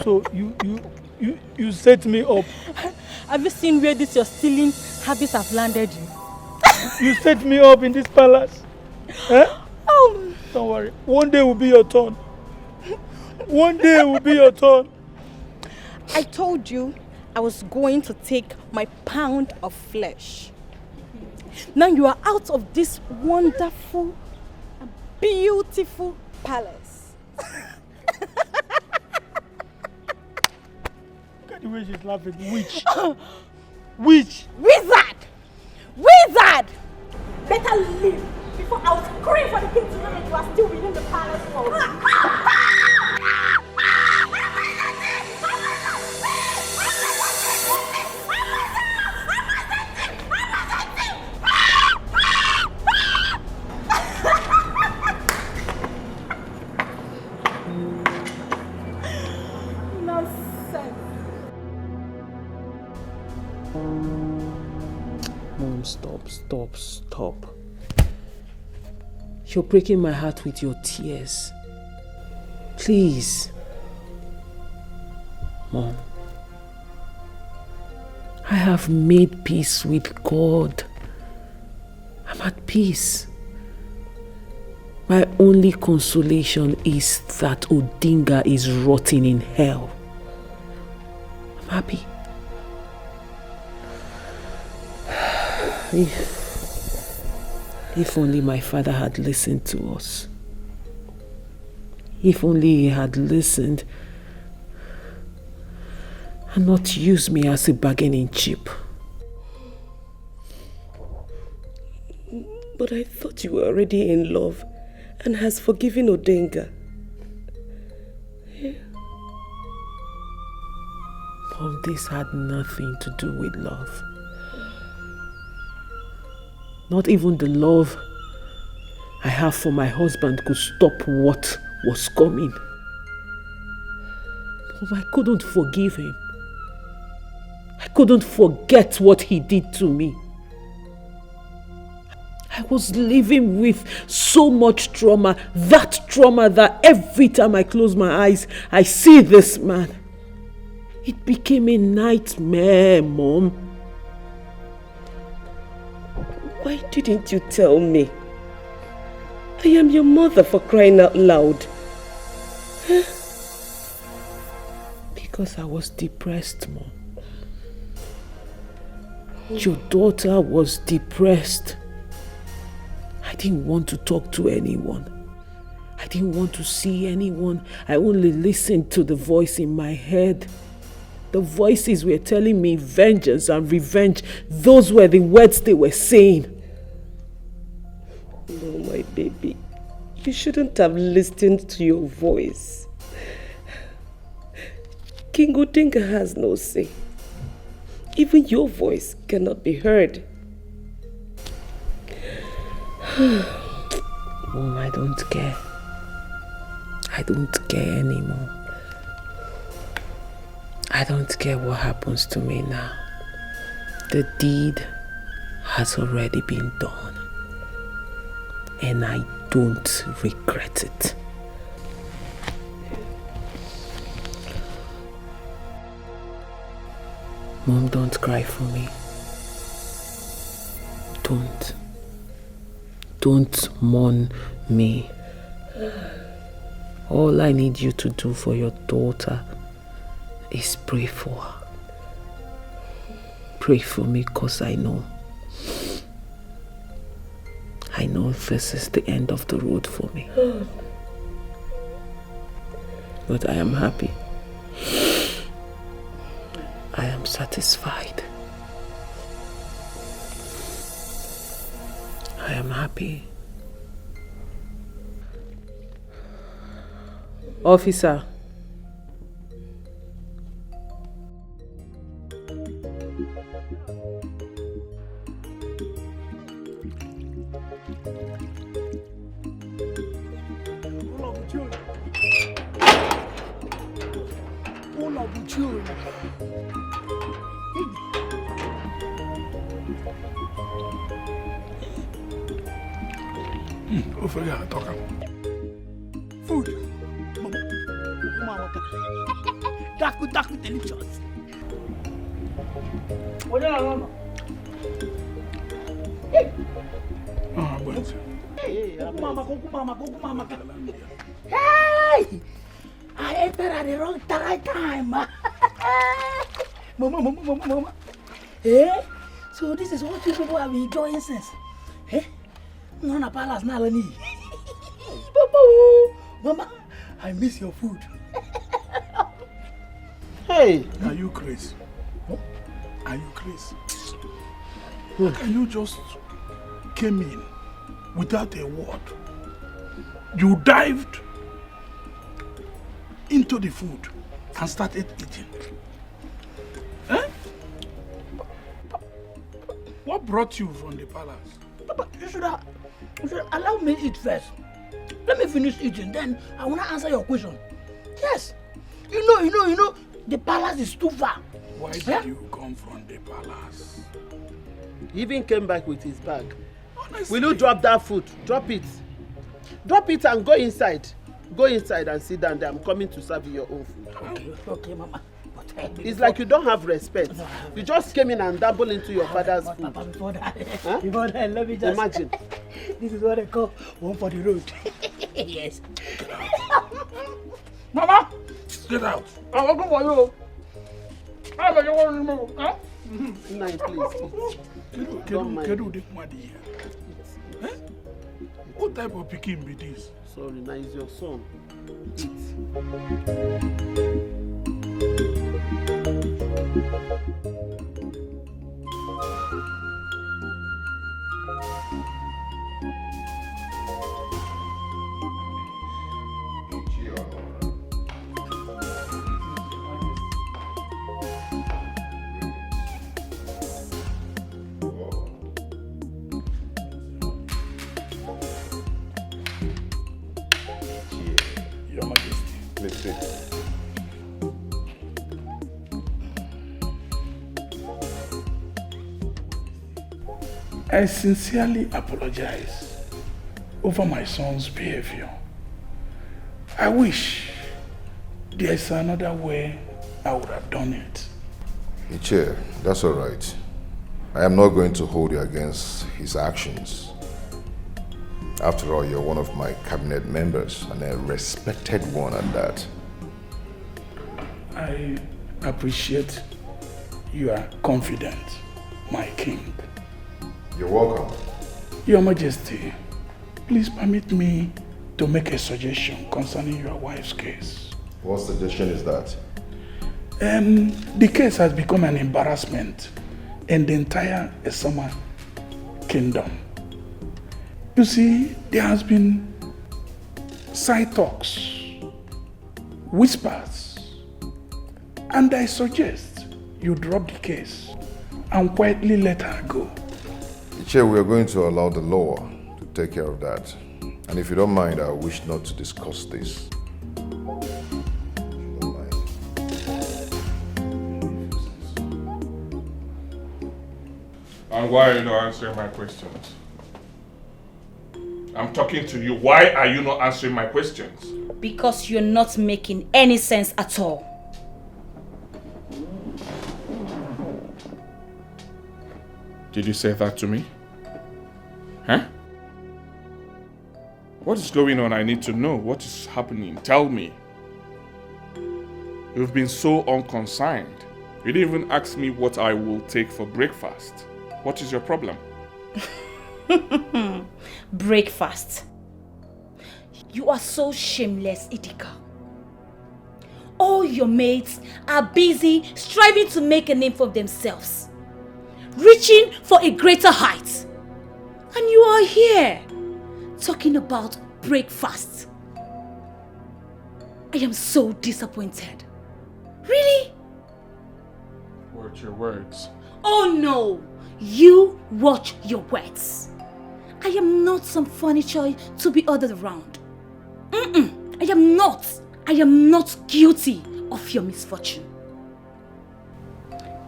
So you set me up. Have you seen where this your stealing habits have landed you? You set me up in this palace. Don't worry. One day will be your turn. One day will be your turn. I told you I was going to take my pound of flesh. Now you are out of this wonderful, beautiful palace. Look at the way she's laughing. Witch. Witch. Wizard. Wizard. Better leave before I will scream for the king to know that you are still within the palace walls. Mom, stop. You're breaking my heart with your tears. Please. Mom, I have made peace with God. I'm at peace. My only consolation is that Odinga is rotting in hell. I'm happy. If only my father had listened to us. If only he had listened and not used me as a bargaining chip. But I thought you were already in love and has forgiven Odinga. Mom, this had nothing to do with love. Not even the love I have for my husband could stop what was coming. Mom, I couldn't forgive him. I couldn't forget what he did to me. I was living with so much trauma, that every time I close my eyes, I see this man. It became a nightmare, Mom. Why didn't you tell me? I am your mother, for crying out loud. Huh? Because I was depressed, Mom. Your daughter was depressed. I didn't want to talk to anyone. I didn't want to see anyone. I only listened to the voice in my head. The voices were telling me vengeance and revenge. Those were the words they were saying. No, my baby. You shouldn't have listened to your voice. King Odinga has no say. Even your voice cannot be heard. Mom, I don't care. I don't care anymore. I don't care what happens to me now. The deed has already been done. And I don't regret it. Mom, don't cry for me. Don't mourn me. All I need you to do for your daughter is pray for her. Pray for me, because I know this is the end of the road for me. But I am happy. I am satisfied. I am happy. Officer. Food. Dark delicious. Mama. Hey! I entered at the wrong time. Mama. Hey? So this is what you people have been enjoying since. Hey? No, na palace na lani. Mama, I miss your food. Hey! Are you crazy? Are you crazy? Can you just came in without a word? You dived into the food and started eating. Eh? What brought you from the palace? Papa, you should allow me eat first. Let me finish eating, then I want to answer your question. Yes. You know, the palace is too far. Why did you come from the palace? He even came back with his bag. Honestly. Will you drop that food? Drop it. Drop it and go inside. Go inside and sit down there. I'm coming to serve you your own food. Okay, Mama. It's like you don't have respect. You just came in and dabbled into your father's food. Papa, before that, let me just... Imagine. This is what I call one for the road. Yes. Mama! Get out. I'm looking for you. I'm going to move. Huh? Nice, please. Don't mind. What type of picking be this? Sorry, now it's your son. Proceed. I sincerely apologize over my son's behavior. I wish there's another way I would have done it. Iche, that's all right. I am not going to hold you against his actions. After all, you're one of my cabinet members and a respected one at that. I appreciate your confidence, my king. You're welcome. Your Majesty, please permit me to make a suggestion concerning your wife's case. What suggestion is that? The case has become an embarrassment in the entire Esama kingdom. You see, there has been side talks, whispers, and I suggest you drop the case and quietly let her go. Iche, we are going to allow the law to take care of that. And if you don't mind, I wish not to discuss this. And why are you not answering my questions? I'm talking to you. Why are you not answering my questions? Because you're not making any sense at all. Did you say that to me? Huh? What is going on? I need to know. What is happening? Tell me. You've been so unconcerned. You didn't even ask me what I will take for breakfast. What is your problem? Breakfast. You are so shameless, Idika. All your mates are busy striving to make a name for themselves, reaching for a greater height. And you are here talking about breakfast. I am so disappointed. Really? Watch your words. Oh no! You watch your words. I am not some furniture to be ordered around. I am not. I am not guilty of your misfortune.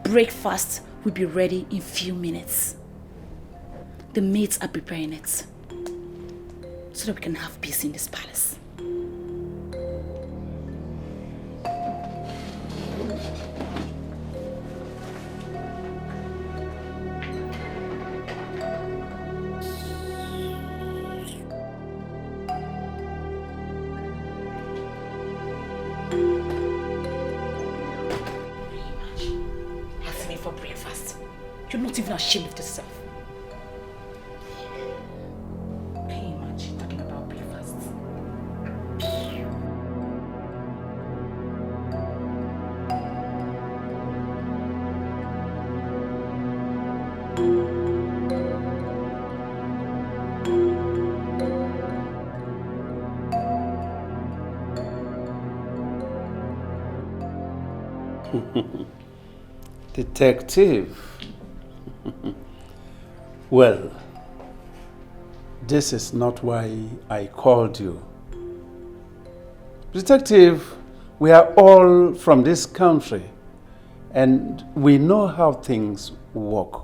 Breakfast will be ready in few minutes. The maids are preparing it so that we can have peace in this palace. Asking me for breakfast. You're not even ashamed of yourself. Can you imagine talking about breakfast? Detective. Well, this is not why I called you. Detective, we are all from this country and we know how things work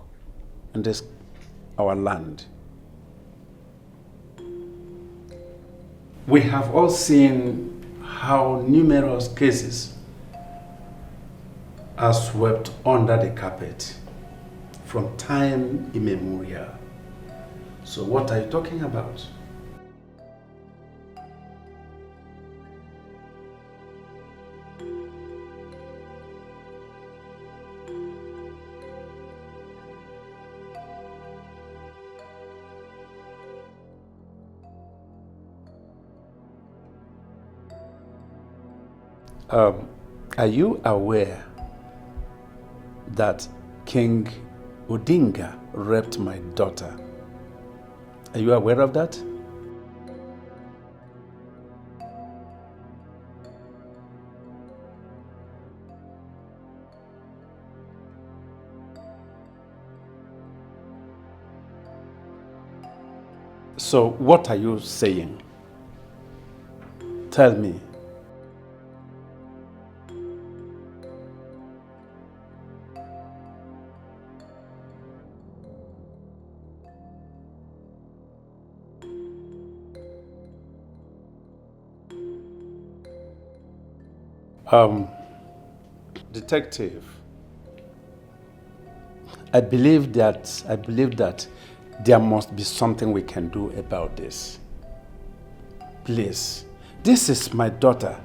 in this, our land. We have all seen how numerous cases are swept under the carpet from time immemorial. So what are you talking about? Are you aware that King Odinga raped my daughter? Are you aware of that? So what are you saying? Tell me. Detective, I believe that there must be something we can do about this. Please, this is my daughter,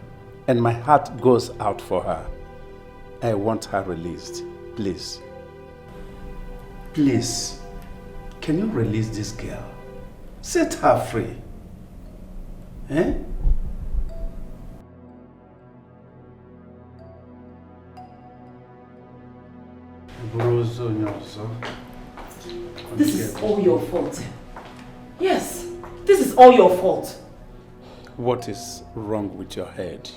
and my heart goes out for her. I want her released, please. Please, can you release this girl? Set her free. Eh? This is all your fault. Yes, this is all your fault. What is wrong with your head?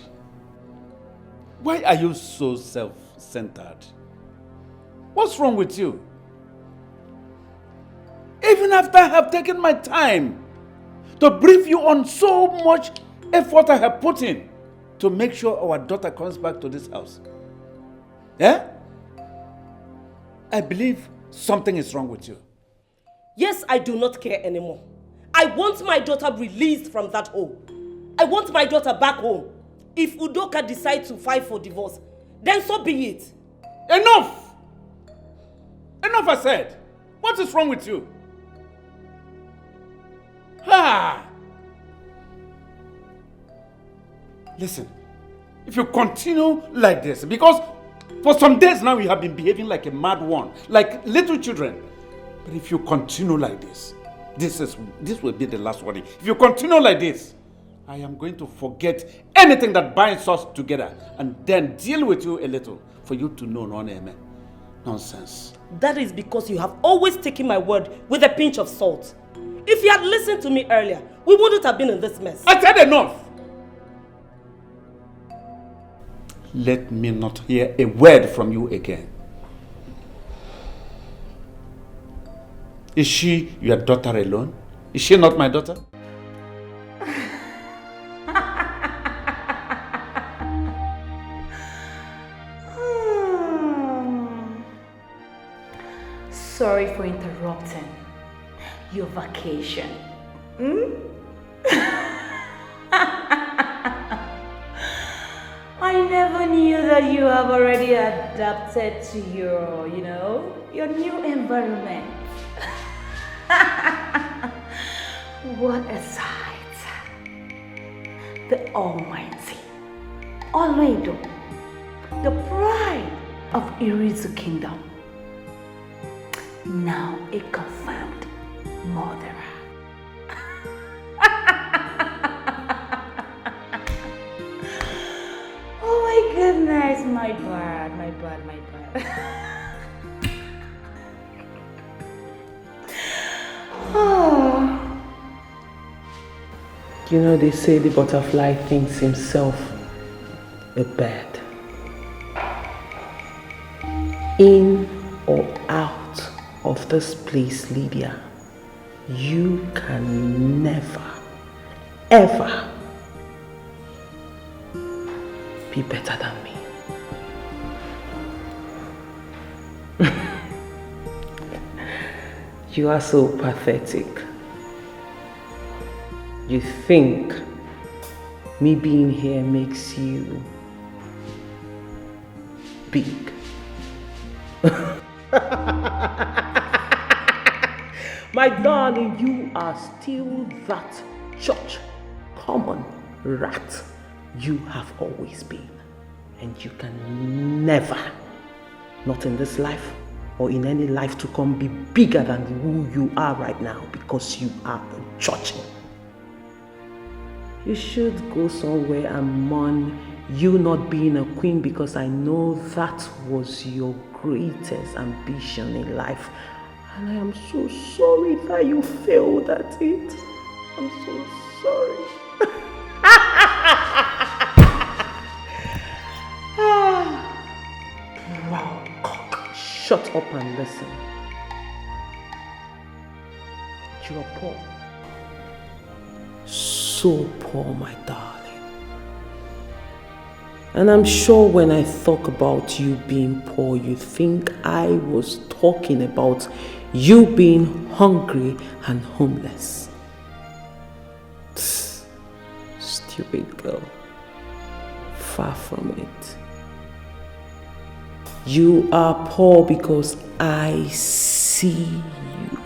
Why are you so self-centered? What's wrong with you? Even after I have taken my time to brief you on so much effort I have put in to make sure our daughter comes back to this house. Yeah? I believe something is wrong with you. Yes, I do not care anymore. I want my daughter released from that hole. I want my daughter back home. If Udoka decides to file for divorce, then so be it. Enough! Enough, I said. What is wrong with you? Ha! Listen, if you continue like this, because for some days now you have been behaving like a mad one, like little children. But if you continue like this, this will be the last warning. If you continue like this, I am going to forget anything that binds us together and then deal with you a little for you to know nonsense. That is because you have always taken my word with a pinch of salt. If you had listened to me earlier, we wouldn't have been in this mess. I said enough! Let me not hear a word from you again. Is she your daughter alone? Is she not my daughter? Sorry for interrupting your vacation. I never knew that you have already adapted to your new environment. What a sight. The Almighty, Oloido, the pride of Irizu Kingdom, now a confirmed murderer. Oh my goodness, my bad. Oh. You know, they say the butterfly thinks himself a bird. In or out of this place, Lydia, you can never, ever be better than me. You are so pathetic. You think me being here makes you big. My darling, you are still that church common rat you have always been. And you can never, not in this life or in any life to come, be bigger than who you are right now, because you are a church. You should go somewhere and mourn you not being a queen, because I know that was your greatest ambition in life. And I am so sorry that you failed at it. I'm so sorry. Wow, cock. Shut up and listen. You are poor. So poor, my darling. And I'm sure when I talk about you being poor, you think I was talking about you being hungry and homeless. Psst, stupid girl. Far from it. You are poor because I see you.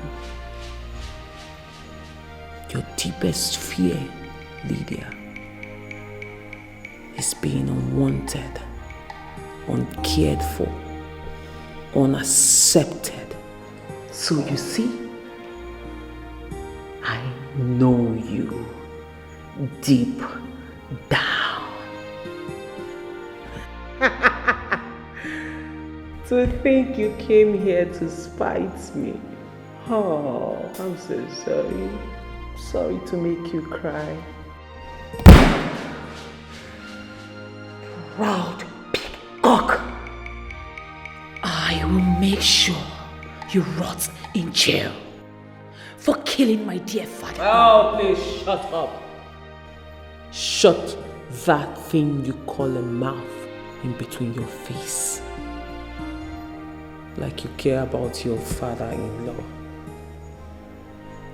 Your deepest fear, Lydia, is being unwanted, uncared for, unaccepted. So you see, I know you deep down. To think you came here to spite me. Oh, I'm so sorry. Sorry to make you cry. Proud peacock. I will make sure you rot in jail for killing my dear father. Oh, please shut up. Shut that thing you call a mouth in between your face. Like you care about your father-in-law.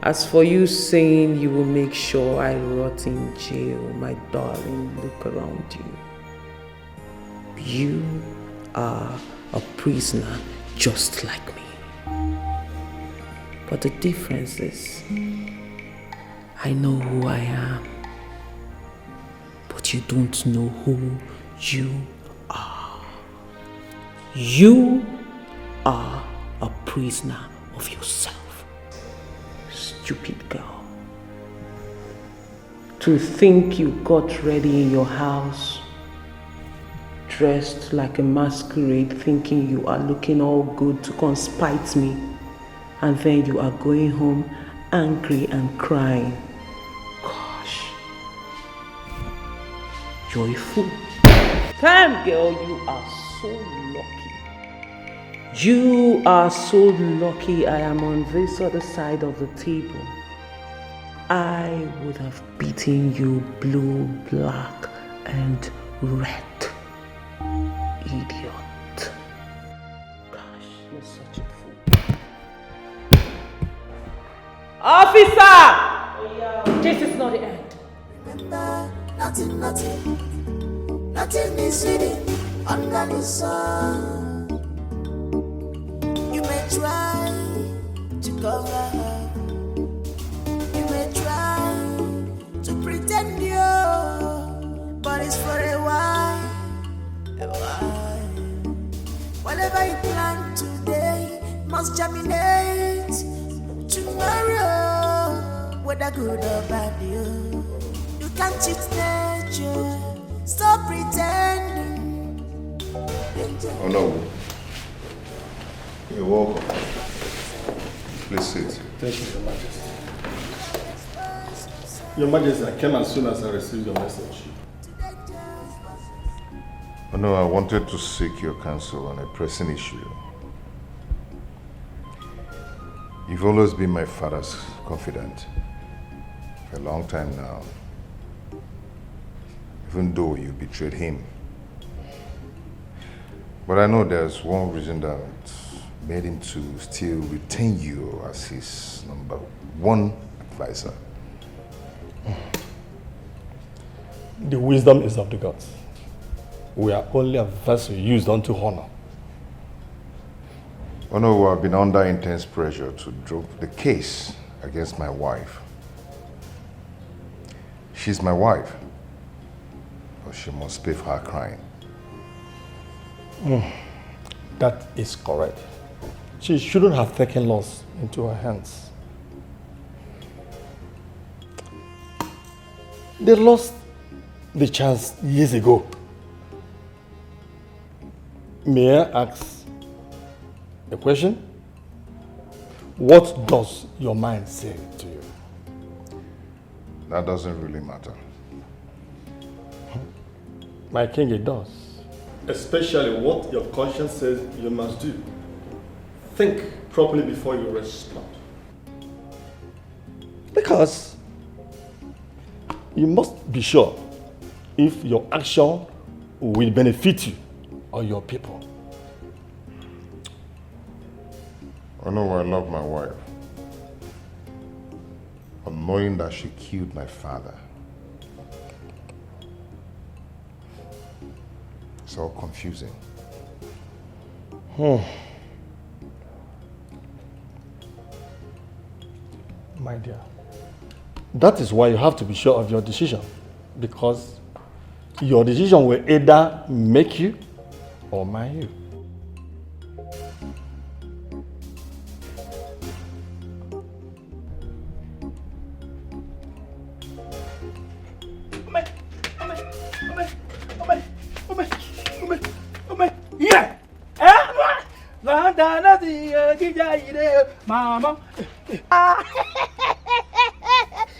As for you saying you will make sure I rot in jail, my darling, look around you. You are a prisoner just like me. But the difference is, I know who I am, but you don't know who you are. You are a prisoner of yourself. Stupid girl. To think you got ready in your house, dressed like a masquerade, thinking you are looking all good to conspite me, and then you are going home angry and crying. Gosh. You're a fool. Damn girl, you are so lucky. You are so lucky I am on this other side of the table. I would have beaten you blue, black, and red. Idiot. Gosh, you're such a fool. Officer! This is not the end. Remember, nothing is hidden under the sun. You may try to cover up. You may try to pretend you, but it's for a while. A while. Whatever you plant today must germinate tomorrow. Whether good or bad, you can't cheat nature. Stop pretending. Oh no. You're welcome. Please sit. Thank you, Your Majesty. Your Majesty, I came as soon as I received your message. Oh no, I wanted to seek your counsel on a pressing issue. You've always been my father's confidant for a long time now, even though you betrayed him. But I know there's one reason that made him to still retain you as his number one advisor. The wisdom is of the gods. We are only a vessel used unto honor. Oh no, I've been under intense pressure to drop the case against my wife. She's my wife, but she must pay for her crime. That is correct. She shouldn't have taken laws into her hands. They lost the chance years ago. May I ask a question? What does your mind say to you? That doesn't really matter. My king, it does. Especially what your conscience says you must do. Think properly before you respond. Because you must be sure if your action will benefit you or your people. I know I love my wife, but knowing that she killed my father, It's all confusing. My dear, that is why you have to be sure of your decision, because your decision will either make you or mar you. Yeah. Mama.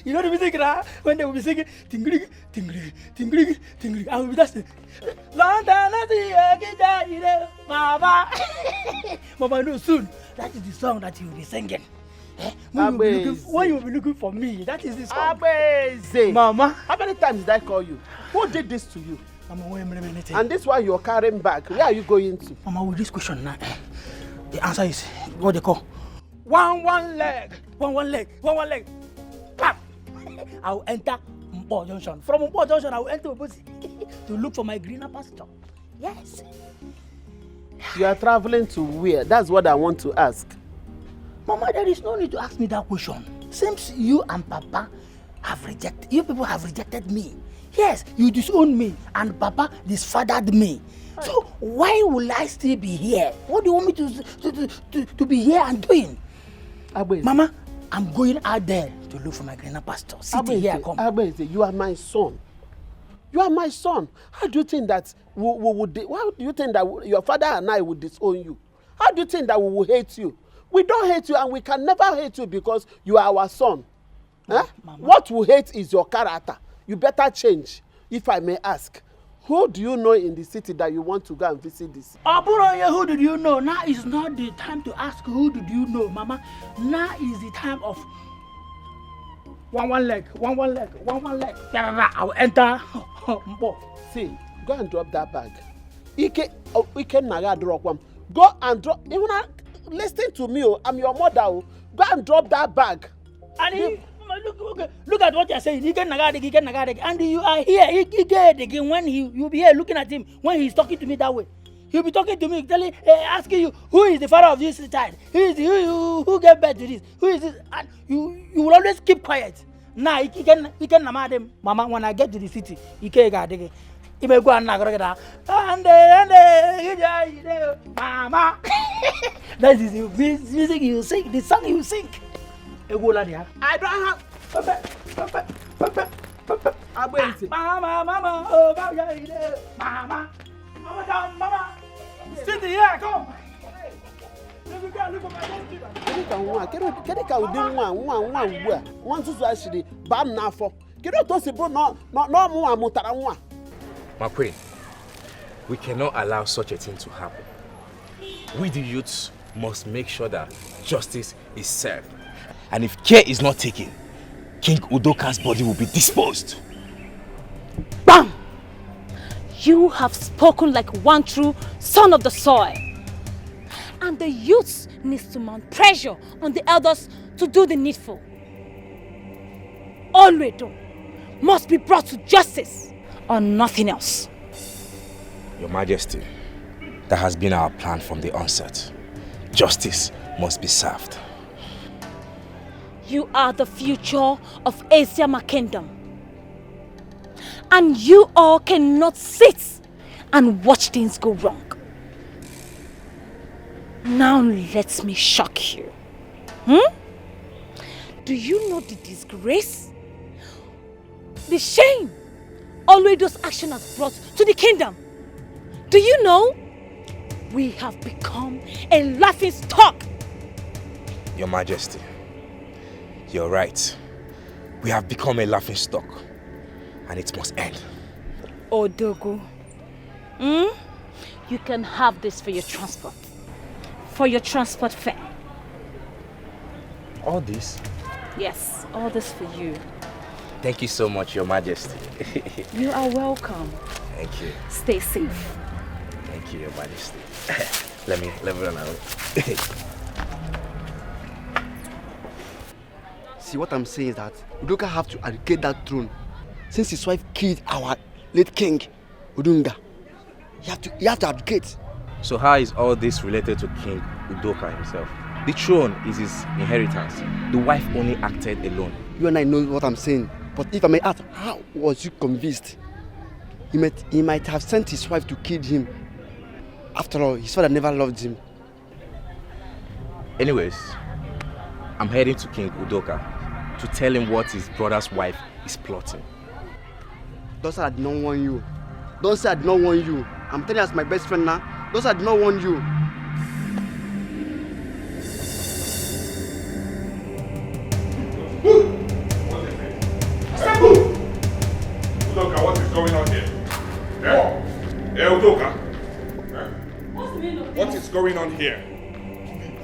You know the music, right? When they will be singing, tingling, tingling, tingling, tingling, I will be dancing. Mama. Mama, no, soon. That is the song that you will be singing. When you will be looking for me, that is the song. Mama, how many times did I call you? Who did this to you? Mama, wait a minute. And this one you're carrying back. Where are you going to? Mama, with this question now, the answer is what they call one leg. Pap! I will enter Mpo Junction. From Mpo Junction, I will enter Obosi to look for my greener pasture. Yes. You are traveling to where? That's what I want to ask. Mama, there is no need to ask me that question. Since you and Papa have rejected, you people have rejected me. Yes, you disowned me and Papa disfathered me. So why will I still be here? What do you want me to be here and doing? Mama, I'm going out there to look for my greener pasture. Sitting here, come. You are my son. You are my son. How do you think that why do you think that your father and I would disown you? How do you think that we will hate you? We don't hate you and we can never hate you because you are our son. What we hate is your character. You better change, if I may ask. Who do you know in the city that you want to go and visit this? Who did you know? Now is not the time to ask who did you know, Mama. Now is the time of one leg. I will enter. See, go and drop that bag. Go and drop. Listen to me, I'm your mother. Go and drop that bag. Look at what you're saying. And you are here. When you'll be here looking at him when he's talking to me that way. He'll be talking to me, asking you, who is the father of this child? Who gave birth to this? Who is this? And you will always keep quiet. Now he can namad him. Mama, when I get to the city, he can't go and go and Mama. That is the music you sing, the song you sing. I don't have. Mama. Sit here, come. My queen, we cannot allow such a thing to happen. We the youths must make sure that justice is served. And if care is not taken, King Udoka's body will be disposed. Bam! You have spoken like one true son of the soil. And the youths need to mount pressure on the elders to do the needful. Olwedo must be brought to justice or nothing else. Your Majesty, that has been our plan from the onset. Justice must be served. You are the future of Asiama Kingdom. And you all cannot sit and watch things go wrong. Now let me shock you. Do you know the disgrace? The shame Olwedo's action has brought to the kingdom? Do you know? We have become a laughing stock. Your Majesty, you're right. We have become a laughing stock, and it must end. Odogu, you can have this for your transport. For your transport fare. All this? Yes, all this for you. Thank you so much, Your Majesty. You are welcome. Thank you. Stay safe. Thank you, Your Majesty. Let me run out. See, what I'm saying is that Udoka have to allocate that throne since his wife killed our late king, Udunga. You have to abdicate. So how is all this related to King Udoka himself? The throne is his inheritance. The wife only acted alone. You and I know what I'm saying. But if I may ask, how was you convinced? He might have sent his wife to kill him. After all, his father never loved him. Anyways, I'm heading to King Udoka to tell him what his brother's wife is plotting. Don't say I did not warn you. Don't say I did not warn you. I'm telling you as my best friend now. Don't say I did not warn you. Udoka, what is going on here? Udoka. What's the meaning of What is going on here?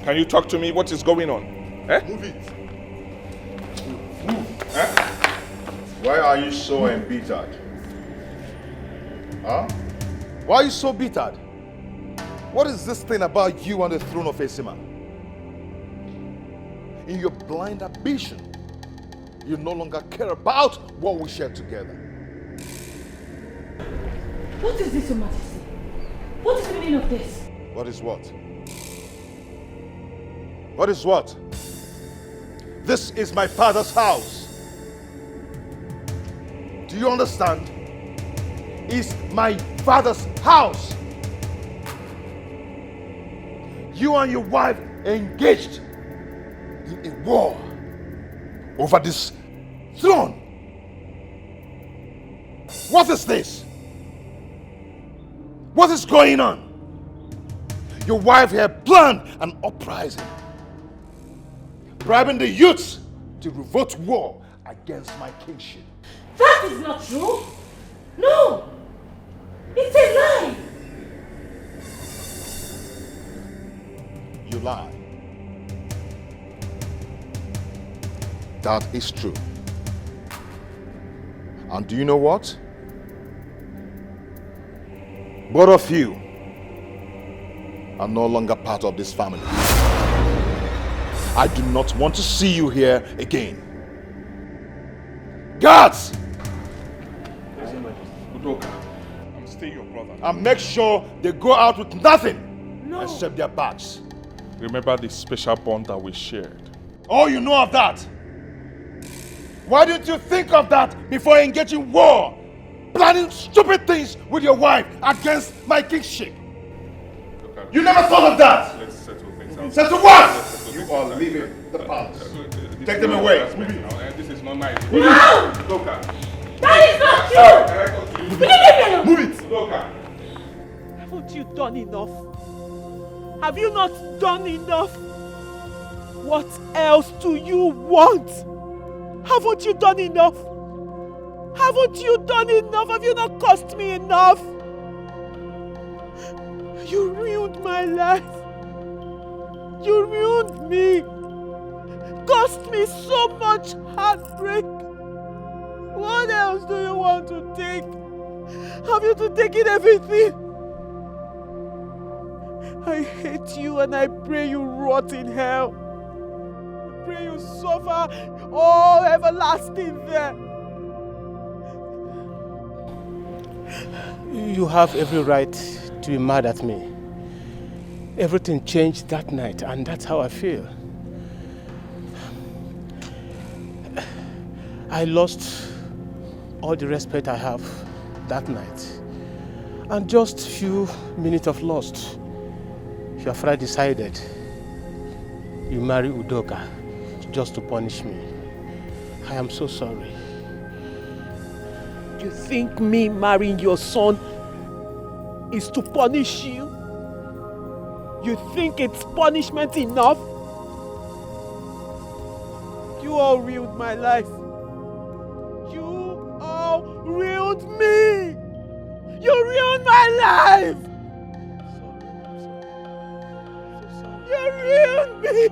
Can you talk to me? What is going on? Move it. Move. Why are you so embittered? Huh? Why are you so bittered? What is this thing about you on the throne of Esima? In your blind ambition, you no longer care about what we share together. What is this, Your Majesty? What is the meaning of this? What is what? What is what? This is my father's house. Do you understand? It's my father's house. You and your wife engaged in a war over this throne. What is this? What is going on? Your wife had planned an uprising, bribing the youths to revolt war against my kingship. That is not true. No. It's a lie. You lie. That is true. And do you know what? Both of you are no longer part of this family. I do not want to see you here again. Guards! Udoka, I'm still your brother. And make sure they go out with nothing except their bags. Remember the special bond that we shared. Oh, you know of that? Why didn't you think of that before engaging war? Planning stupid things with your wife against my kingship. You never thought of that! Let's settle things out. Settle what? You are leaving the palace. Take them away. This is not nice. No! Udoka. That is not true! Move it! Udoka. Haven't you done enough? Have you not done enough? What else do you want? Haven't you done enough? Haven't you done enough? Have you not cost me enough? You ruined my life. You ruined me. Cost me so much heartbreak. What else do you want to take? Have you to take it everything? I hate you and I pray you rot in hell. I pray you suffer all everlasting there. You have every right to be mad at me. Everything changed that night, and that's how I feel. I lost all the respect I have that night. And just few minutes of lost, your father decided you marry Udoka just to punish me. I am so sorry. You think me marrying your son is to punish you? You think it's punishment enough? You all ruined my life. You all ruined me. You ruined my life. You ruined me.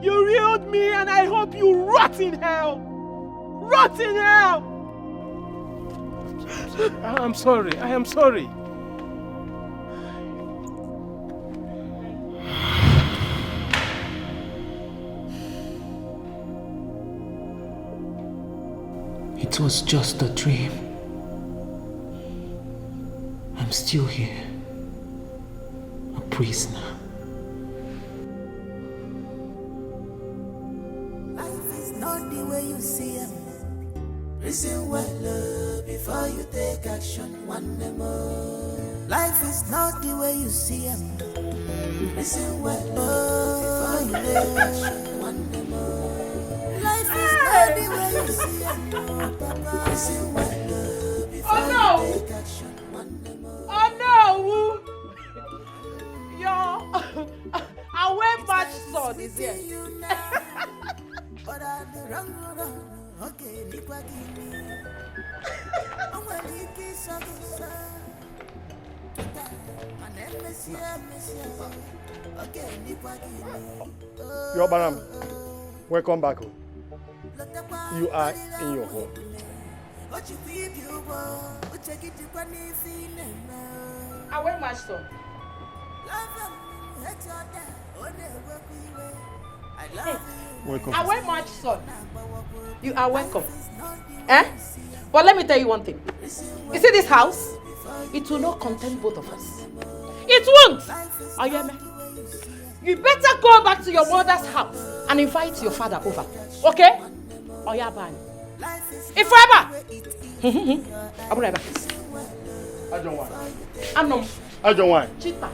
You ruined me, and I hope you rot in hell. Rot in hell. I am sorry. I am sorry. It was just a dream. I'm still here, a prisoner. Life is not the way you see it. Reason well before you take action. One more. Life is not the way you see it. Reason well before you take action. One more. Life is not the way you see it. Reason well before you take action. Oh no! Your away match son is here. Your Baram, welcome back home. You are in your home. Away match son. Welcome. Away match son. You are welcome. Eh? But let me tell you one thing. You see this house? It will not contain both of us. It won't! Oyeme, you better go back to your mother's house and invite your father over. Okay? Oyabani. If forever! Abureba. I don't want. Anom. I don't want. Chita.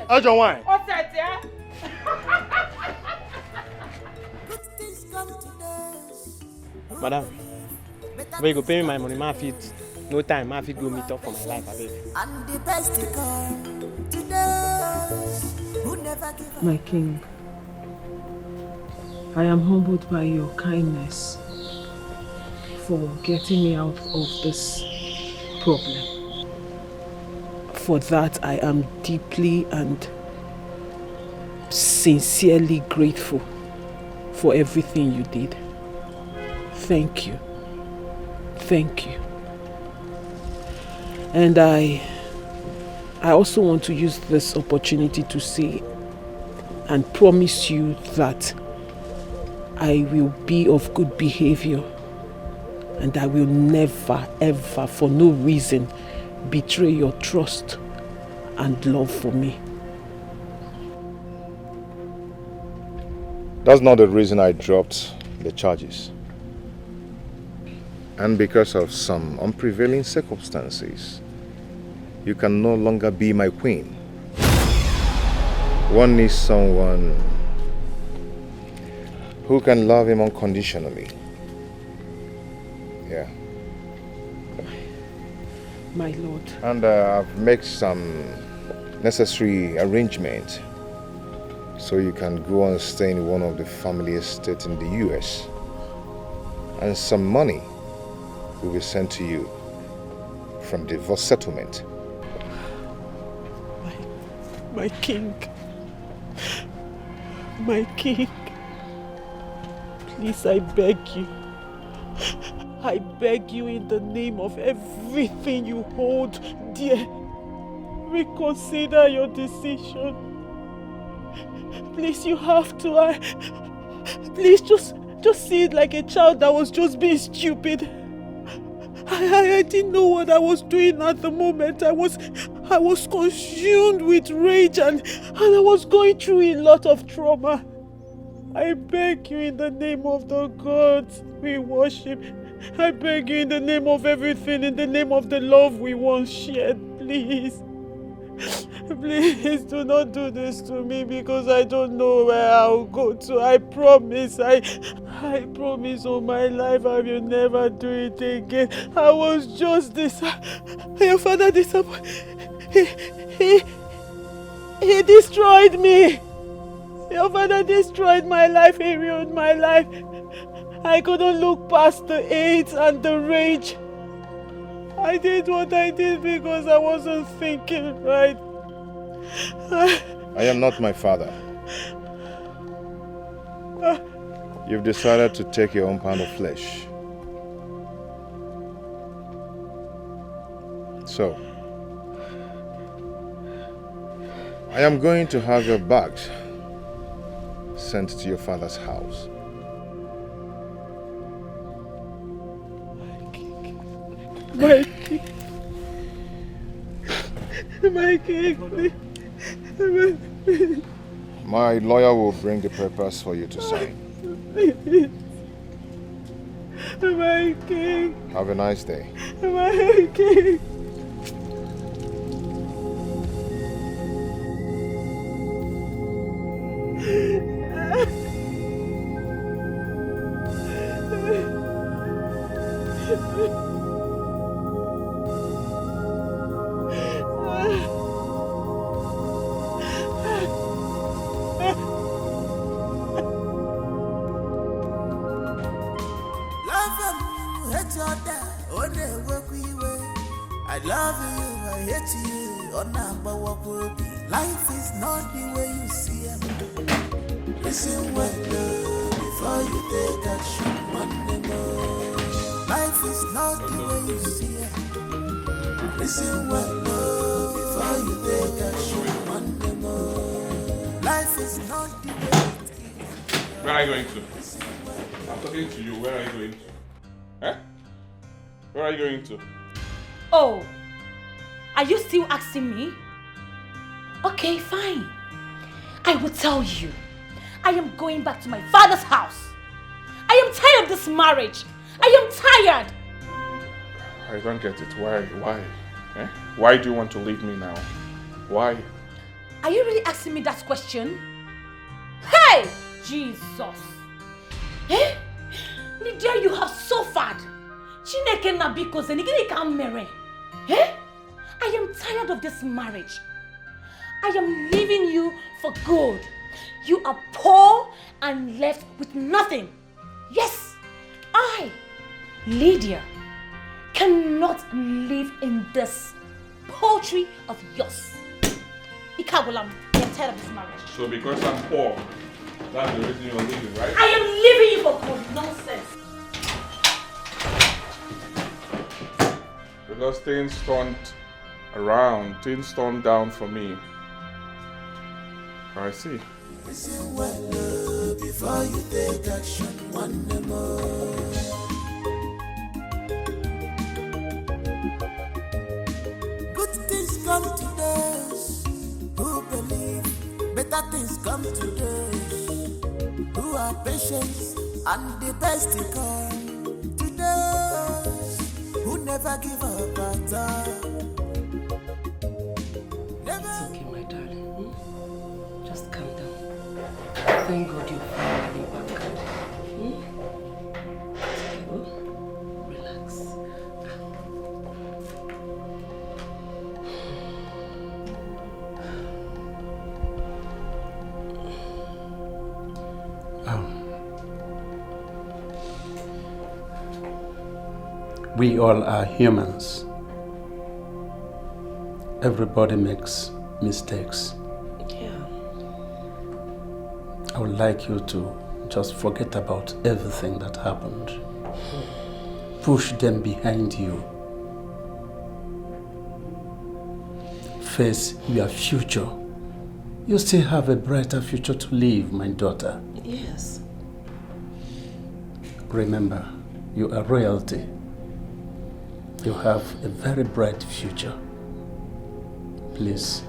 I don't want. Offset, yeah? Madam, where you go pay me my money, my feet. No time, my feet go meet up for my life, I beg. And the best to come to those who never give up. My king, I am humbled by your kindness for getting me out of this problem. For that, I am deeply and sincerely grateful for everything you did. Thank you. Thank you. And I also want to use this opportunity to say and promise you that I will be of good behavior and I will never, ever, for no reason, betray your trust and love for me. That's not the reason I dropped the charges. And because of some unprevailing circumstances, you can no longer be my queen. One needs someone who can love him unconditionally. Yeah. My lord. And I've made some necessary arrangements so you can go and stay in one of the family estates in the US. And some money will be sent to you from divorce settlement. My king. My king. Please, I beg you. I beg you in the name of everything you hold dear. Reconsider your decision. Please, you have to. Please, just see it like a child that was just being stupid. I didn't know what I was doing at the moment. I was consumed with rage and I was going through a lot of trauma. I beg you in the name of the gods we worship. I beg you in the name of everything, in the name of the love we once shared, please. Please do not do this to me because I don't know where I'll go to. I promise, I promise all my life I will never do it again. I was just your father he destroyed me. Your father destroyed my life, he ruined my life. I couldn't look past the hate and the rage. I did what I did because I wasn't thinking right. I am not my father. You've decided to take your own pound of flesh. So, I am going to have your bags sent to your father's house. My king. My king. My lawyer will bring the papers for you to sign. My king. Have a nice day. My king. I love you, I hate you, life is not the way you see it. Listen well before you take action. Life is not the way you see it. Listen well before you take action. Life is not the way. Where are you going to? I'm talking to you. Where are you going to? Eh? Where are you going to? Oh, are you still asking me? Okay, fine. I will tell you. I am going back to my father's house. I am tired of this marriage. I am tired. I don't get it. Why? Eh? Why do you want to leave me now? Why? Are you really asking me that question? Hey! Jesus! Eh? Nidia, you have suffered. Chineke nabiko zenigini kamere. Eh? I am tired of this marriage. I am leaving you for good. You are poor and left with nothing. Yes, I, Lydia, cannot live in this poultry of yours. Ikabulam, I am tired of this marriage. So because I'm poor, that's the reason you're leaving, right? I am leaving you for good. Nonsense. Because things turned around, things turned down for me. I see. Listen well before you take action. One more. Good things come to those who believe. Better things come to those who are patient, and the best to come to those who never give up at all. It's okay, my darling. Just calm down. Thank God you're finally back. Relax. We all are humans. Everybody makes mistakes. Yeah. I would like you to just forget about everything that happened. Push them behind you. Face your future. You still have a brighter future to live, my daughter. Yes. Remember, you are royalty. You have a very bright future. Please.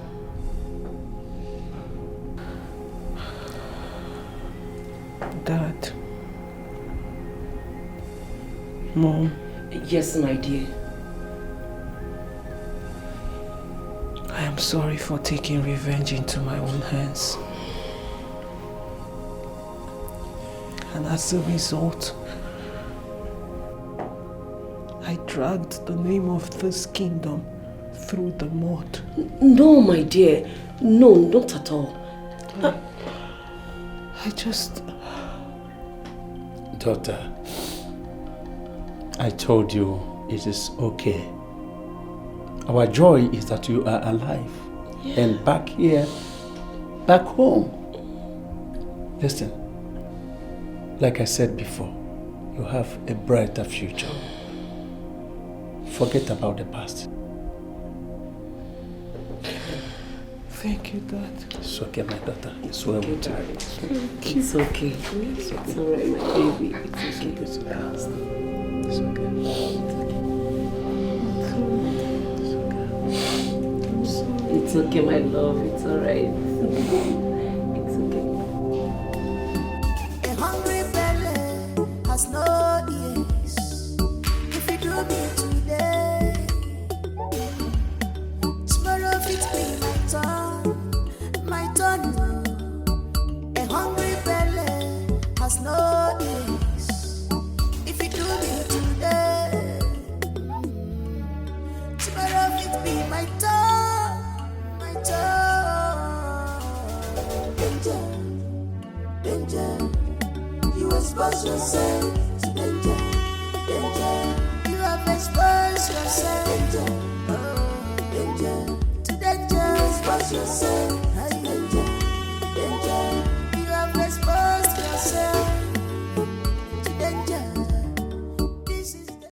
Dad. Mom. Yes, my dear. I am sorry for taking revenge into my own hands. And as a result, I dragged the name of this kingdom through the mud. No, my dear. No, not at all. I just... Daughter, I told you it is okay. Our joy is that you are alive. Yeah. And back here, back home. Listen, like I said before, you have a brighter future. Forget about the past. Thank you, Dad. It's okay, my daughter. It's well with you. It's okay. It's alright, my baby. It's okay. It's okay. It's okay. I'm sorry. It's okay, my love. It's alright. It's okay. A hungry belly has no ears. If you do me today, tomorrow it be my turn. A hungry belly has no ears. If you do me today, tomorrow it be my turn. Danger, danger, you expose yourself to danger, danger, you have exposed yourself, danger, to danger, expose yourself.